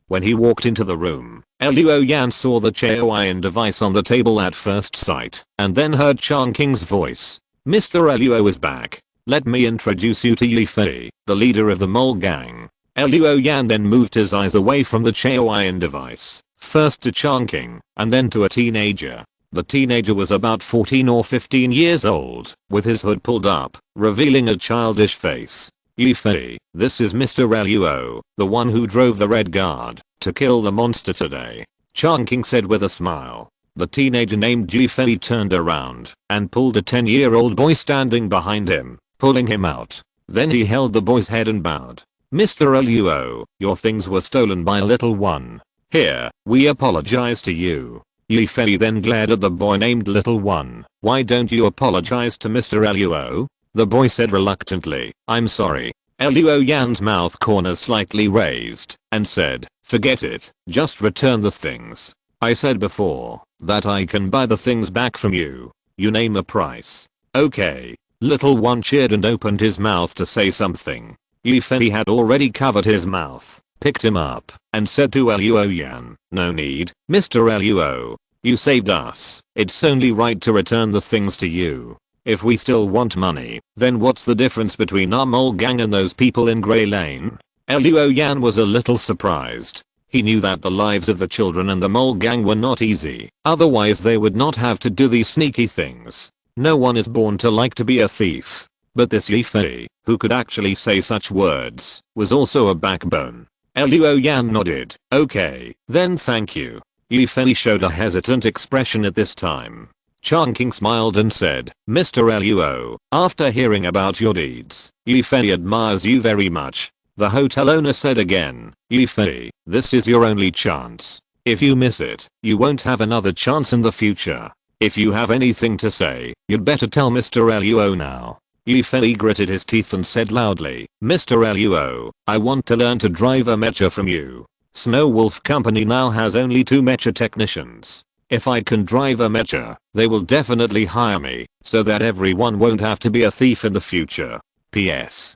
Speaker 1: When he walked into the room, Luo Yan saw the Jiuying device on the table at first sight, and then heard Chang King's voice. "Mr. Luo is back. Let me introduce you to Yifei, the leader of the mole gang. Luo Yan then moved his eyes away from the Jiuying device, first to Chongqing, and then to a teenager. The teenager was about 14 or 15 years old, with his hood pulled up, revealing a childish face. Yifei, this is Mr. Luo, the one who drove the red guard to kill the monster today, Chongqing said with a smile. The teenager named Yifei turned around and pulled a 10-year-old boy standing behind him, pulling him out. Then he held the boy's head and bowed. Mr. Luo, your things were stolen by little one. Here, we apologize to you. Yifei then glared at the boy named Little One. Why don't you apologize to Mr. Luo? The boy said reluctantly. I'm sorry. Luo Yan's mouth corners slightly raised and said, forget it, just return the things. I said before that I can buy the things back from you. You name a price. Okay. Little One cheered and opened his mouth to say something. Yifei had already covered his mouth, picked him up, and said to Luo Yan, no need, Mr. Luo. You saved us. It's only right to return the things to you. If we still want money, then what's the difference between our mole gang and those people in Grey Lane? Luo Yan was a little surprised. He knew that the lives of the children and the mole gang were not easy, otherwise they would not have to do these sneaky things. No one is born to like to be a thief. But this Yifei, who could actually say such words, was also a backbone. Luo Yan nodded. Okay, then thank you. Yifei showed a hesitant expression at this time. Chongqing smiled and said, Mr. Luo, after hearing about your deeds, Yifei admires you very much. The hotel owner said again, Yifei, this is your only chance. If you miss it, you won't have another chance in the future. If you have anything to say, you'd better tell Mr. Luo now. Yifei gritted his teeth and said loudly, Mr. Luo, I want to learn to drive a mecha from you. Snow Wolf Company now has only 2 mecha technicians. If I can drive a mecha, they will definitely hire me, so that everyone won't have to be a thief in the future. P.S.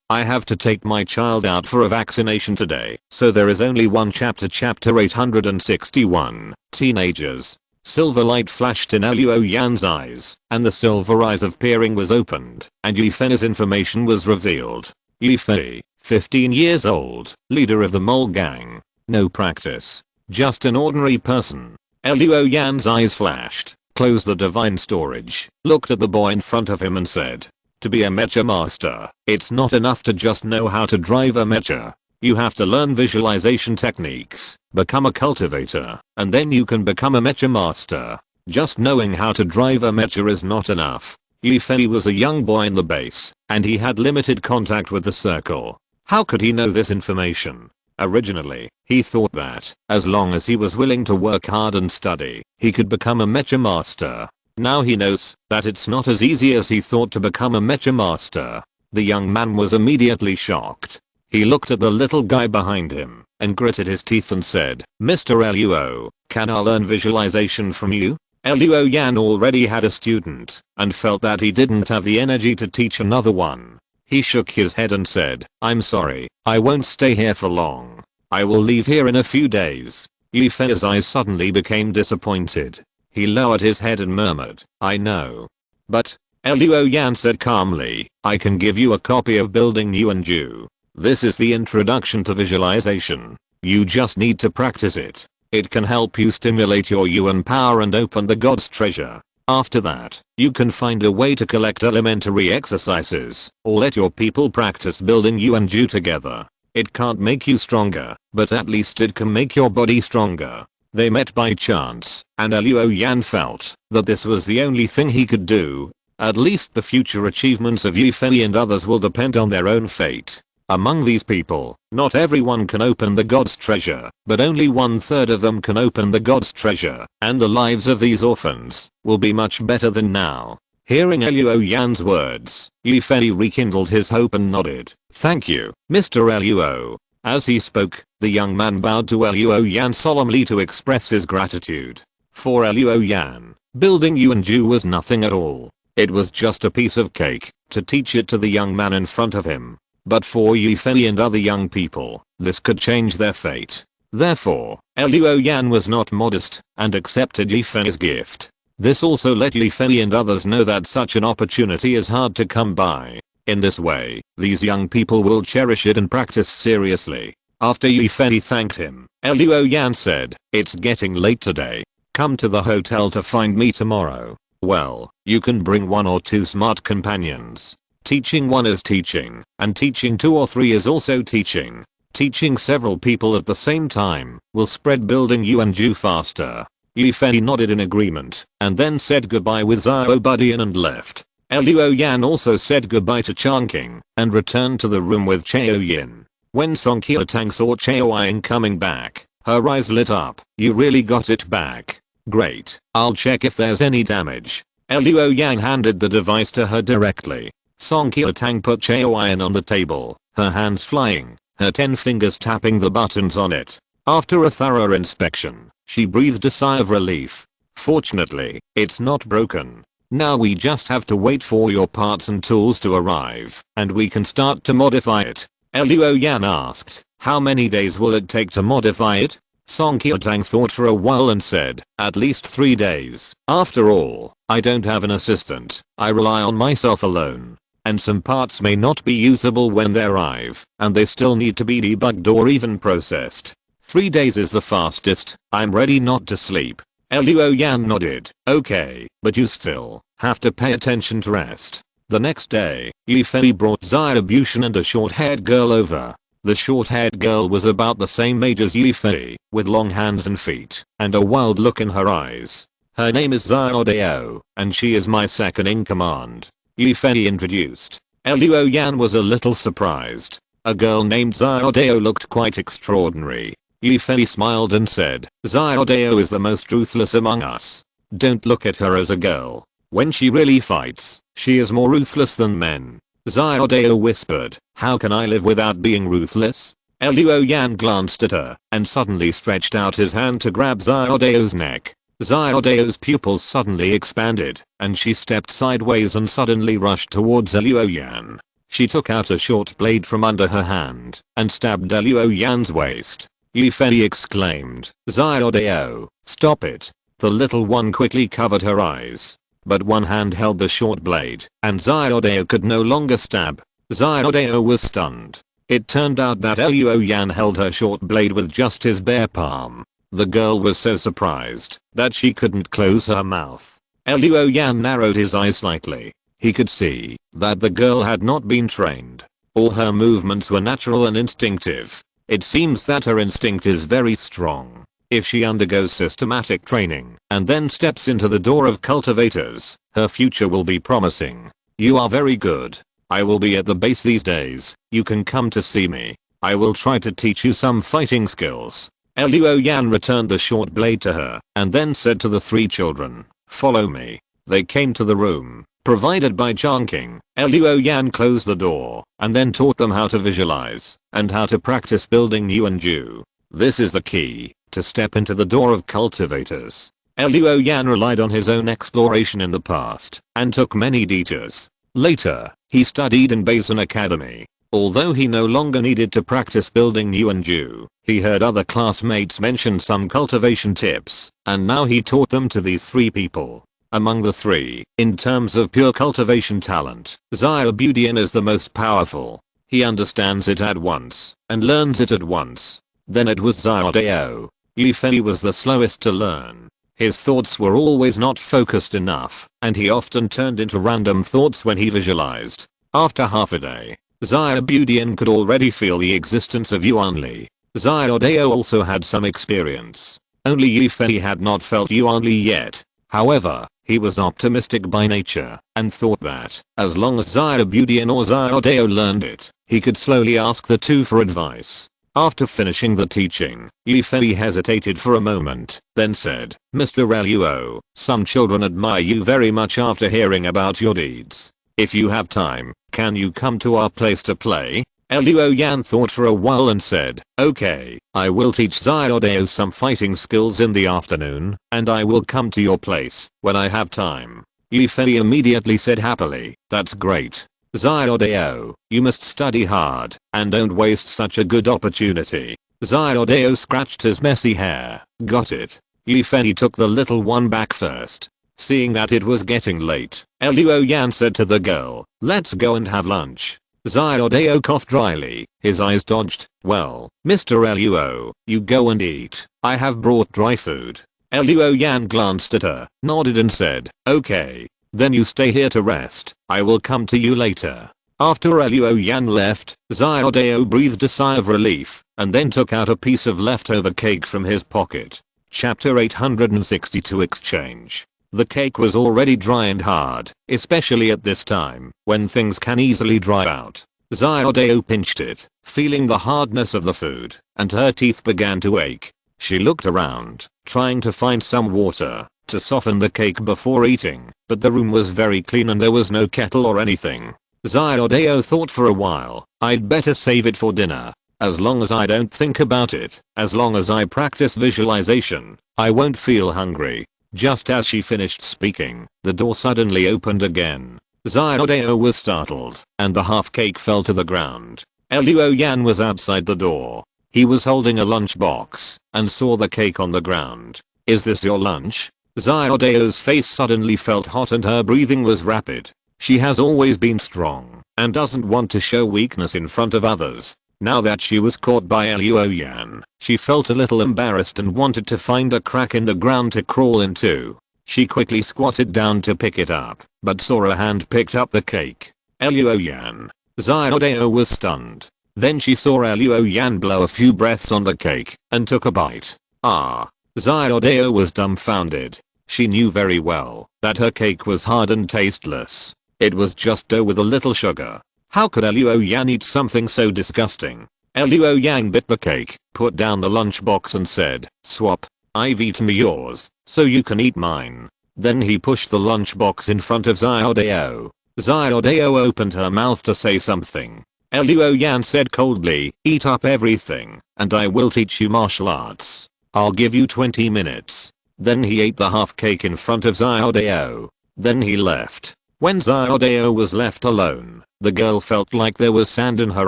Speaker 1: I have to take my child out for a vaccination today, so there is only one chapter 861, Teenagers. Silver light flashed in Luo Yan's eyes, and the silver eyes of peering was opened, and Yifei's information was revealed. Yifei, 15 years old, leader of the mole gang. No practice. Just an ordinary person. Luo Yan's eyes flashed, closed the divine storage, looked at the boy in front of him and said, to be a mecha master, it's not enough to just know how to drive a mecha. You have to learn visualization techniques, become a cultivator, and then you can become a mecha master. Just knowing how to drive a mecha is not enough. Yifei was a young boy in the base, and he had limited contact with the circle. How could he know this information? Originally, he thought that, as long as he was willing to work hard and study, he could become a mecha master. Now he knows that it's not as easy as he thought to become a mecha master. The young man was immediately shocked. He looked at the little guy behind him and gritted his teeth and said, Mr. Luo, can I learn visualization from you? Luo Yan already had a student and felt that he didn't have the energy to teach another one. He shook his head and said, I'm sorry, I won't stay here for long. I will leave here in a few days. Yifei's eyes suddenly became disappointed. He lowered his head and murmured, I know. But, Luo Yan said calmly, I can give you a copy of Building Yuanju. This is the introduction to visualization. You just need to practice it. It can help you stimulate your yuan power and open the god's treasure. After that, you can find a way to collect elementary exercises, or let your people practice building Yuanju together. It can't make you stronger, but at least it can make your body stronger. They met by chance, and Luo Yan felt that this was the only thing he could do. At least the future achievements of Yifei and others will depend on their own fate. Among these people, not everyone can open the god's treasure, but only 1/3 of them can open the god's treasure, and the lives of these orphans will be much better than now. Hearing Luo Yan's words, Yifei rekindled his hope and nodded. Thank you, Mr. Luo. As he spoke, the young man bowed to Luo Yan solemnly to express his gratitude. For Luo Yan, building Yuanju was nothing at all. It was just a piece of cake to teach it to the young man in front of him. But for Yifei and other young people, this could change their fate. Therefore, Luo Yan was not modest and accepted Yifei's gift. This also let Yifei and others know that such an opportunity is hard to come by. In this way, these young people will cherish it and practice seriously. After Yifei thanked him, Luo Yan said, "It's getting late today. Come to the hotel to find me tomorrow. Well, you can bring 1 or 2 smart companions. Teaching 1 is teaching, and teaching 2 or 3 is also teaching. Teaching several people at the same time will spread building Yuanju faster." Yifei nodded in agreement, and then said goodbye with Xiao Budian and left. Luo Yan also said goodbye to Changqing, and returned to the room with Jiuying. When Song Qiutang saw Jiuying coming back, her eyes lit up. "You really got it back. Great. I'll check if there's any damage." Luo Yan handed the device to her directly. Song Qiutang put Jiuying on the table, her hands flying, her 10 fingers tapping the buttons on it. After a thorough inspection, she breathed a sigh of relief. "Fortunately, it's not broken. Now we just have to wait for your parts and tools to arrive, and we can start to modify it." Luo Yan asked, "How many days will it take to modify it?" Song Qiutang thought for a while and said, "At least 3 days. After all, I don't have an assistant. I rely on myself alone. And some parts may not be usable when they arrive, and they still need to be debugged or even processed. 3 days is the fastest. I'm ready not to sleep." Luo Yan nodded. "Okay, but you still have to pay attention to rest." The next day, Yifei brought Xiaobuxian and a short-haired girl over. The short-haired girl was about the same age as Yifei, with long hands and feet, and a wild look in her eyes. "Her name is Xiaodao, and she is my second in command," Yifei introduced. Luo Yan was a little surprised. A girl named Xiaodao looked quite extraordinary. Yifei smiled and said, "Xiaodao is the most ruthless among us. Don't look at her as a girl. When she really fights, she is more ruthless than men." Xiaodao whispered, "How can I live without being ruthless?" Luo Yan glanced at her, and suddenly stretched out his hand to grab Xiaodao's neck. Xiaodao's pupils suddenly expanded, and she stepped sideways and suddenly rushed towards Luo Yan. She took out a short blade from under her hand, and stabbed Luo Yan's waist. Yifei exclaimed, "Xiaodao, stop it." The little one quickly covered her eyes. But one hand held the short blade, and Xiaodao could no longer stab. Xiaodao was stunned. It turned out that Luo Yan held her short blade with just his bare palm. The girl was so surprised that she couldn't close her mouth. Luo Yan narrowed his eyes slightly. He could see that the girl had not been trained. All her movements were natural and instinctive. It seems that her instinct is very strong. If she undergoes systematic training and then steps into the door of cultivators, her future will be promising. "You are very good. I will be at the base these days. You can come to see me. I will try to teach you some fighting skills." Luo Yan returned the short blade to her and then said to the 3 children, "Follow me." They came to the room provided by Changqing. Luo Yan closed the door and then taught them how to visualize and how to practice building Yuanju. This is the key to step into the door of cultivators. Luo Yan relied on his own exploration in the past and took many detours. Later, he studied in Basin Academy. Although he no longer needed to practice building Yuanju, he heard other classmates mention some cultivation tips, and now he taught them to these 3 people. Among the 3, in terms of pure cultivation talent, Xiaobudian is the most powerful. He understands it at once and learns it at once. Then it was Xiaodao. Yifei was the slowest to learn. His thoughts were always not focused enough, and he often turned into random thoughts when he visualized. After half a day, Xiaobudian could already feel the existence of Yuanli. Xiaodao also had some experience. Only Yifei had not felt Yuanli yet. However, he was optimistic by nature and thought that, as long as Xiaobudian or Xiaodao learned it, he could slowly ask the 2 for advice. After finishing the teaching, Yifei hesitated for a moment, then said, "Mr. Luo, some children admire you very much after hearing about your deeds. If you have time, can you come to our place to play?" Luo Yan thought for a while and said, "Okay, I will teach Xiaodao some fighting skills in the afternoon, and I will come to your place when I have time." Yifei immediately said happily, "That's great. Xiaodao, you must study hard, and don't waste such a good opportunity." Xiaodao scratched his messy hair. "Got it." Yifei took the little one back first. Seeing that it was getting late, Luo Yan said to the girl, "Let's go and have lunch." Xiaodao coughed dryly, his eyes dodged. "Well, Mr. Luo, you go and eat. I have brought dry food." Luo Yan glanced at her, nodded and said, "Okay. Then you stay here to rest. I will come to you later." After Luo Yan left, Xiaodao breathed a sigh of relief, and then took out a piece of leftover cake from his pocket. Chapter 862 Exchange. The cake was already dry and hard, especially at this time, when things can easily dry out. Xiaodao pinched it, feeling the hardness of the food, and her teeth began to ache. She looked around, trying to find some water to soften the cake before eating, but the room was very clean and there was no kettle or anything. Xiaodao thought for a while, "I'd better save it for dinner. As long as I don't think about it, as long as I practice visualization, I won't feel hungry." Just as she finished speaking, the door suddenly opened again. Xiaodao was startled, and the half cake fell to the ground. Luo Yan was outside the door. He was holding a lunchbox, and saw the cake on the ground. "Is this your lunch?" Xiaodao's face suddenly felt hot and her breathing was rapid. She has always been strong, and doesn't want to show weakness in front of others. Now that she was caught by Luo Yan, she felt a little embarrassed and wanted to find a crack in the ground to crawl into. She quickly squatted down to pick it up, but saw a hand picked up the cake. Luo Yan. Xiaodao was stunned. Then she saw Luo Yan blow a few breaths on the cake, and took a bite. Xiaodao was dumbfounded. She knew very well that her cake was hard and tasteless. It was just dough with a little sugar. How could Luo Yan eat something so disgusting? Luo Yan bit the cake, put down the lunchbox and said, "Swap. I've eaten yours, so you can eat mine." Then he pushed the lunchbox in front of Xiaodao. Xiaodao opened her mouth to say something. Luo Yan said coldly, "Eat up everything, and I will teach you martial arts. I'll give you 20 minutes. Then he ate the half cake in front of Xiaodao. Then he left. When Xiaodao was left alone, the girl felt like there was sand in her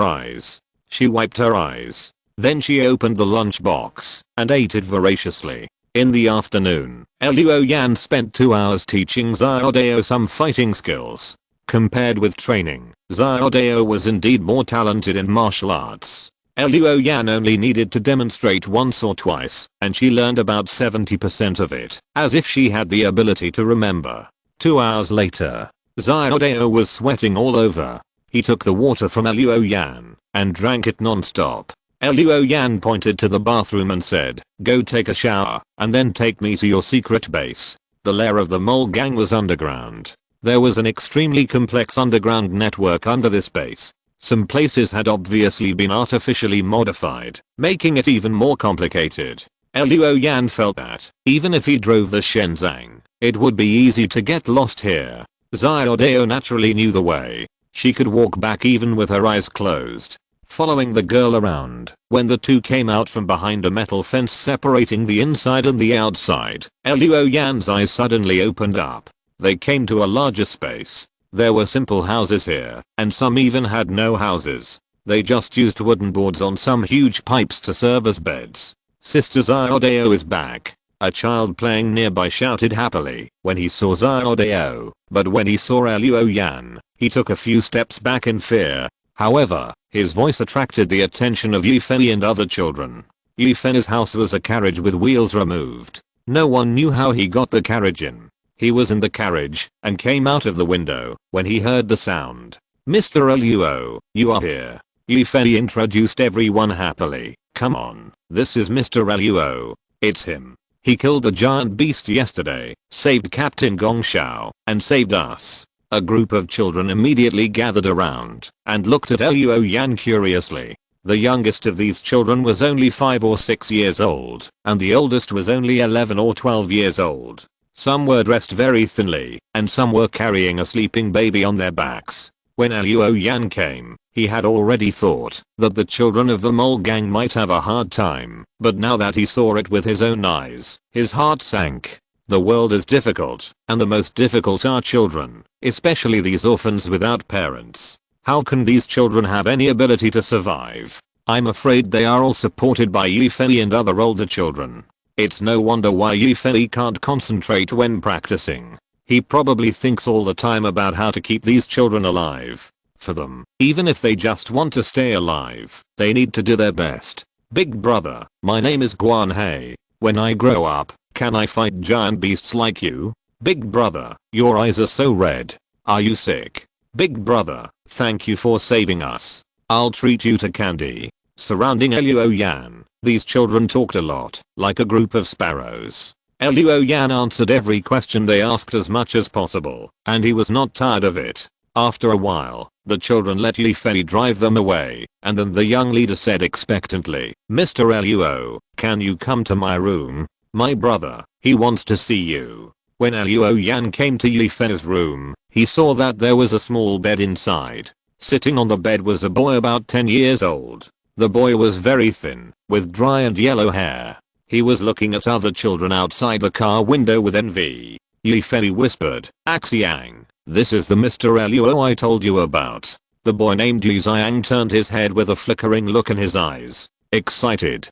Speaker 1: eyes. She wiped her eyes. Then she opened the lunchbox and ate it voraciously. In the afternoon, Luo Yan spent 2 hours teaching Xiaodao some fighting skills. Compared with training, Xiaodao was indeed more talented in martial arts. Luo Yan only needed to demonstrate once or twice, and she learned about 70% of it, as if she had the ability to remember. 2 hours later, Xiaodao was sweating all over. He took the water from Luo Yan and drank it non-stop. Luo Yan pointed to the bathroom and said, "Go take a shower, and then take me to your secret base." The lair of the mole gang was underground. There was an extremely complex underground network under this base. Some places had obviously been artificially modified, making it even more complicated. Luo Yan felt that, even if he drove the Shenzhang, it would be easy to get lost here. Xiaodao naturally knew the way. She could walk back even with her eyes closed. Following the girl around, when the two came out from behind a metal fence separating the inside and the outside, Luo Yan's eyes suddenly opened up. They came to a larger space. There were simple houses here, and some even had no houses. They just used wooden boards on some huge pipes to serve as beds. "Sister Xiaodao is back." A child playing nearby shouted happily when he saw Xiaodao, but when he saw Luo Yan, he took a few steps back in fear. However, his voice attracted the attention of Yifei and other children. Yifei's house was a carriage with wheels removed. No one knew how he got the carriage in. He was in the carriage and came out of the window when he heard the sound. "Mr. Luo, you are here." Yifei introduced everyone happily. "Come on, this is Mr. Luo. It's him. He killed the giant beast yesterday, saved Captain Gongxiao, and saved us." A group of children immediately gathered around and looked at Luo Yan curiously. The youngest of these children was only 5 or 6 years old, and the oldest was only 11 or 12 years old. Some were dressed very thinly, and some were carrying a sleeping baby on their backs. When Luo Yan came, he had already thought that the children of the mole gang might have a hard time, but now that he saw it with his own eyes, his heart sank. The world is difficult, and the most difficult are children, especially these orphans without parents. How can these children have any ability to survive? I'm afraid they are all supported by Yifei and other older children. It's no wonder why Yifei can't concentrate when practicing. He probably thinks all the time about how to keep these children alive. For them, even if they just want to stay alive, they need to do their best. Big brother, my name is Guanhei. When I grow up, can I fight giant beasts like you? Big brother, your eyes are so red. Are you sick? Big brother, thank you for saving us. I'll treat you to candy. Surrounding Luo Yan, these children talked a lot, like a group of sparrows. Luo Yan answered every question they asked as much as possible, and he was not tired of it. After a while, the children let Yifei drive them away, and then the young leader said expectantly, Mr. Luo, can you come to my room? My brother, he wants to see you. When Luo Yan came to Yifei's room, he saw that there was a small bed inside. Sitting on the bed was a boy about 10 years old. The boy was very thin, with dry and yellow hair. He was looking at other children outside the car window with envy. Yifei whispered, Xiang, this is the Mr. Luo I told you about. The boy named Xiang turned his head with a flickering look in his eyes. Excited,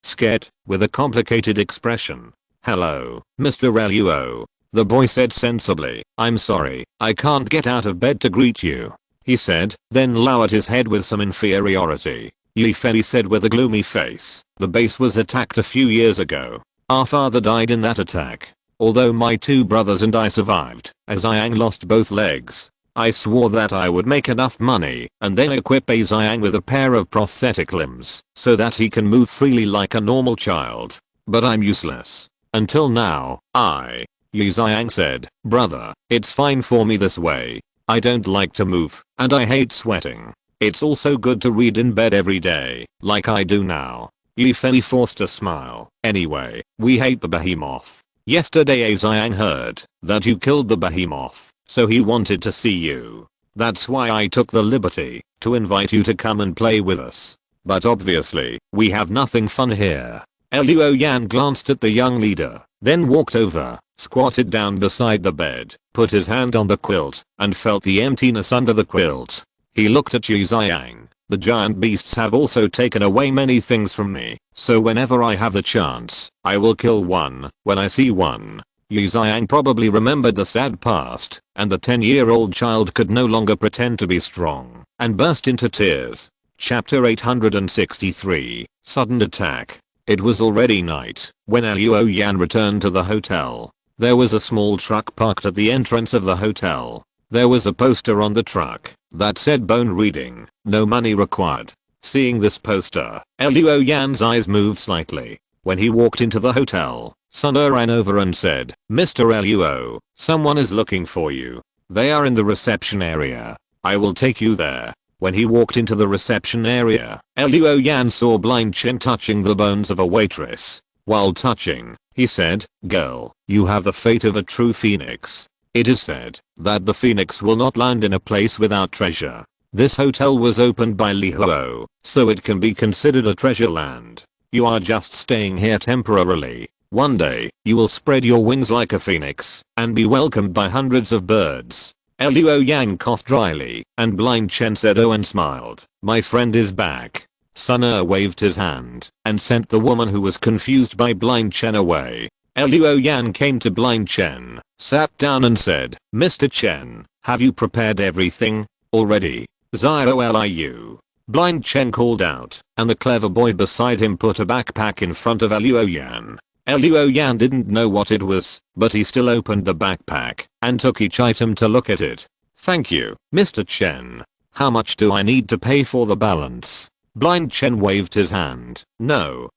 Speaker 1: scared, with a complicated expression. Hello, Mr. Luo. The boy said sensibly, I'm sorry, I can't get out of bed to greet you. He said, then lowered his head with some inferiority. Yifei said with a gloomy face, the base was attacked a few years ago. Our father died in that attack. Although my two brothers and I survived, as Xiang lost both legs. I swore that I would make enough money and then equip Xiang with a pair of prosthetic limbs so that he can move freely like a normal child. But I'm useless. Until now, Xiang said, brother, it's fine for me this way. I don't like to move, and I hate sweating. It's also good to read in bed every day, like I do now. Yifei forced a smile. Anyway, we hate the behemoth. Yesterday Xiang heard that you killed the behemoth, so he wanted to see you. That's why I took the liberty to invite you to come and play with us. But obviously, we have nothing fun here. Luo Yan glanced at the young leader, then walked over, squatted down beside the bed, put his hand on the quilt, and felt the emptiness under the quilt. He looked at Xiang. The giant beasts have also taken away many things from me, so whenever I have the chance, I will kill one when I see one. Xiang probably remembered the sad past, and the 10-year-old child could no longer pretend to be strong, and burst into tears. Chapter 863, Sudden Attack. It was already night when Luo Yan returned to the hotel. There was a small truck parked at the entrance of the hotel. There was a poster on the truck that said bone reading, no money required. Seeing this poster, Luo Yan's eyes moved slightly. When he walked into the hotel, Suna ran over and said, Mr. Luo, someone is looking for you. They are in the reception area. I will take you there. When he walked into the reception area, Luo Yan saw Blind Chen touching the bones of a waitress. While touching, he said, girl, you have the fate of a true phoenix. It is said that the phoenix will not land in a place without treasure. This hotel was opened by Li Huo, so it can be considered a treasure land. You are just staying here temporarily. One day, you will spread your wings like a phoenix and be welcomed by hundreds of birds. Luo Yan coughed dryly, and Blind Chen said oh and smiled. My friend is back. Suna waved his hand and sent the woman who was confused by Blind Chen away. Luo Yan came to Blind Chen, sat down and said, Mr. Chen, have you prepared everything already? Zioliu. Blind Chen called out, and the clever boy beside him put a backpack in front of Luo Yan. Luo Yan didn't know what it was, but he still opened the backpack and took each item to look at it. Thank you, Mr. Chen. How much do I need to pay for the balance? Blind Chen waved his hand. No.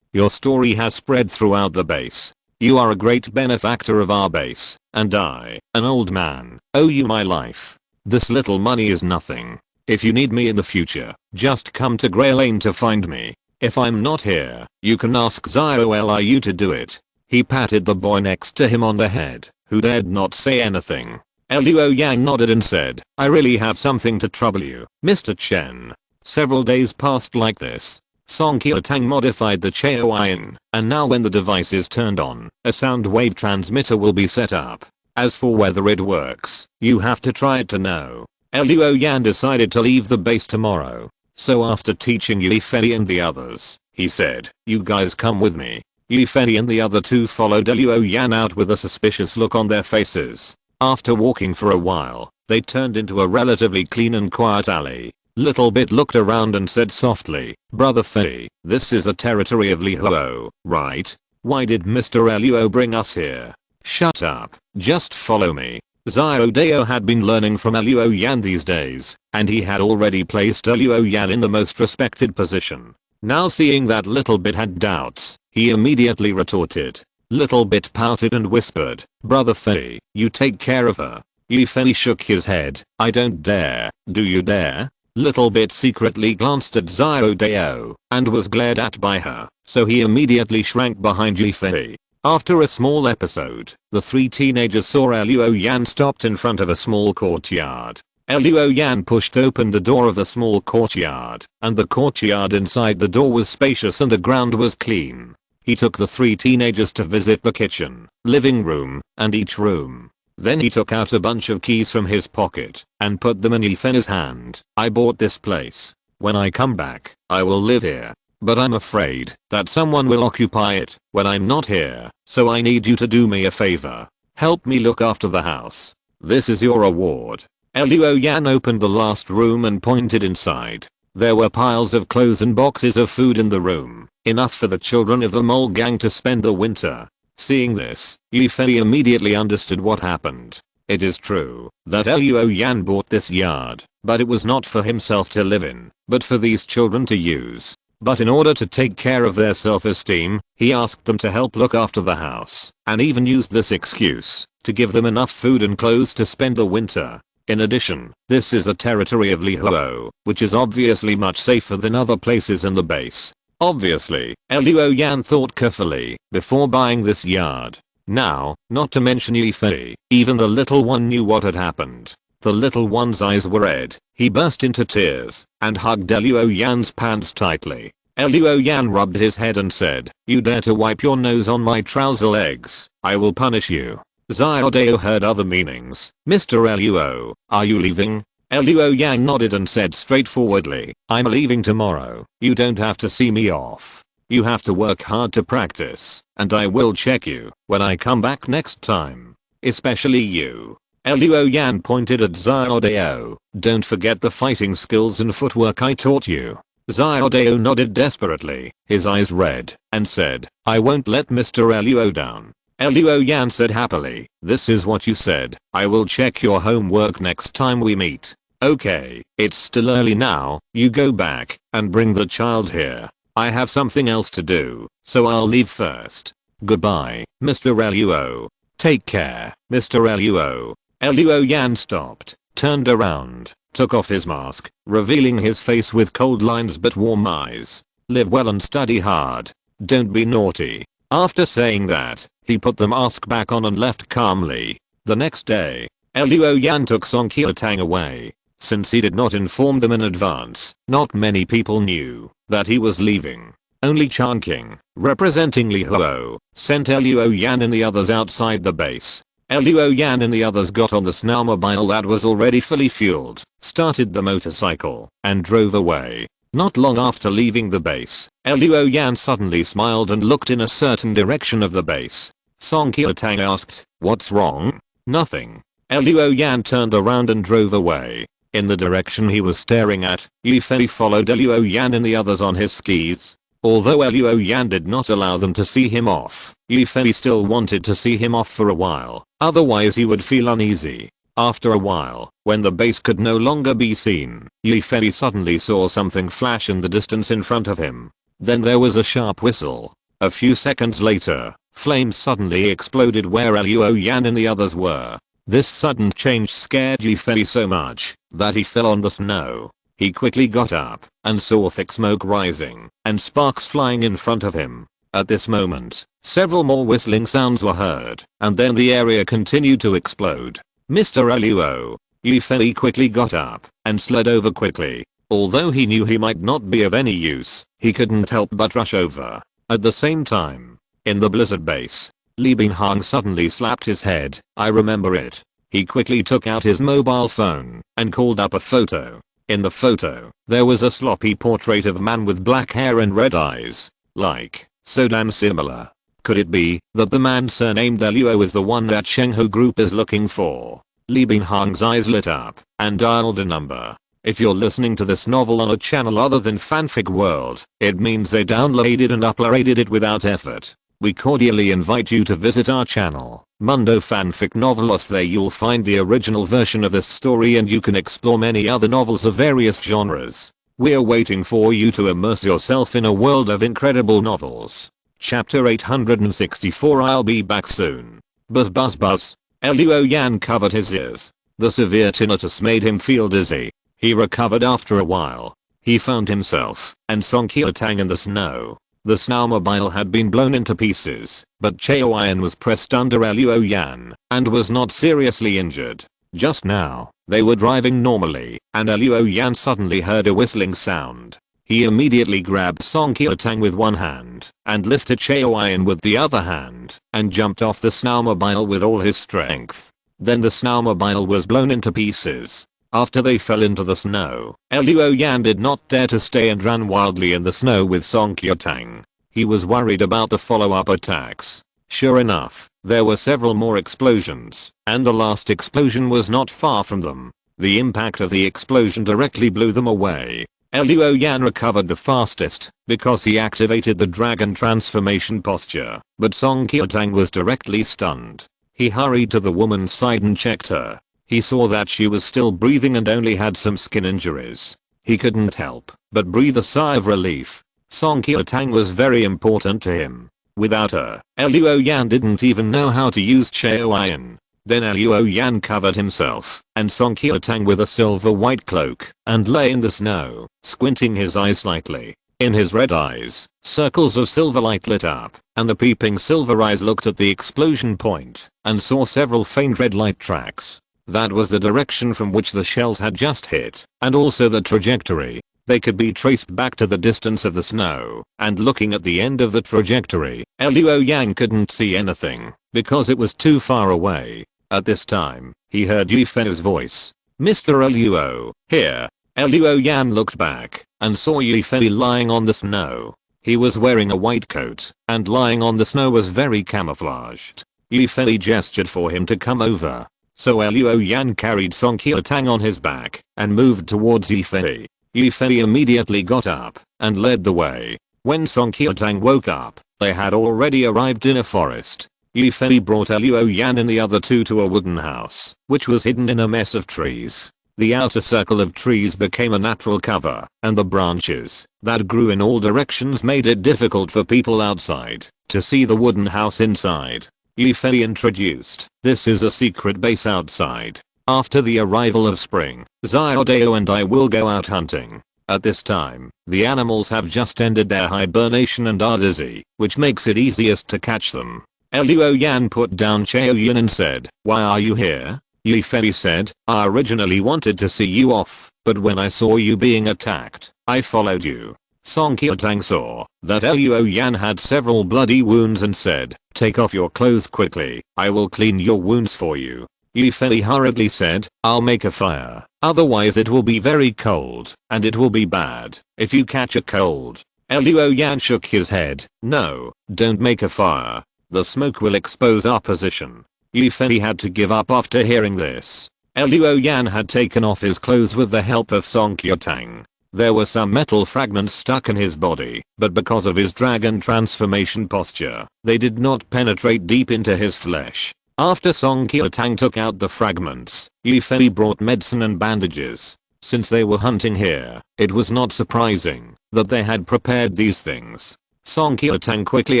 Speaker 1: Your story has spread throughout the base. You are a great benefactor of our base, and I, an old man, owe you my life. This little money is nothing. If you need me in the future, just come to Grey Lane to find me. If I'm not here, you can ask Zioliu to do it. He patted the boy next to him on the head, who dared not say anything. Luo Yan nodded and said, I really have something to trouble you, Mr. Chen. Several days passed like this. Song Tang modified the Jiuying, and now when the device is turned on, a sound wave transmitter will be set up. As for whether it works, you have to try it to know. Luo Yan decided to leave the base tomorrow. So after teaching Yifei and the others, he said, you guys come with me. Yi Fei and the other two followed Liu Yan out with a suspicious look on their faces. After walking for a while, they turned into a relatively clean and quiet alley. Little Bit looked around and said softly, "Brother Fei, this is the territory of Li Huo, right? Why did Mr. Luo bring us here?" "Shut up, just follow me." Xiao Dao had been learning from Luo Yan these days, and he had already placed Luo Yan in the most respected position. Now seeing that Little Bit had doubts, he immediately retorted. Little Bit pouted and whispered, "Brother Fei, you take care of her." Yi Fei shook his head. "I don't dare, do you dare?" Little Bit secretly glanced at Xiao Dao and was glared at by her, so he immediately shrank behind Yi Fei. After a small episode, the three teenagers saw Luo Yan stopped in front of a small courtyard. Luo Yan pushed open the door of the small courtyard, and the courtyard inside the door was spacious and the ground was clean. He took the three teenagers to visit the kitchen, living room, and each room. Then he took out a bunch of keys from his pocket and put them in Yi Fei's hand. "I bought this place. When I come back, I will live here. But I'm afraid that someone will occupy it when I'm not here, so I need you to do me a favor. Help me look after the house. This is your reward." Luo Yan opened the last room and pointed inside. There were piles of clothes and boxes of food in the room, enough for the children of the mole gang to spend the winter. Seeing this, Yi Fei immediately understood what happened. It is true that Luo Yan bought this yard, but it was not for himself to live in, but for these children to use. But in order to take care of their self-esteem, he asked them to help look after the house, and even used this excuse to give them enough food and clothes to spend the winter. In addition, this is the territory of Li Huo, which is obviously much safer than other places in the base. Obviously, Luo Yan thought carefully before buying this yard. Now, not to mention Yi Fei, even the little one knew what had happened. The little one's eyes were red. He burst into tears and hugged Luo Yan's pants tightly. Luo Yan rubbed his head and said, "You dare to wipe your nose on my trouser legs, I will punish you." Xiao Dao heard other meanings. "Mr. Luo, are you leaving?" Luo Yan nodded and said straightforwardly, "I'm leaving tomorrow. You don't have to see me off. You have to work hard to practice, and I will check you when I come back next time. Especially you." Luo Yan pointed at Xiao Dao. "Don't forget the fighting skills and footwork I taught you." Xiao Dao nodded desperately, his eyes red, and said, "I won't let Mr. Luo down." Luo Yan said happily, "This is what you said. I will check your homework next time we meet." "Okay, it's still early now. You go back and bring the child here. I have something else to do, so I'll leave first. Goodbye, Mr. Luo. Take care, Mr. Luo." Luo Yan stopped, turned around, took off his mask, revealing his face with cold lines but warm eyes. "Live well and study hard. Don't be naughty." After saying that, he put the mask back on and left calmly. The next day, Luo Yan took Song Qiutang away. Since he did not inform them in advance, not many people knew that he was leaving. Only Changqing, representing Li Huo, sent Luo Yan and the others outside the base. Luo Yan and the others got on the snowmobile that was already fully fueled, started the motorcycle, and drove away. Not long after leaving the base, Luo Yan suddenly smiled and looked in a certain direction of the base. Song Qiutang asked, "What's wrong?" "Nothing." Luo Yan turned around and drove away. In the direction he was staring at, Yi Fei followed Luo Yan and the others on his skis. Although Luo Yan did not allow them to see him off, Yi Fei still wanted to see him off for a while, otherwise he would feel uneasy. After a while, when the base could no longer be seen, Yi Fei suddenly saw something flash in the distance in front of him. Then there was a sharp whistle. A few seconds later, flames suddenly exploded where Luo Yan and the others were. This sudden change scared Yi Fei so much that he fell on the snow. He quickly got up and saw thick smoke rising and sparks flying in front of him. At this moment, several more whistling sounds were heard, and then the area continued to explode. "Mr. Luo." Yi Fei quickly got up and slid over quickly. Although he knew he might not be of any use, he couldn't help but rush over. At the same time, in the blizzard base, Li Binghang suddenly slapped his head. "I remember it." He quickly took out his mobile phone and called up a photo. In the photo, there was a sloppy portrait of a man with black hair and red eyes. Like, so damn similar. Could it be that the man surnamed Luo is the one that Shenghu group is looking for? Li Binghang's eyes lit up and dialed a number. If you're listening to this novel on a channel other than Fanfic World, it means they downloaded and uploaded it without effort. We cordially invite you to visit our channel, Mundo Fanfic Novelos. There you'll find the original version of this story and you can explore many other novels of various genres. We're waiting for you to immerse yourself in a world of incredible novels. Chapter 864. I'll be back soon. Buzz buzz buzz. Luo Yan covered his ears. The severe tinnitus made him feel dizzy. He recovered after a while. He found himself and Song Qiutang in the snow. The snowmobile had been blown into pieces, but Jiuying was pressed under Luo Yan and was not seriously injured. Just now, they were driving normally, and Luo Yan suddenly heard a whistling sound. He immediately grabbed Song Qiutang with one hand and lifted Jiuying with the other hand and jumped off the snowmobile with all his strength. Then the snowmobile was blown into pieces. After they fell into the snow, Luo Yan did not dare to stay and ran wildly in the snow with Song Qiutang. He was worried about the follow-up attacks. Sure enough, there were several more explosions, and the last explosion was not far from them. The impact of the explosion directly blew them away. Luo Yan recovered the fastest because he activated the dragon transformation posture, but Song Qiutang was directly stunned. He hurried to the woman's side and checked her. He saw that she was still breathing and only had some skin injuries. He couldn't help but breathe a sigh of relief. Song Qiutang was very important to him. Without her, Luo Yan didn't even know how to use Jiuying. Then Luo Yan covered himself and Song Qiutang with a silver white cloak and lay in the snow, squinting his eyes slightly. In his red eyes, circles of silver light lit up, and the peeping silver eyes looked at the explosion point and saw several faint red light tracks. That was the direction from which the shells had just hit, and also the trajectory. They could be traced back to the distance of the snow, and looking at the end of the trajectory, Luo Yan couldn't see anything, because it was too far away. At this time, he heard Yifei's voice. Mr. Luo, here. Luo Yan looked back, and saw Yifei lying on the snow. He was wearing a white coat, and lying on the snow was very camouflaged. Yifei gestured for him to come over. So Luo Yan carried Song Qiutang on his back and moved towards Yifei. Yifei immediately got up and led the way. When Song Qiutang woke up, they had already arrived in a forest. Yifei brought Luo Yan and the other two to a wooden house, which was hidden in a mess of trees. The outer circle of trees became a natural cover, and the branches that grew in all directions made it difficult for people outside to see the wooden house inside. Yifei introduced, this is a secret base outside. After the arrival of spring, Xiaodao and I will go out hunting. At this time, the animals have just ended their hibernation and are dizzy, which makes it easiest to catch them. Luo Yan put down Jiuying and said, why are you here? Yifei said, I originally wanted to see you off, but when I saw you being attacked, I followed you. Song Qiutang saw that Luo Yan had several bloody wounds and said, take off your clothes quickly, I will clean your wounds for you. Yifei hurriedly said, I'll make a fire, otherwise it will be very cold, and it will be bad if you catch a cold. Luo Yan shook his head, no, don't make a fire. The smoke will expose our position. Yifei had to give up after hearing this. Luo Yan had taken off his clothes with the help of Song Qiutang. There were some metal fragments stuck in his body, but because of his dragon transformation posture, they did not penetrate deep into his flesh. After Song Qiutang took out the fragments, Yifei brought medicine and bandages. Since they were hunting here, it was not surprising that they had prepared these things. Song Qiutang quickly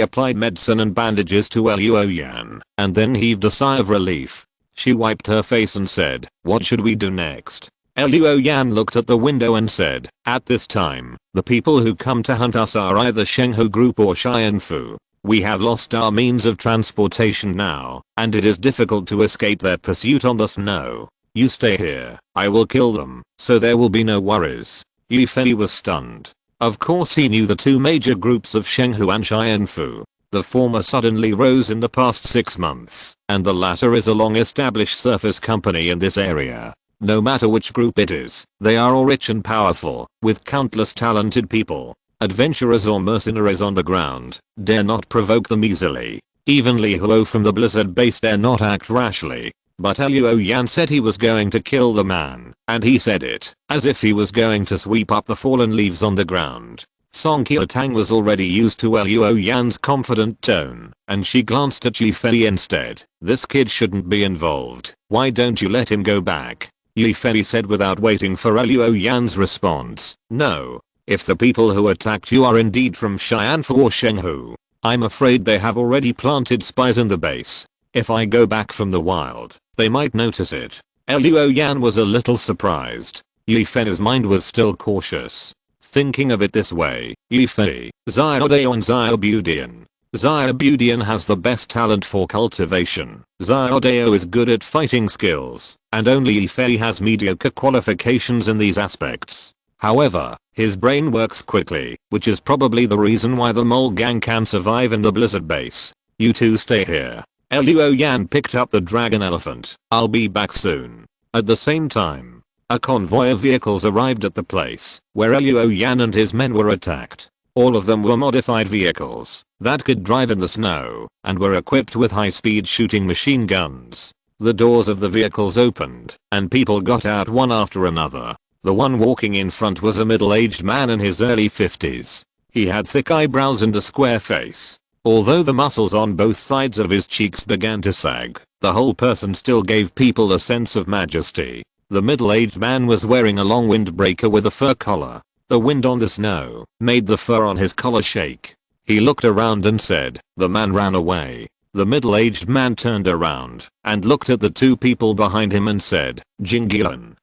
Speaker 1: applied medicine and bandages to Luo Yan, and then heaved a sigh of relief. She wiped her face and said, what should we do next? Luo Yan looked at the window and said, at this time, the people who come to hunt us are either Shenghu group or Xianfu. We have lost our means of transportation now, and it is difficult to escape their pursuit on the snow. You stay here, I will kill them, so there will be no worries. Yifei was stunned. Of course he knew the two major groups of Shenghu and Xianfu. The former suddenly rose in the past 6 months, and the latter is a long-established surface company in this area. No matter which group it is, they are all rich and powerful, with countless talented people. Adventurers or mercenaries on the ground dare not provoke them easily. Even Li Huo from the Blizzard base dare not act rashly. But Luo Yan said he was going to kill the man, and he said it as if he was going to sweep up the fallen leaves on the ground. Song Qiutang was already used to Luo Yan's confident tone, and she glanced at Yifei instead. This kid shouldn't be involved. Why don't you let him go back? Yifei said without waiting for Luo Yan's response. No. If the people who attacked you are indeed from Xianfu or Shenghu, I'm afraid they have already planted spies in the base. If I go back from the wild, they might notice it. Luo Yan was a little surprised. Yifei's mind was still cautious. Thinking of it this way, Yifei, Xiaodao and Xiaobudian. Xiaobudian has the best talent for cultivation. Xiaodao is good at fighting skills, and only Yifei has mediocre qualifications in these aspects. However, his brain works quickly, which is probably the reason why the mole gang can survive in the Blizzard base. You two stay here. Luo Yan picked up the dragon elephant. I'll be back soon. At the same time, a convoy of vehicles arrived at the place where Luo Yan and his men were attacked. All of them were modified vehicles that could drive in the snow and were equipped with high-speed shooting machine guns. The doors of the vehicles opened and people got out one after another. The one walking in front was a middle-aged man in his early 50s. He had thick eyebrows and a square face. Although the muscles on both sides of his cheeks began to sag, the whole person still gave people a sense of majesty. The middle-aged man was wearing a long windbreaker with a fur collar. The wind on the snow made the fur on his collar shake. He looked around and said, "The man ran away." The middle-aged man turned around and looked at the two people behind him and said, "Jingyuan,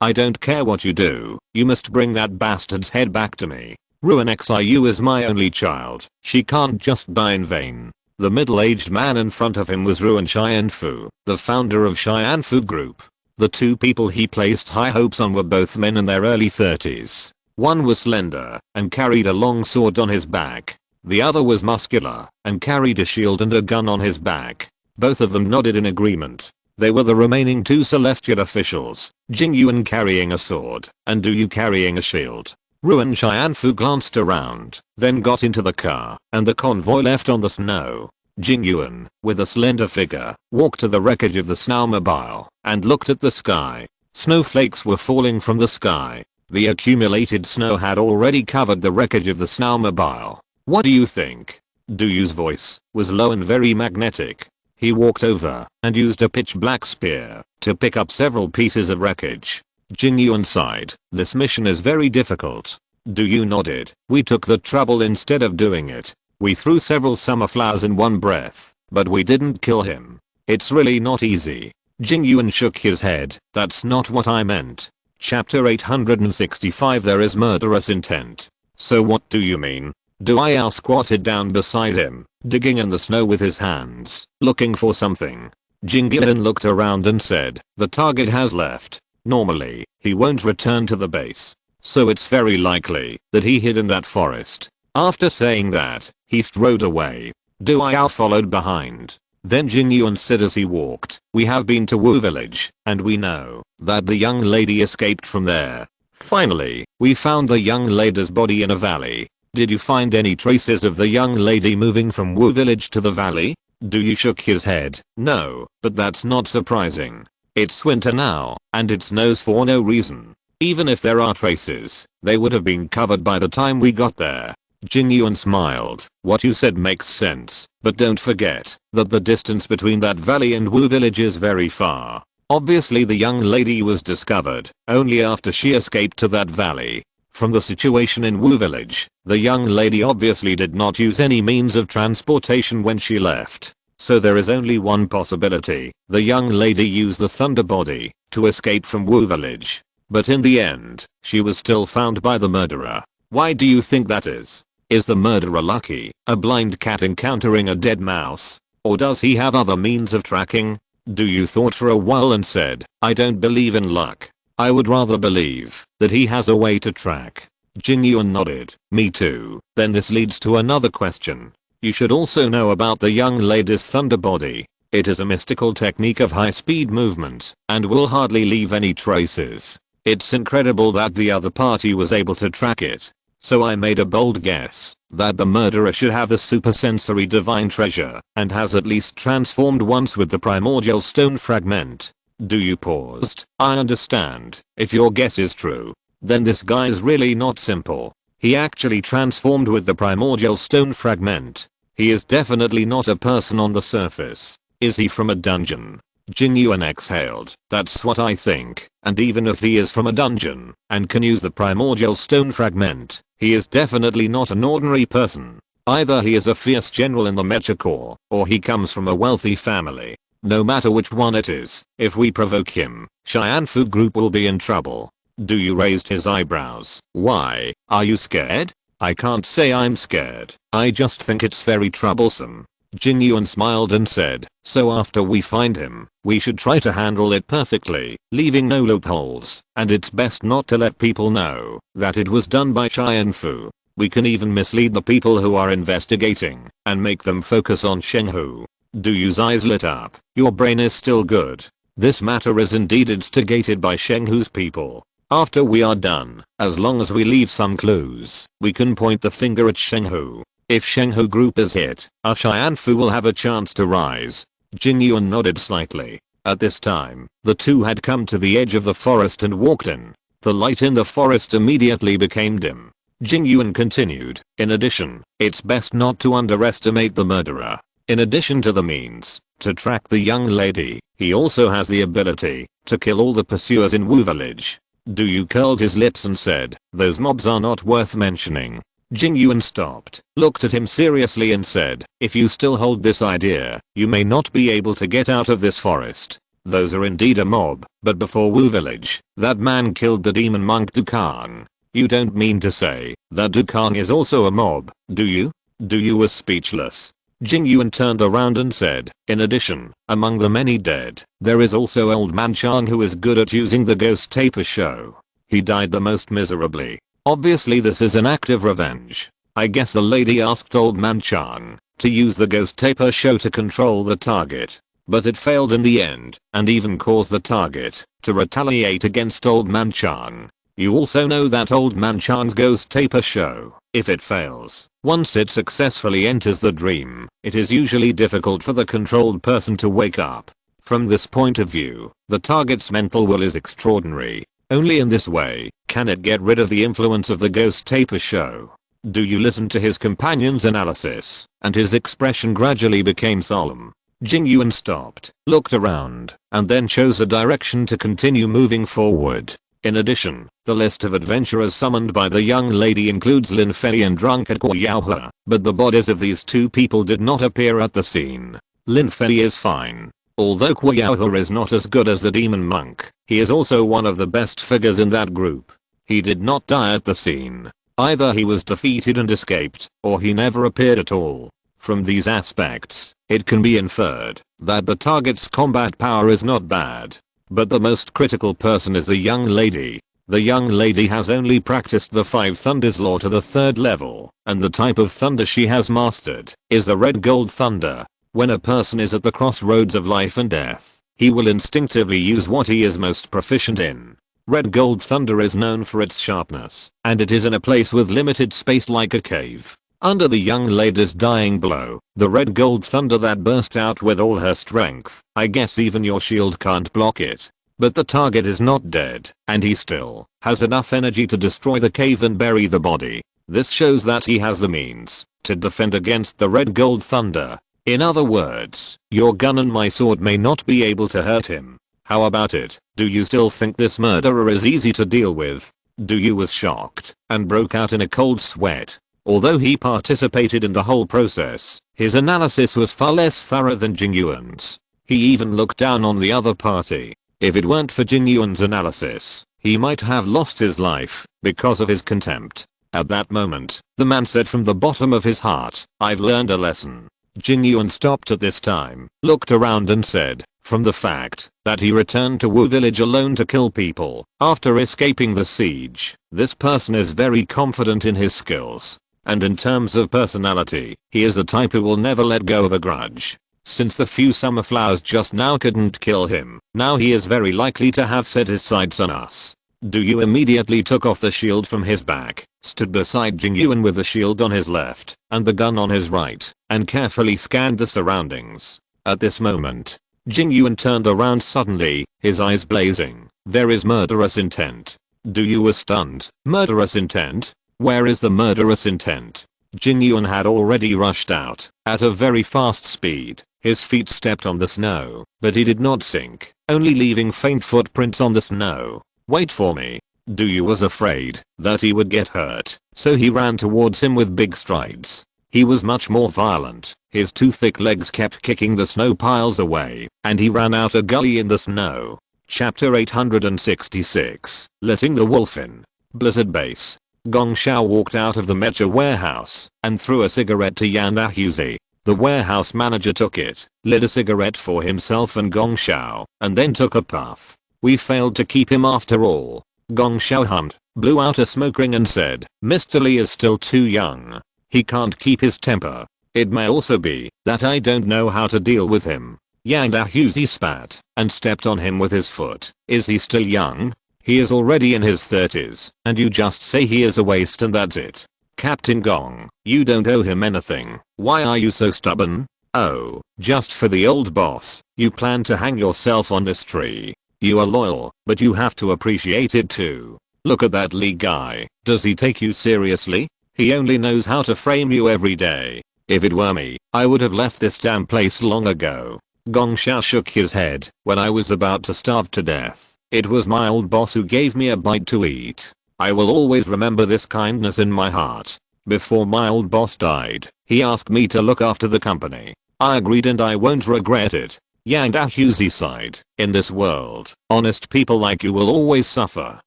Speaker 1: I don't care what you do, you must bring that bastard's head back to me. Ruin Xiu is my only child, she can't just die in vain." The middle-aged man in front of him was Ruin Xianfu, the founder of Xianfu Group. The two people he placed high hopes on were both men in their early 30s. One was slender and carried a long sword on his back. The other was muscular and carried a shield and a gun on his back. Both of them nodded in agreement. They were the remaining two celestial officials, Jingyuan carrying a sword and Du carrying a shield. Ruin Xianfu glanced around, then got into the car, and the convoy left on the snow. Jingyuan, with a slender figure, walked to the wreckage of the snowmobile and looked at the sky. Snowflakes were falling from the sky. The accumulated snow had already covered the wreckage of the snowmobile. "What do you think?" Duyu's voice was low and very magnetic. He walked over and used a pitch black spear to pick up several pieces of wreckage. Jingyuan sighed. "This mission is very difficult." Duyu nodded. "We took the trouble instead of doing it. We threw several summer flowers in one breath, but we didn't kill him. It's really not easy." Jingyuan shook his head. "That's not what I meant." Chapter 865 There is murderous intent. "So what do you mean?" Duyao squatted down beside him, digging in the snow with his hands, looking for something. Jingyuan looked around and said, "The target has left. Normally, he won't return to the base. So it's very likely that he hid in that forest." After saying that, he strode away. Duyao followed behind. Then Jingyuan said as he walked, "We have been to Wu village, and we know that the young lady escaped from there. Finally, we found the young lady's body in a valley. Did you find any traces of the young lady moving from Wu village to the valley?" Duyu shook his head. "No, but that's not surprising. It's winter now, and it snows for no reason. Even if there are traces, they would have been covered by the time we got there." Jingyuan smiled. "What you said makes sense, but don't forget that the distance between that valley and Wu village is very far. Obviously the young lady was discovered only after she escaped to that valley. From the situation in Wu village, the young lady obviously did not use any means of transportation when she left. So there is only one possibility. The young lady used the thunder body to escape from Wu village. But in the end, she was still found by the murderer. Why do you think that is? Is the murderer lucky, a blind cat encountering a dead mouse? Or does he have other means of tracking?" Duyu thought for a while and said, "I don't believe in luck. I would rather believe that he has a way to track." Jingyuan nodded. "Me too." "Then this leads to another question. You should also know about the young lady's thunder body. It is a mystical technique of high-speed movement and will hardly leave any traces. It's incredible that the other party was able to track it. So I made a bold guess that the murderer should have the supersensory divine treasure and has at least transformed once with the primordial stone fragment. Do you paused? I understand. If your guess is true, then this guy is really not simple. He actually transformed with the primordial stone fragment. He is definitely not a person on the surface. Is he from a dungeon? Jiuying exhaled. That's what I think. And even if he is from a dungeon and can use the primordial stone fragment, he is definitely not an ordinary person. Either he is a fierce general in the Mecha Corps, or he comes from a wealthy family. No matter which one it is, if we provoke him, Xianfu group will be in trouble. Jiuying raised his eyebrows. Why, are you scared? I can't say I'm scared. I just think it's very troublesome. Jiuying smiled and said, so after we find him, we should try to handle it perfectly, leaving no loopholes, and it's best not to let people know that it was done by Xianfu. We can even mislead the people who are investigating and make them focus on Shenghu. Jiuying's eyes lit up. Your brain is still good. This matter is indeed instigated by Shenghu's people. After we are done, as long as we leave some clues, we can point the finger at Shenghu. If Shenghu group is hit, our Xianfu will have a chance to rise. Jiuying nodded slightly. At this time, the two had come to the edge of the forest and walked in. The light in the forest immediately became dim. Jiuying continued, in addition, it's best not to underestimate the murderer. In addition to the means to track the young lady, he also has the ability to kill all the pursuers in Wu Village. Jiuying curled his lips and said, those mobs are not worth mentioning. Jiuying stopped, looked at him seriously and said, if you still hold this idea, you may not be able to get out of this forest. Those are indeed a mob, but before Wu Village, that man killed the demon monk Dukang. You don't mean to say that Dukang is also a mob, do you? Jiuying was speechless. Jiuying turned around and said, in addition, among the many dead, there is also old man Chang who is good at using the ghost taper show. He died the most miserably. Obviously this is an act of revenge. I guess the lady asked old man Chang to use the ghost taper show to control the target. But it failed in the end, and even caused the target to retaliate against old man Chang. You also know that old man Chang's ghost taper show, if it fails, once it successfully enters the dream, it is usually difficult for the controlled person to wake up. From this point of view, the target's mental will is extraordinary. Only in this way can it get rid of the influence of the ghost taper show. Jiuying listened to his companion's analysis, and his expression gradually became solemn. Jiuying stopped, looked around, and then chose a direction to continue moving forward. In addition, the list of adventurers summoned by the young lady includes Lin Fei and drunkard Guo Yaohe, but the bodies of these two people did not appear at the scene. Lin Fei is fine. Although Guo Yaohe is not as good as the demon monk, he is also one of the best figures in that group. He did not die at the scene. Either he was defeated and escaped, or he never appeared at all. From these aspects, it can be inferred that the target's combat power is not bad. But the most critical person is the young lady. The young lady has only practiced the 5 thunders law to the 3rd level, and the type of thunder she has mastered is the red gold thunder. When a person is at the crossroads of life and death, he will instinctively use what he is most proficient in. Red gold thunder is known for its sharpness, and it is in a place with limited space like a cave. Under the young lady's dying blow, the red gold thunder that burst out with all her strength, I guess even your shield can't block it. But the target is not dead, and he still has enough energy to destroy the cave and bury the body. This shows that he has the means to defend against the red gold thunder. In other words, your gun and my sword may not be able to hurt him. How about it? Do you still think this murderer is easy to deal with? Jiuying was shocked and broke out in a cold sweat. Although he participated in the whole process, his analysis was far less thorough than Jiuying's. He even looked down on the other party. If it weren't for Jiuying's analysis, he might have lost his life because of his contempt. At that moment, the man said from the bottom of his heart, I've learned a lesson. Jiuying stopped at this time, looked around and said, from the fact that he returned to Wu Village alone to kill people after escaping the siege, this person is very confident in his skills. And in terms of personality, he is the type who will never let go of a grudge. Since the few summer flowers just now couldn't kill him, now he is very likely to have set his sights on us. Du immediately took off the shield from his back, stood beside Jiuying with the shield on his left and the gun on his right, and carefully scanned the surroundings. At this moment, Jiuying turned around suddenly, his eyes blazing. There is murderous intent. Du was stunned. Murderous intent? Where is the murderous intent? Jiuying had already rushed out at a very fast speed. His feet stepped on the snow, but he did not sink, only leaving faint footprints on the snow. Wait for me. Du was afraid that he would get hurt, so he ran towards him with big strides. He was much more violent. His two thick legs kept kicking the snow piles away, and he ran out a gully in the snow. Chapter 866, Letting the Wolf In. Blizzard Base. Gong Xiao walked out of the mecha warehouse and threw a cigarette to Yan Dahuzi. The warehouse manager took it, lit a cigarette for himself and Gong Xiao, and then took a puff. We failed to keep him after all. Gong Xiao hummed, blew out a smoke ring and said, Mr. Li is still too young. He can't keep his temper. It may also be that I don't know how to deal with him. Yang Dahuzi spat and stepped on him with his foot. Is he still young? He is already in his 30s, and you just say he is a waste and that's it. Captain Gong, you don't owe him anything. Why are you so stubborn? Oh, just for the old boss, you plan to hang yourself on this tree. You are loyal, but you have to appreciate it too. Look at that Li guy. Does he take you seriously? He only knows how to frame you every day. If it were me, I would have left this damn place long ago. Gong Xiao shook his head. When I was about to starve to death, it was my old boss who gave me a bite to eat. I will always remember this kindness in my heart. Before my old boss died, he asked me to look after the company. I agreed and I won't regret it. Yang Dahuzi sighed. In this world, honest people like you will always suffer.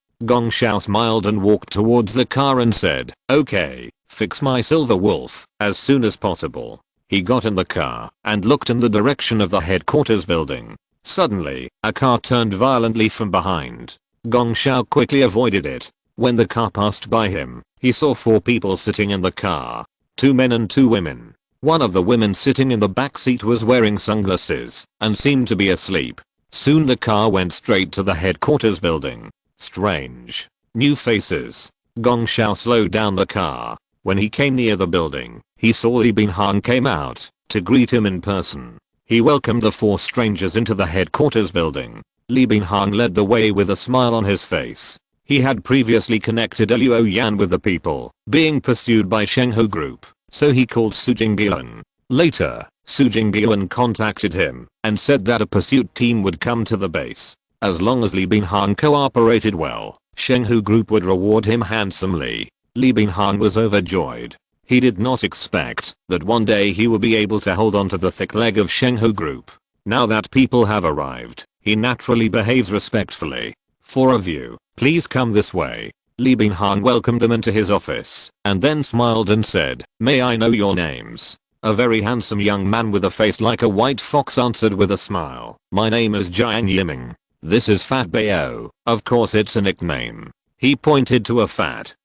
Speaker 1: Gong Xiao smiled and walked towards the car and said, okay, fix my silver wolf as soon as possible. He got in the car and looked in the direction of the headquarters building. Suddenly, a car turned violently from behind. Gong Xiao quickly avoided it. When the car passed by him, he saw 4 people sitting in the car. 2 men and 2 women. One of the women sitting in the back seat was wearing sunglasses and seemed to be asleep. Soon the car went straight to the headquarters building. Strange. New faces. Gong Xiao slowed down the car. When he came near the building, he saw Li Binhang came out to greet him in person. He welcomed the 4 strangers into the headquarters building. Li Binhang led the way with a smile on his face. He had previously connected Luo Yan with the people being pursued by Shenghu Group, so he called Su Jingyuan. Later, Su Jingyuan contacted him and said that a pursuit team would come to the base. As long as Li Binhang cooperated well, Shenghu Group would reward him handsomely. Li Binhang was overjoyed. He did not expect that one day he would be able to hold on to the thick leg of Shenghu Group. Now that people have arrived, he naturally behaves respectfully. 4 of you, please come this way. Li Binhang welcomed them into his office and then smiled and said, may I know your names? A very handsome young man with a face like a white fox answered with a smile. My name is Jiuying. This is Fat Bao. Of course it's a nickname. He pointed to a fat,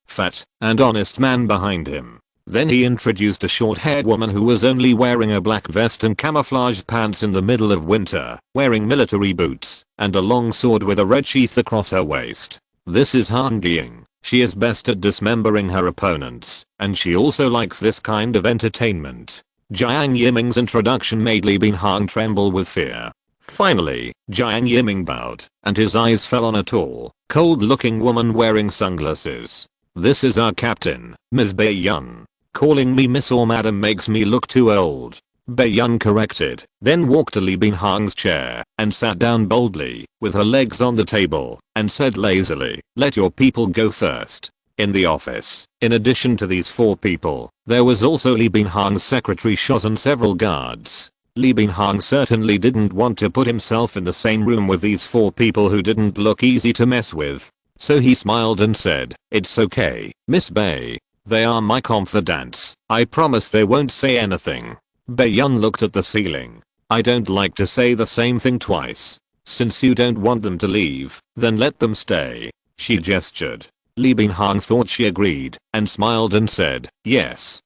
Speaker 1: and honest man behind him. Then he introduced a short-haired woman who was only wearing a black vest and camouflaged pants in the middle of winter, wearing military boots, and a long sword with a red sheath across her waist. This is Han Jiuying. She is best at dismembering her opponents, and she also likes this kind of entertainment. Jiuying's introduction made Li Binhang tremble with fear. Finally, Jiuying bowed, and his eyes fell on a tall, cold-looking woman wearing sunglasses. This is our captain, Ms. Beiyun. Calling me miss or madam makes me look too old. Beiyun corrected, then walked to Li Binhang's chair and sat down boldly with her legs on the table and said lazily, let your people go first. In the office, in addition to these 4 people, there was also Li Binhang's secretary Shoz and several guards. Li Binhang certainly didn't want to put himself in the same room with these 4 people who didn't look easy to mess with. So he smiled and said, it's okay, Miss Bei. They are my confidants. I promise they won't say anything. Beiyun looked at the ceiling. I don't like to say the same thing twice. Since you don't want them to leave, then let them stay. She gestured. Li Binhang thought she agreed and smiled and said, yes,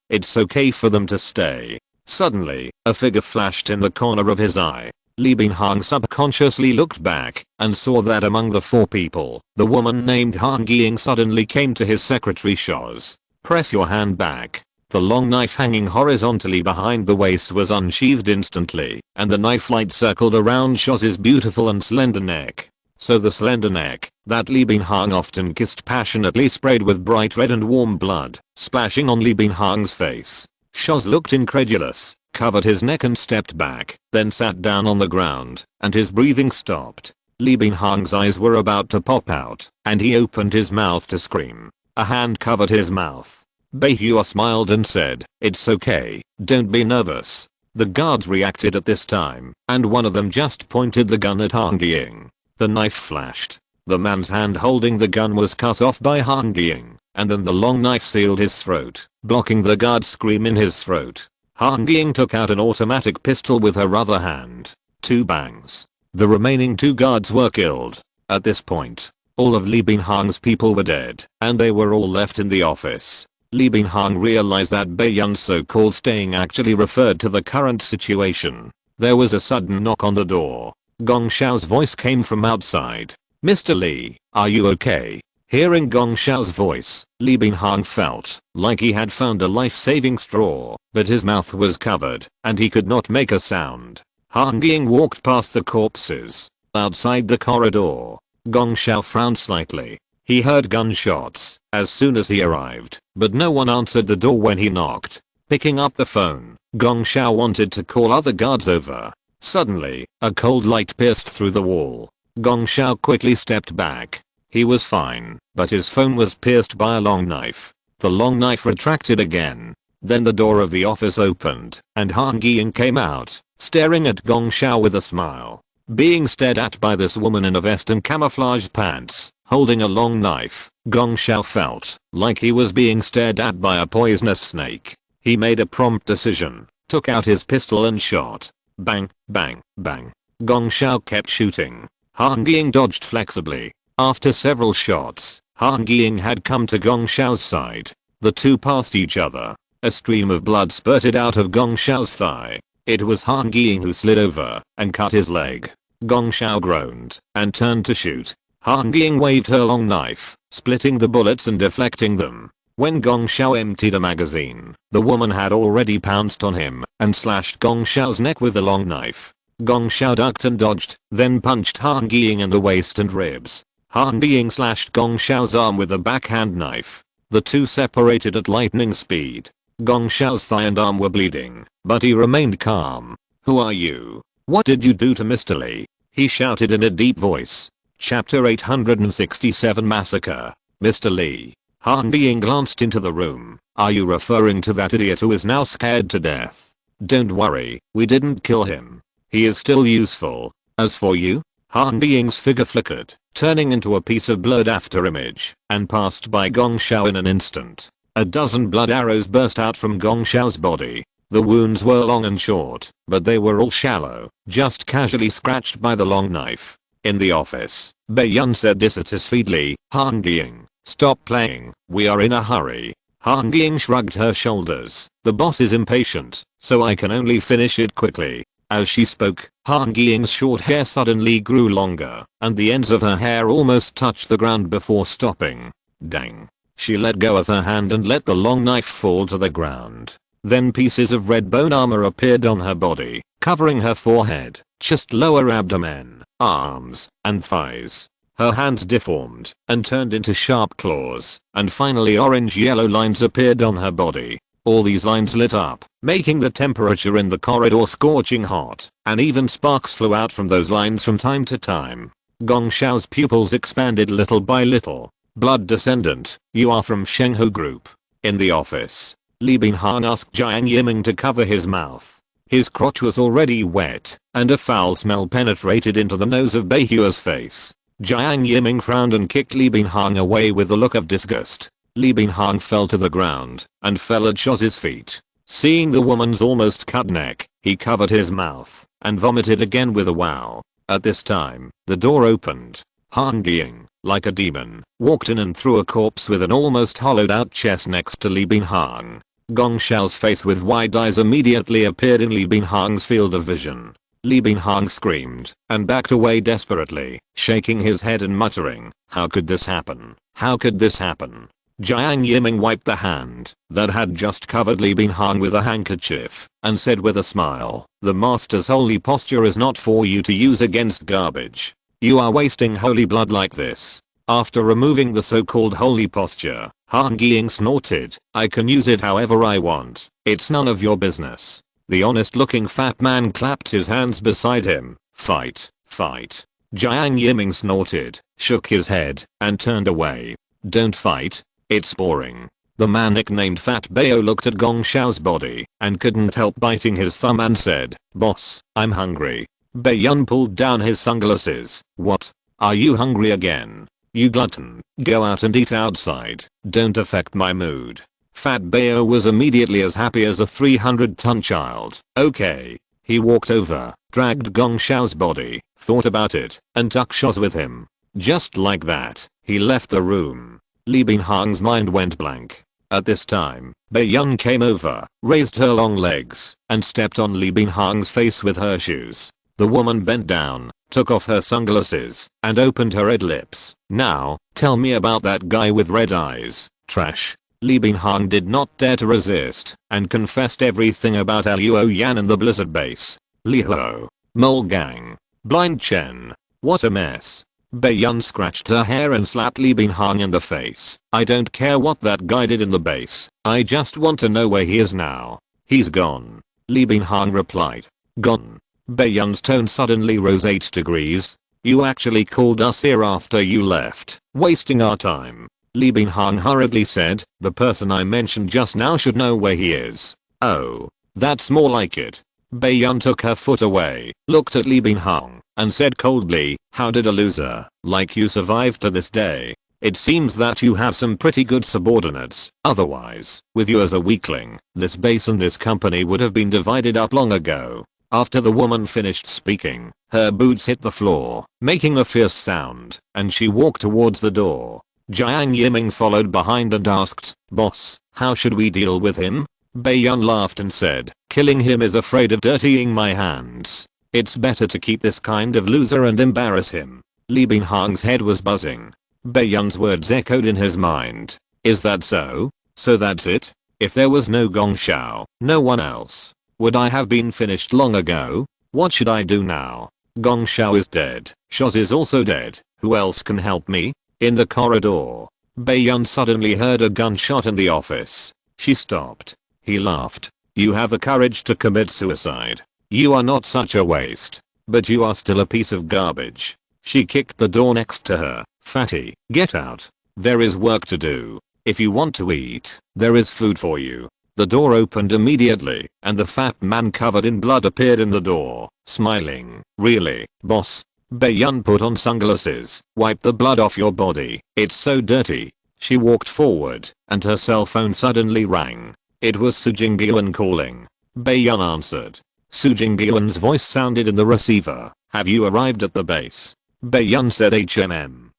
Speaker 1: it's okay for them to stay. Suddenly, a figure flashed in the corner of his eye. Li Binhang subconsciously looked back and saw that among the 4 people, the woman named Han Ying suddenly came to his secretary Shoz. Press your hand back. The long knife hanging horizontally behind the waist was unsheathed instantly, and the knife light circled around Shoz's beautiful and slender neck. So the slender neck, that Li Binhang often kissed passionately, sprayed with bright red and warm blood, splashing on Li Binhang's face. Shoz looked incredulous, covered his neck and stepped back, then sat down on the ground, and his breathing stopped. Li Binhang's eyes were about to pop out, and he opened his mouth to scream. A hand covered his mouth. Beihua smiled and said, "It's okay, don't be nervous." The guards reacted at this time, and one of them just pointed the gun at Han Ying. The knife flashed. The man's hand holding the gun was cut off by Han Ying, and then the long knife sealed his throat, blocking the guard's scream in his throat. Han Ying took out an automatic pistol with her other hand. 2 bangs. The remaining 2 guards were killed. At this point, all of Li Binhang's people were dead, and they were all left in the office. Li Binhang realized that Bei Yun's so-called staying actually referred to the current situation. There was a sudden knock on the door. Gong Xiao's voice came from outside. "Mr. Li, are you okay?" Hearing Gong Xiao's voice, Li Binhang felt like he had found a life-saving straw, but his mouth was covered, and he could not make a sound. Han Ying walked past the corpses. Outside the corridor, Gong Xiao frowned slightly. He heard gunshots as soon as he arrived, but no one answered the door when he knocked. Picking up the phone, Gong Xiao wanted to call other guards over. Suddenly, a cold light pierced through the wall. Gong Xiao quickly stepped back. He was fine, but his phone was pierced by a long knife. The long knife retracted again. Then the door of the office opened, and Han Ying came out, staring at Gong Xiao with a smile. Being stared at by this woman in a vest and camouflaged pants, holding a long knife, Gong Xiao felt like he was being stared at by a poisonous snake. He made a prompt decision, took out his pistol and shot. Bang, bang, bang. Gong Xiao kept shooting. Han Ying dodged flexibly. After several shots, Han Ying had come to Gong Xiao's side. The 2 passed each other. A stream of blood spurted out of Gong Xiao's thigh. It was Han Ying who slid over and cut his leg. Gong Xiao groaned and turned to shoot. Han Ying waved her long knife, splitting the bullets and deflecting them. When Gong Xiao emptied a magazine, the woman had already pounced on him and slashed Gong Xiao's neck with the long knife. Gong Xiao ducked and dodged, then punched Han Ying in the waist and ribs. Han Ying slashed Gong Xiao's arm with a backhand knife. The 2 separated at lightning speed. Gong Xiao's thigh and arm were bleeding, but he remained calm. "Who are you? What did you do to Mr. Li?" he shouted in a deep voice. Chapter 867 Massacre. "Mr. Li." Han Ying glanced into the room. "Are you referring to that idiot who is now scared to death?" "Don't worry, we didn't kill him. He is still useful. As for you?" Han Ying's figure flickered, turning into a piece of blurred afterimage, and passed by Gong Xiao in an instant. A dozen blood arrows burst out from Gong Xiao's body. The wounds were long and short, but they were all shallow, just casually scratched by the long knife. In the office, Bei Yun said dissatisfiedly, "Han Ying, stop playing, we are in a hurry." Han Ying shrugged her shoulders. "The boss is impatient, so I can only finish it quickly." As she spoke, Han Ying's short hair suddenly grew longer, and the ends of her hair almost touched the ground before stopping. Dang. She let go of her hand and let the long knife fall to the ground. Then pieces of red bone armor appeared on her body, covering her forehead, chest, lower abdomen, arms, and thighs. Her hands deformed and turned into sharp claws, and finally orange-yellow lines appeared on her body. All these lines lit up, making the temperature in the corridor scorching hot, and even sparks flew out from those lines from time to time. Gong Xiao's pupils expanded little by little. "Blood Descendant, you are from Shenghu Group." In the office, Li Binhang asked Jiuying to cover his mouth. His crotch was already wet, and a foul smell penetrated into the nose of Beihua's face. Jiuying frowned and kicked Li Binhang away with a look of disgust. Li Binhang fell to the ground and fell at Shoz's feet. Seeing the woman's almost cut neck, he covered his mouth and vomited again with a wow. At this time, the door opened. Han Ying, like a demon, walked in and threw a corpse with an almost hollowed out chest next to Li Binhang. Gong Xiao's face with wide eyes immediately appeared in Li Binhang's field of vision. Li Binhang screamed and backed away desperately, shaking his head and muttering, how could this happen? How could this happen? Jiang Yiming wiped the hand that had just covered Li Binhang with a handkerchief and said with a smile, the master's holy posture is not for you to use against garbage. You are wasting holy blood like this. After removing the so-called holy posture, Han Jiuying snorted, I can use it however I want. It's none of your business. The honest-looking fat man clapped his hands beside him. Fight, fight. Jiang Yiming snorted, shook his head, and turned away. Don't fight. It's boring. The man nicknamed Fat Bayo looked at Gong Xiao's body and couldn't help biting his thumb and said, boss, I'm hungry. Baiyun pulled down his sunglasses. What? Are you hungry again? You glutton, go out and eat outside. Don't affect my mood. Fat Bayo was immediately as happy as a 300-ton child. Okay. He walked over, dragged Gong Xiao's body, thought about it, and took shots with him. Just like that, he left the room. Li Binhang's mind went blank. At this time, Baiyun came over, raised her long legs, and stepped on Li Binhang's face with her shoes. The woman bent down, took off her sunglasses, and opened her red lips. Now, tell me about that guy with red eyes. Trash. Li Binhang did not dare to resist, and confessed everything about Luo Yan and the Blizzard base. Li Ho. Mole Gang. Blind Chen. What a mess. Baiyun scratched her hair and slapped Li Binhang in the face. I don't care what that guy did in the base. I just want to know where he is now. He's gone. Li Binhang replied. Gone. Baiyun's tone suddenly rose 8 degrees. You actually called us here after you left, wasting our time. Li Binhang hurriedly said, the person I mentioned just now should know where he is. Oh, that's more like it. Baiyun took her foot away, looked at Li Binhang, and said coldly, how did a loser like you survive to this day? It seems that you have some pretty good subordinates. Otherwise, with you as a weakling, this base and this company would have been divided up long ago. After the woman finished speaking, her boots hit the floor, making a fierce sound, and she walked towards the door. Jiang Yiming followed behind and asked, boss, how should we deal with him? Baiyun laughed and said, killing him is afraid of dirtying my hands. It's better to keep this kind of loser and embarrass him. Li Binhang's head was buzzing. Baiyun's words echoed in his mind. Is that so? So that's it? If there was no Gong Xiao, no one else, would I have been finished long ago? What should I do now? Gong Xiao is dead. Shoz is also dead. Who else can help me? In the corridor, Baiyun suddenly heard a gunshot in the office. She stopped. He laughed. You have the courage to commit suicide. You are not such a waste. But you are still a piece of garbage. She kicked the door next to her. Fatty, get out. There is work to do. If you want to eat, there is food for you. The door opened immediately, and the fat man covered in blood appeared in the door, smiling. Really, boss? Baiyun put on sunglasses. Wipe the blood off your body. It's so dirty. She walked forward, and her cell phone suddenly rang. It was Su Jinggyuan calling. Baiyun answered. Su Jinggyuan's voice sounded in the receiver. Have you arrived at the base? Baiyun said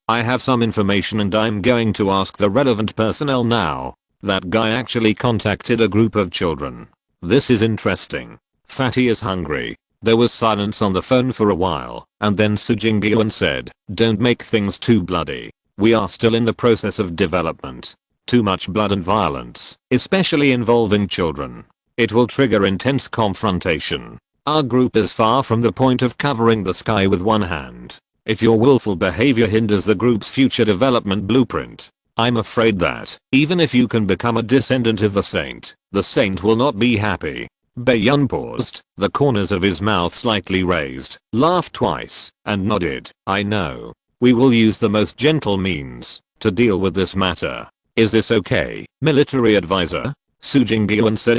Speaker 1: I have some information and I'm going to ask the relevant personnel now. That guy actually contacted a group of children. This is interesting. Fatty is hungry. There was silence on the phone for a while, and then Su Jinggyuan said, don't make things too bloody. We are still in the process of development. Too much blood and violence, especially involving children. It will trigger intense confrontation. Our group is far from the point of covering the sky with one hand. If your willful behavior hinders the group's future development blueprint, I'm afraid that, even if you can become a descendant of the saint will not be happy. Baiyun paused, the corners of his mouth slightly raised, laughed twice, and nodded. I know. We will use the most gentle means to deal with this matter. Is this okay, military advisor? Su Jinggyuan said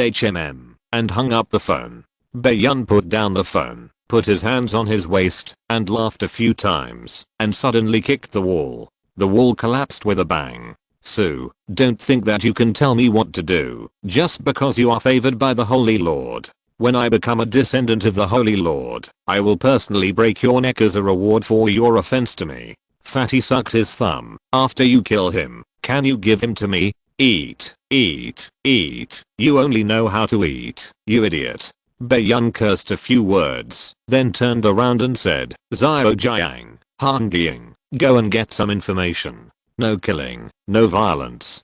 Speaker 1: and hung up the phone. Baiyun put down the phone, put his hands on his waist, and laughed a few times, and suddenly kicked the wall. The wall collapsed with a bang. Su, don't think that you can tell me what to do just because you are favored by the Holy Lord. When I become a descendant of the Holy Lord, I will personally break your neck as a reward for your offense to me. Fatty sucked his thumb. After you kill him, can you give him to me? Eat, eat, eat. You only know how to eat, you idiot. Baiyun cursed a few words, then turned around and said, Jiuying, Jiuying, go and get some information. No killing, no violence.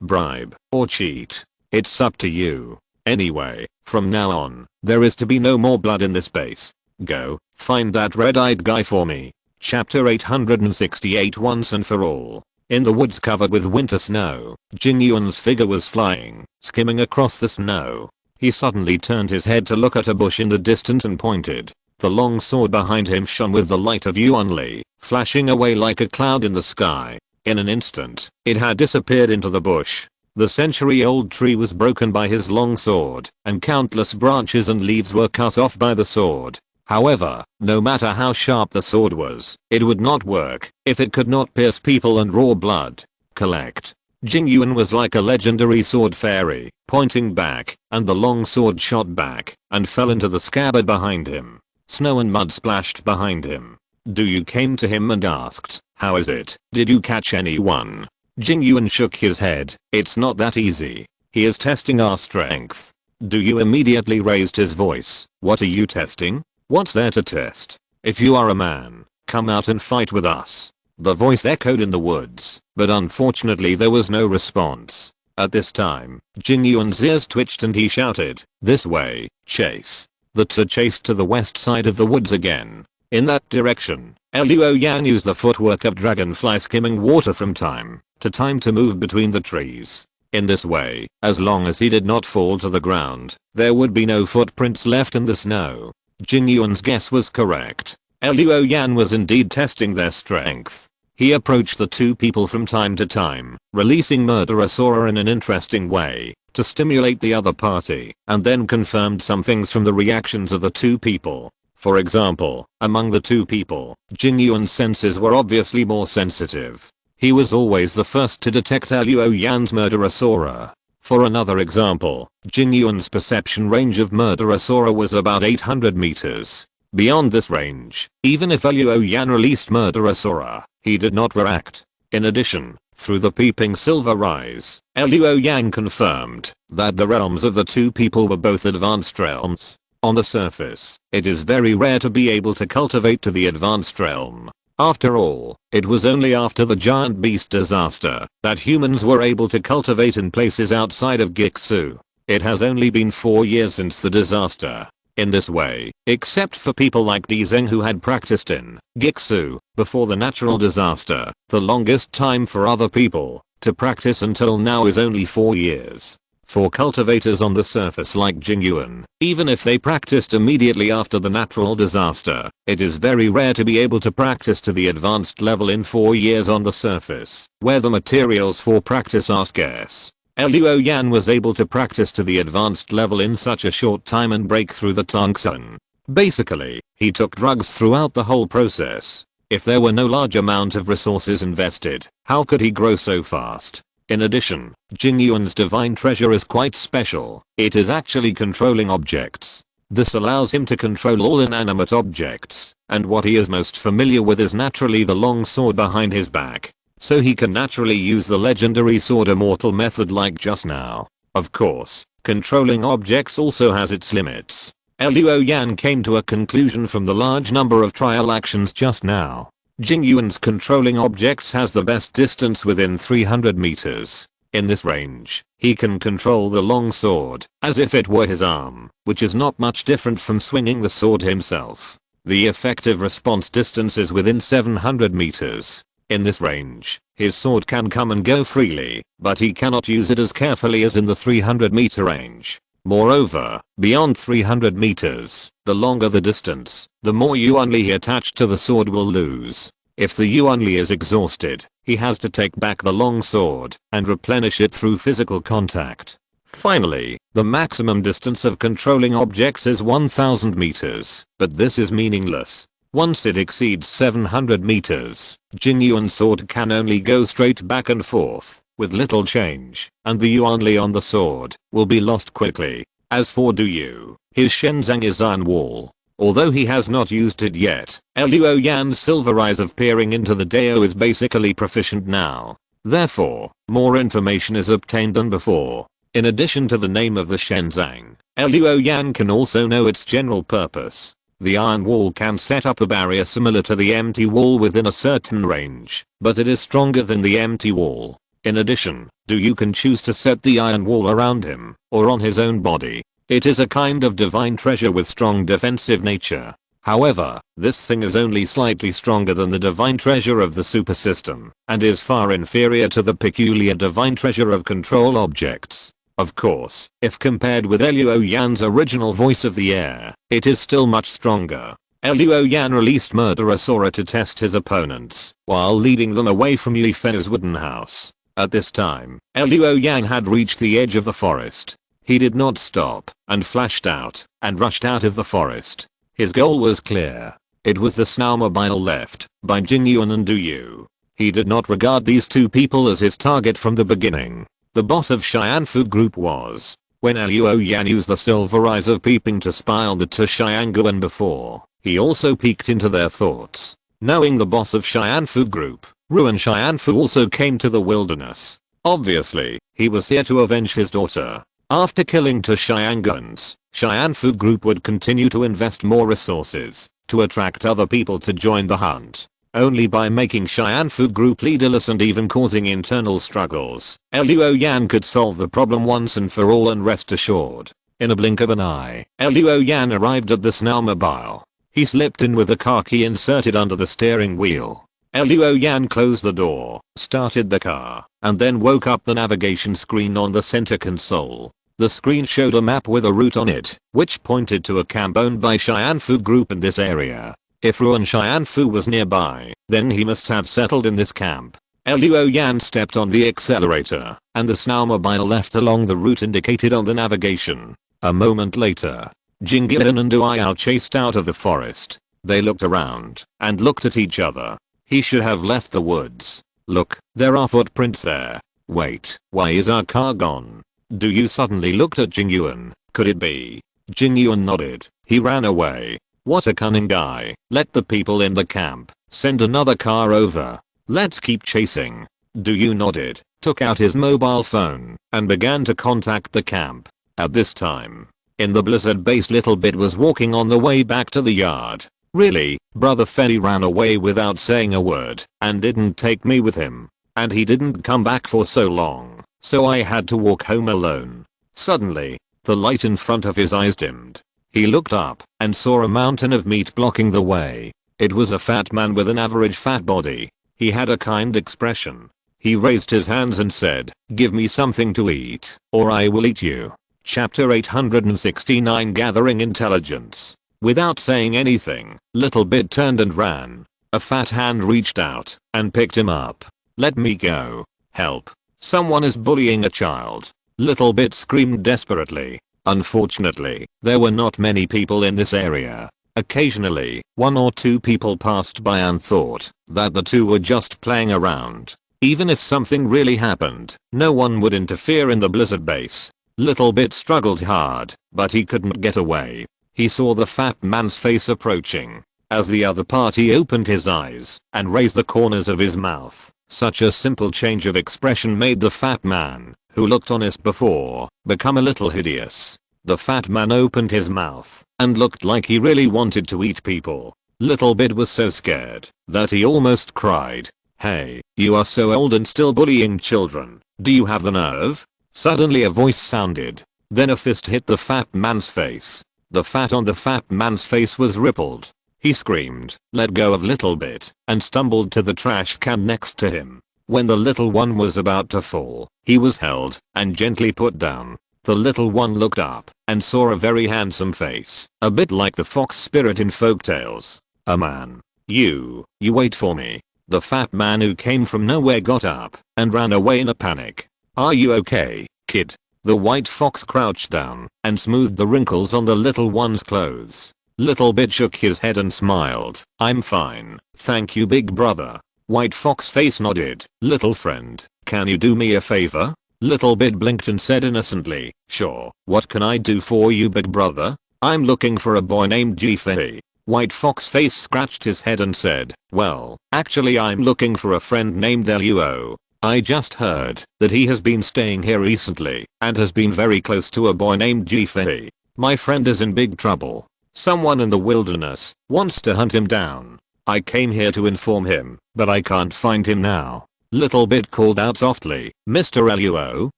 Speaker 1: Bribe, or cheat. It's up to you. Anyway, from now on, there is to be no more blood in this base. Go, find that red-eyed guy for me. Chapter 868 Once and for all. In the woods covered with winter snow, Jiuying's figure was flying, skimming across the snow. He suddenly turned his head to look at a bush in the distance and pointed. The long sword behind him shone with the light of Yuanli, flashing away like a cloud in the sky. In an instant, it had disappeared into the bush. The century-old tree was broken by his long sword, and countless branches and leaves were cut off by the sword. However, no matter how sharp the sword was, it would not work if it could not pierce people and raw blood. Collect. Jiuying was like a legendary sword fairy, pointing back, and the long sword shot back and fell into the scabbard behind him. Snow and mud splashed behind him. Jiuying came to him and asked, "How is it? Did you catch anyone?" Jiuying shook his head. "It's not that easy. He is testing our strength." Jiuying immediately raised his voice. "What are you testing? What's there to test? If you are a man, come out and fight with us." The voice echoed in the woods, but unfortunately there was no response. At this time, Jiuying's ears twitched and he shouted, "This way, chase." The two chased to the west side of the woods again. In that direction, Jiuying used the footwork of dragonfly skimming water from time to time to move between the trees. In this way, as long as he did not fall to the ground, there would be no footprints left in the snow. Jiuying's guess was correct. Jiuying was indeed testing their strength. He approached the two people from time to time, releasing murderous aura in an interesting way to stimulate the other party, and then confirmed some things from the reactions of the two people. For example, among the two people, Jiuying's senses were obviously more sensitive. He was always the first to detect Jiuying's murderous aura. For another example, Jiuying's perception range of murderous aura was about 800 meters. Beyond this range, even if Jiuying released murderous aura, he did not react. In addition, through the peeping silver eyes, Jiuying confirmed that the realms of the two people were both advanced realms. On the surface, it is very rare to be able to cultivate to the advanced realm. After all, it was only after the giant beast disaster that humans were able to cultivate in places outside of Gixu. It has only been 4 years since the disaster. In this way, except for people like Zeng who had practiced in Gixu before the natural disaster, the longest time for other people to practice until now is only 4 years. For cultivators on the surface like Jiuying, even if they practiced immediately after the natural disaster, it is very rare to be able to practice to the advanced level in 4 years on the surface, where the materials for practice are scarce. Jiuying was able to practice to the advanced level in such a short time and break through the tungsten. Basically, he took drugs throughout the whole process. If there were no large amount of resources invested, how could he grow so fast? In addition, Jiuying's divine treasure is quite special. It is actually controlling objects. This allows him to control all inanimate objects, and what he is most familiar with is naturally the long sword behind his back. So he can naturally use the legendary sword immortal method like just now. Of course, controlling objects also has its limits. Jiuying came to a conclusion from the large number of trial actions just now. Jiuying's controlling objects has the best distance within 300 meters. In this range, he can control the long sword as if it were his arm, which is not much different from swinging the sword himself. The effective response distance is within 700 meters. In this range, his sword can come and go freely, but he cannot use it as carefully as in the 300 meter range. Moreover, beyond 300 meters, the longer the distance, the more Yuanli he attached to the sword will lose. If the Yuanli is exhausted, he has to take back the long sword and replenish it through physical contact. Finally, the maximum distance of controlling objects is 1000 meters, but this is meaningless. Once it exceeds 700 meters, Jiuying's sword can only go straight back and forth, with little change, and the Yuanli on the sword will be lost quickly. As for Jiuying, his Shenzang is iron wall. Although he has not used it yet, Jiuying's silver eyes of peering into the Dao is basically proficient now. Therefore, more information is obtained than before. In addition to the name of the Shenzang, Jiuying can also know its general purpose. The iron wall can set up a barrier similar to the empty wall within a certain range, but it is stronger than the empty wall. In addition, you can choose to set the iron wall around him, or on his own body. It is a kind of divine treasure with strong defensive nature. However, this thing is only slightly stronger than the divine treasure of the super system, and is far inferior to the peculiar divine treasure of control objects. Of course, if compared with Luo Yan's original voice of the air, it is still much stronger. Luo Yan released Murderer Sora to test his opponents, while leading them away from Yi Fei's wooden house. At this time, Luo Yan had reached the edge of the forest. He did not stop, and flashed out, and rushed out of the forest. His goal was clear. It was the snowmobile left by Jingyuan and Duyu. He did not regard these two people as his target from the beginning. The boss of Xianfu Group was. When Luo Yan used the silver eyes of peeping to spy on the two Xianguan before, he also peeked into their thoughts. Knowing the boss of Xianfu Group, Ruin Xianfu also came to the wilderness. Obviously, he was here to avenge his daughter. After killing two Xianguans, Xianfu Group would continue to invest more resources to attract other people to join the hunt. Only by making Xianfu Group leaderless and even causing internal struggles, Luo Yan could solve the problem once and for all, and rest assured. In a blink of an eye, Luo Yan arrived at the snowmobile. He slipped in with the car key inserted under the steering wheel. Luo Yan closed the door, started the car, and then woke up the navigation screen on the center console. The screen showed a map with a route on it, which pointed to a camp owned by Xianfu Group in this area. If Ruin Xianfu was nearby, then he must have settled in this camp. Luo Yan stepped on the accelerator, and the snowmobile left along the route indicated on the navigation. A moment later, Jingyuan and Duyu chased out of the forest. They looked around, and looked at each other. He should have left the woods. Look, there are footprints there. Wait, why is our car gone? Duyu suddenly looked at Jingyuan. Could it be? Jingyuan nodded. He ran away. What a cunning guy. Let the people in the camp send another car over. Let's keep chasing. Duyu nodded, took out his mobile phone, and began to contact the camp. At this time, in the blizzard base, Little Bit was walking on the way back to the yard. Really, Brother Feli ran away without saying a word, and didn't take me with him. And he didn't come back for so long, so I had to walk home alone. Suddenly, the light in front of his eyes dimmed. He looked up, and saw a mountain of meat blocking the way. It was a fat man with an average fat body. He had a kind expression. He raised his hands and said, "Give me something to eat, or I will eat you." Chapter 869, Gathering Intelligence. Without saying anything, Little Bit turned and ran. A fat hand reached out and picked him up. "Let me go. Help. Someone is bullying a child." Little Bit screamed desperately. Unfortunately, there were not many people in this area. Occasionally, one or two people passed by and thought that the two were just playing around. Even if something really happened, no one would interfere in the blizzard base. Little Bit struggled hard, but he couldn't get away. He saw the fat man's face approaching. As the other party opened his eyes and raised the corners of his mouth, such a simple change of expression made the fat man, who looked honest before, become a little hideous. The fat man opened his mouth and looked like he really wanted to eat people. Little Bit was so scared that he almost cried. "Hey, you are so old and still bullying children. Do you have the nerve?" Suddenly a voice sounded. Then a fist hit the fat man's face. The fat on the fat man's face was rippled. He screamed, let go of Little Bit, and stumbled to the trash can next to him. When the little one was about to fall, he was held and gently put down. The little one looked up and saw a very handsome face, a bit like the fox spirit in folktales. "A man. You wait for me." The fat man who came from nowhere got up and ran away in a panic. "Are you okay, kid?" The white fox crouched down and smoothed the wrinkles on the little one's clothes. Little Bit shook his head and smiled. "I'm fine, thank you, big brother." White fox face nodded. "Little friend, can you do me a favor?" Little Bit blinked and said innocently, "Sure, what can I do for you, big brother?" "I'm looking for a boy named Jiuying." White fox face scratched his head and said, "Well, actually I'm looking for a friend named Luo. I just heard that he has been staying here recently and has been very close to a boy named Jiuying. My friend is in big trouble. Someone in the wilderness wants to hunt him down. I came here to inform him, but I can't find him now. Little Bit called out softly, Mr. Luo?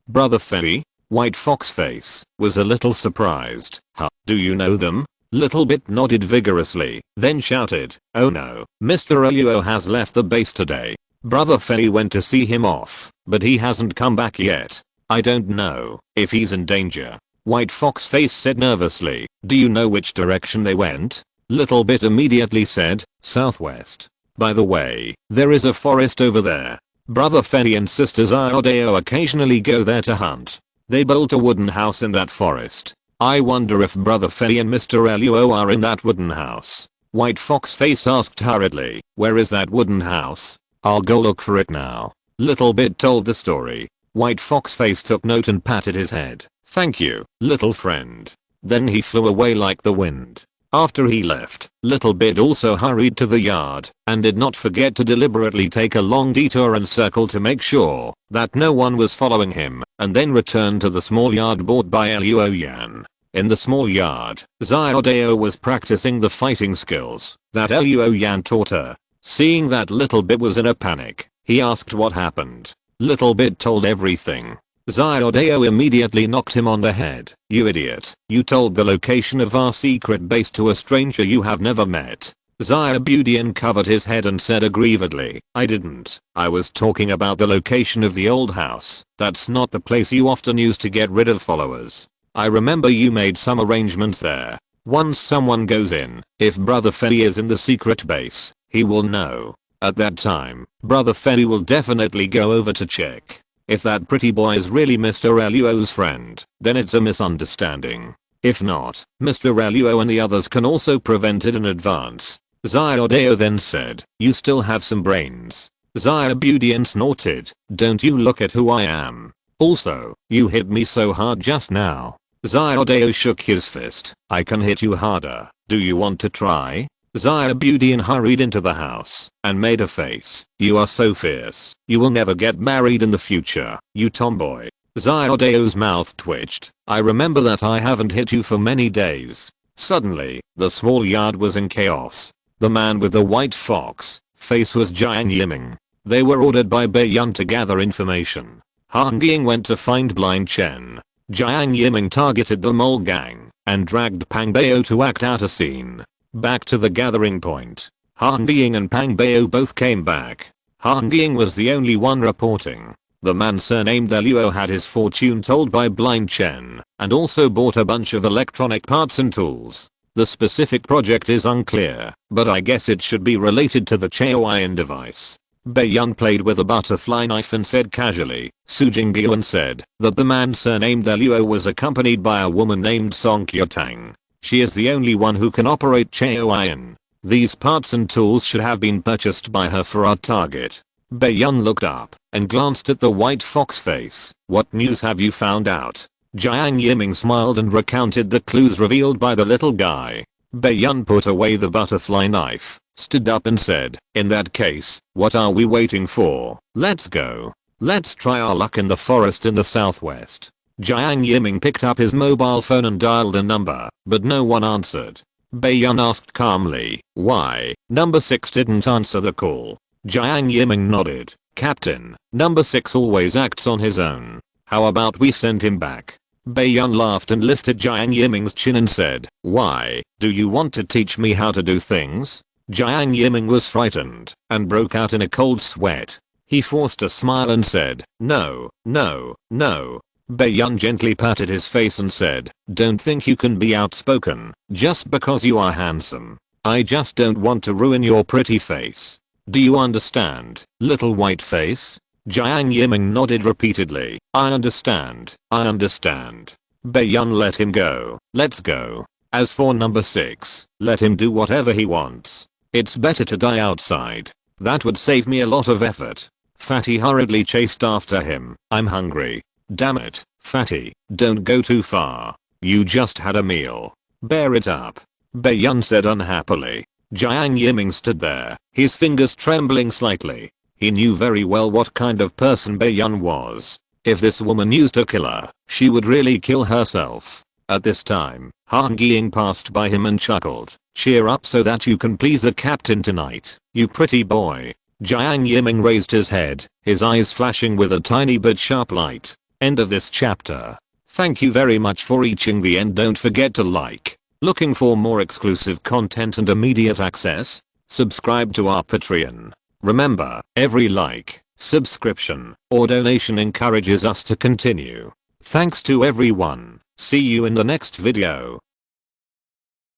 Speaker 1: Brother Fei? White Fox Face was a little surprised. Huh, do you know them? Little Bit nodded vigorously, then shouted, oh no, Mr. Luo has left the base today. Brother Fei went to see him off, but he hasn't come back yet. I don't know if he's in danger. White Fox Face said nervously, do you know which direction they went? Little Bit immediately said, southwest. By the way, there is a forest over there. Brother Fei and Sister Xiaodao occasionally go there to hunt. They built a wooden house in that forest. I wonder if Brother Fei and Mr. Luo are in that wooden house. White Fox Face asked hurriedly, where is that wooden house? I'll go look for it now. Little Bit told the story. White Fox Face took note and patted his head. Thank you, little friend. Then he flew away like the wind. After he left, Little Bit also hurried to the yard and did not forget to deliberately take a long detour and circle to make sure that no one was following him, and then returned to the small yard bought by Luo Yan. In the small yard, Xiaodao was practicing the fighting skills that Luo Yan taught her. Seeing that Little Bit was in a panic, he asked what happened. Little Bit told everything. Xiaodao immediately knocked him on the head. You idiot. You told the location of our secret base to a stranger you have never met. Jiuying covered his head and said aggrievedly, I didn't. I was talking about the location of the old house. That's not the place you often use to get rid of followers. I remember you made some arrangements there. Once someone goes in, if Brother Fei is in the secret base, he will know. At that time, Brother Fei will definitely go over to check. If that pretty boy is really Mr. Luo's friend, then it's a misunderstanding. If not, Mr. Luo and the others can also prevent it in advance. Xiaodao then said, you still have some brains. Jiuying snorted, don't you look at who I am. Also, you hit me so hard just now. Xiaodao shook his fist, I can hit you harder, do you want to try? Jiuying hurried into the house and made a face. You are so fierce. You will never get married in the future, you tomboy. Xiaodao's mouth twitched. I remember that I haven't hit you for many days. Suddenly, the small yard was in chaos. The man with the white fox face was Jiuying. They were ordered by Beiyun to gather information. Han Ying went to find Blind Chen. Jiuying targeted the mole gang and dragged Pang Bao to act out a scene. Back to the gathering point. Han Ying and Pang Bao both came back. Han Ying was the only one reporting. The man surnamed Luo had his fortune told by Blind Chen and also bought a bunch of electronic parts and tools. The specific project is unclear, but I guess it should be related to the Jiuying device. Beiyun played with a butterfly knife and said casually, Su Jingyuan said that the man surnamed Luo was accompanied by a woman named Song Qiutang. She is the only one who can operate Jiuying. These parts and tools should have been purchased by her for our target. Beiyun looked up and glanced at the white fox face. What news have you found out? Jiuying smiled and recounted the clues revealed by the little guy. Beiyun put away the butterfly knife, stood up and said, in that case, what are we waiting for? Let's go. Let's try our luck in the forest in the southwest. Jiuying picked up his mobile phone and dialed a number, but no one answered. Beiyun asked calmly, why? Number 6 didn't answer the call. Jiuying nodded. Captain, number 6 always acts on his own. How about we send him back? Beiyun laughed and lifted Jiuying's chin and said, why? Do you want to teach me how to do things? Jiuying was frightened and broke out in a cold sweat. He forced a smile and said, no, no, no. Beiyun gently patted his face and said, don't think you can be outspoken just because you are handsome. I just don't want to ruin your pretty face. Do you understand, little white face? Jiuying nodded repeatedly. I understand. I understand. Beiyun let him go. Let's go. As for number 6, let him do whatever he wants. It's better to die outside. That would save me a lot of effort. Fatty hurriedly chased after him. I'm hungry. Damn it, Fatty, don't go too far. You just had a meal. Bear it up. Beiyun said unhappily. Jiuying stood there, his fingers trembling slightly. He knew very well what kind of person Beiyun was. If this woman used a killer, she would really kill herself. At this time, Han Jiuying passed by him and chuckled. Cheer up so that you can please the captain tonight, you pretty boy. Jiuying raised his head, his eyes flashing with a tiny but sharp light. End of this chapter. Thank you very much for reaching the end. Don't forget to like. Looking for more exclusive content and immediate access? Subscribe to our Patreon. Remember, every like, subscription, or donation encourages us to continue. Thanks to everyone. See you in the next video.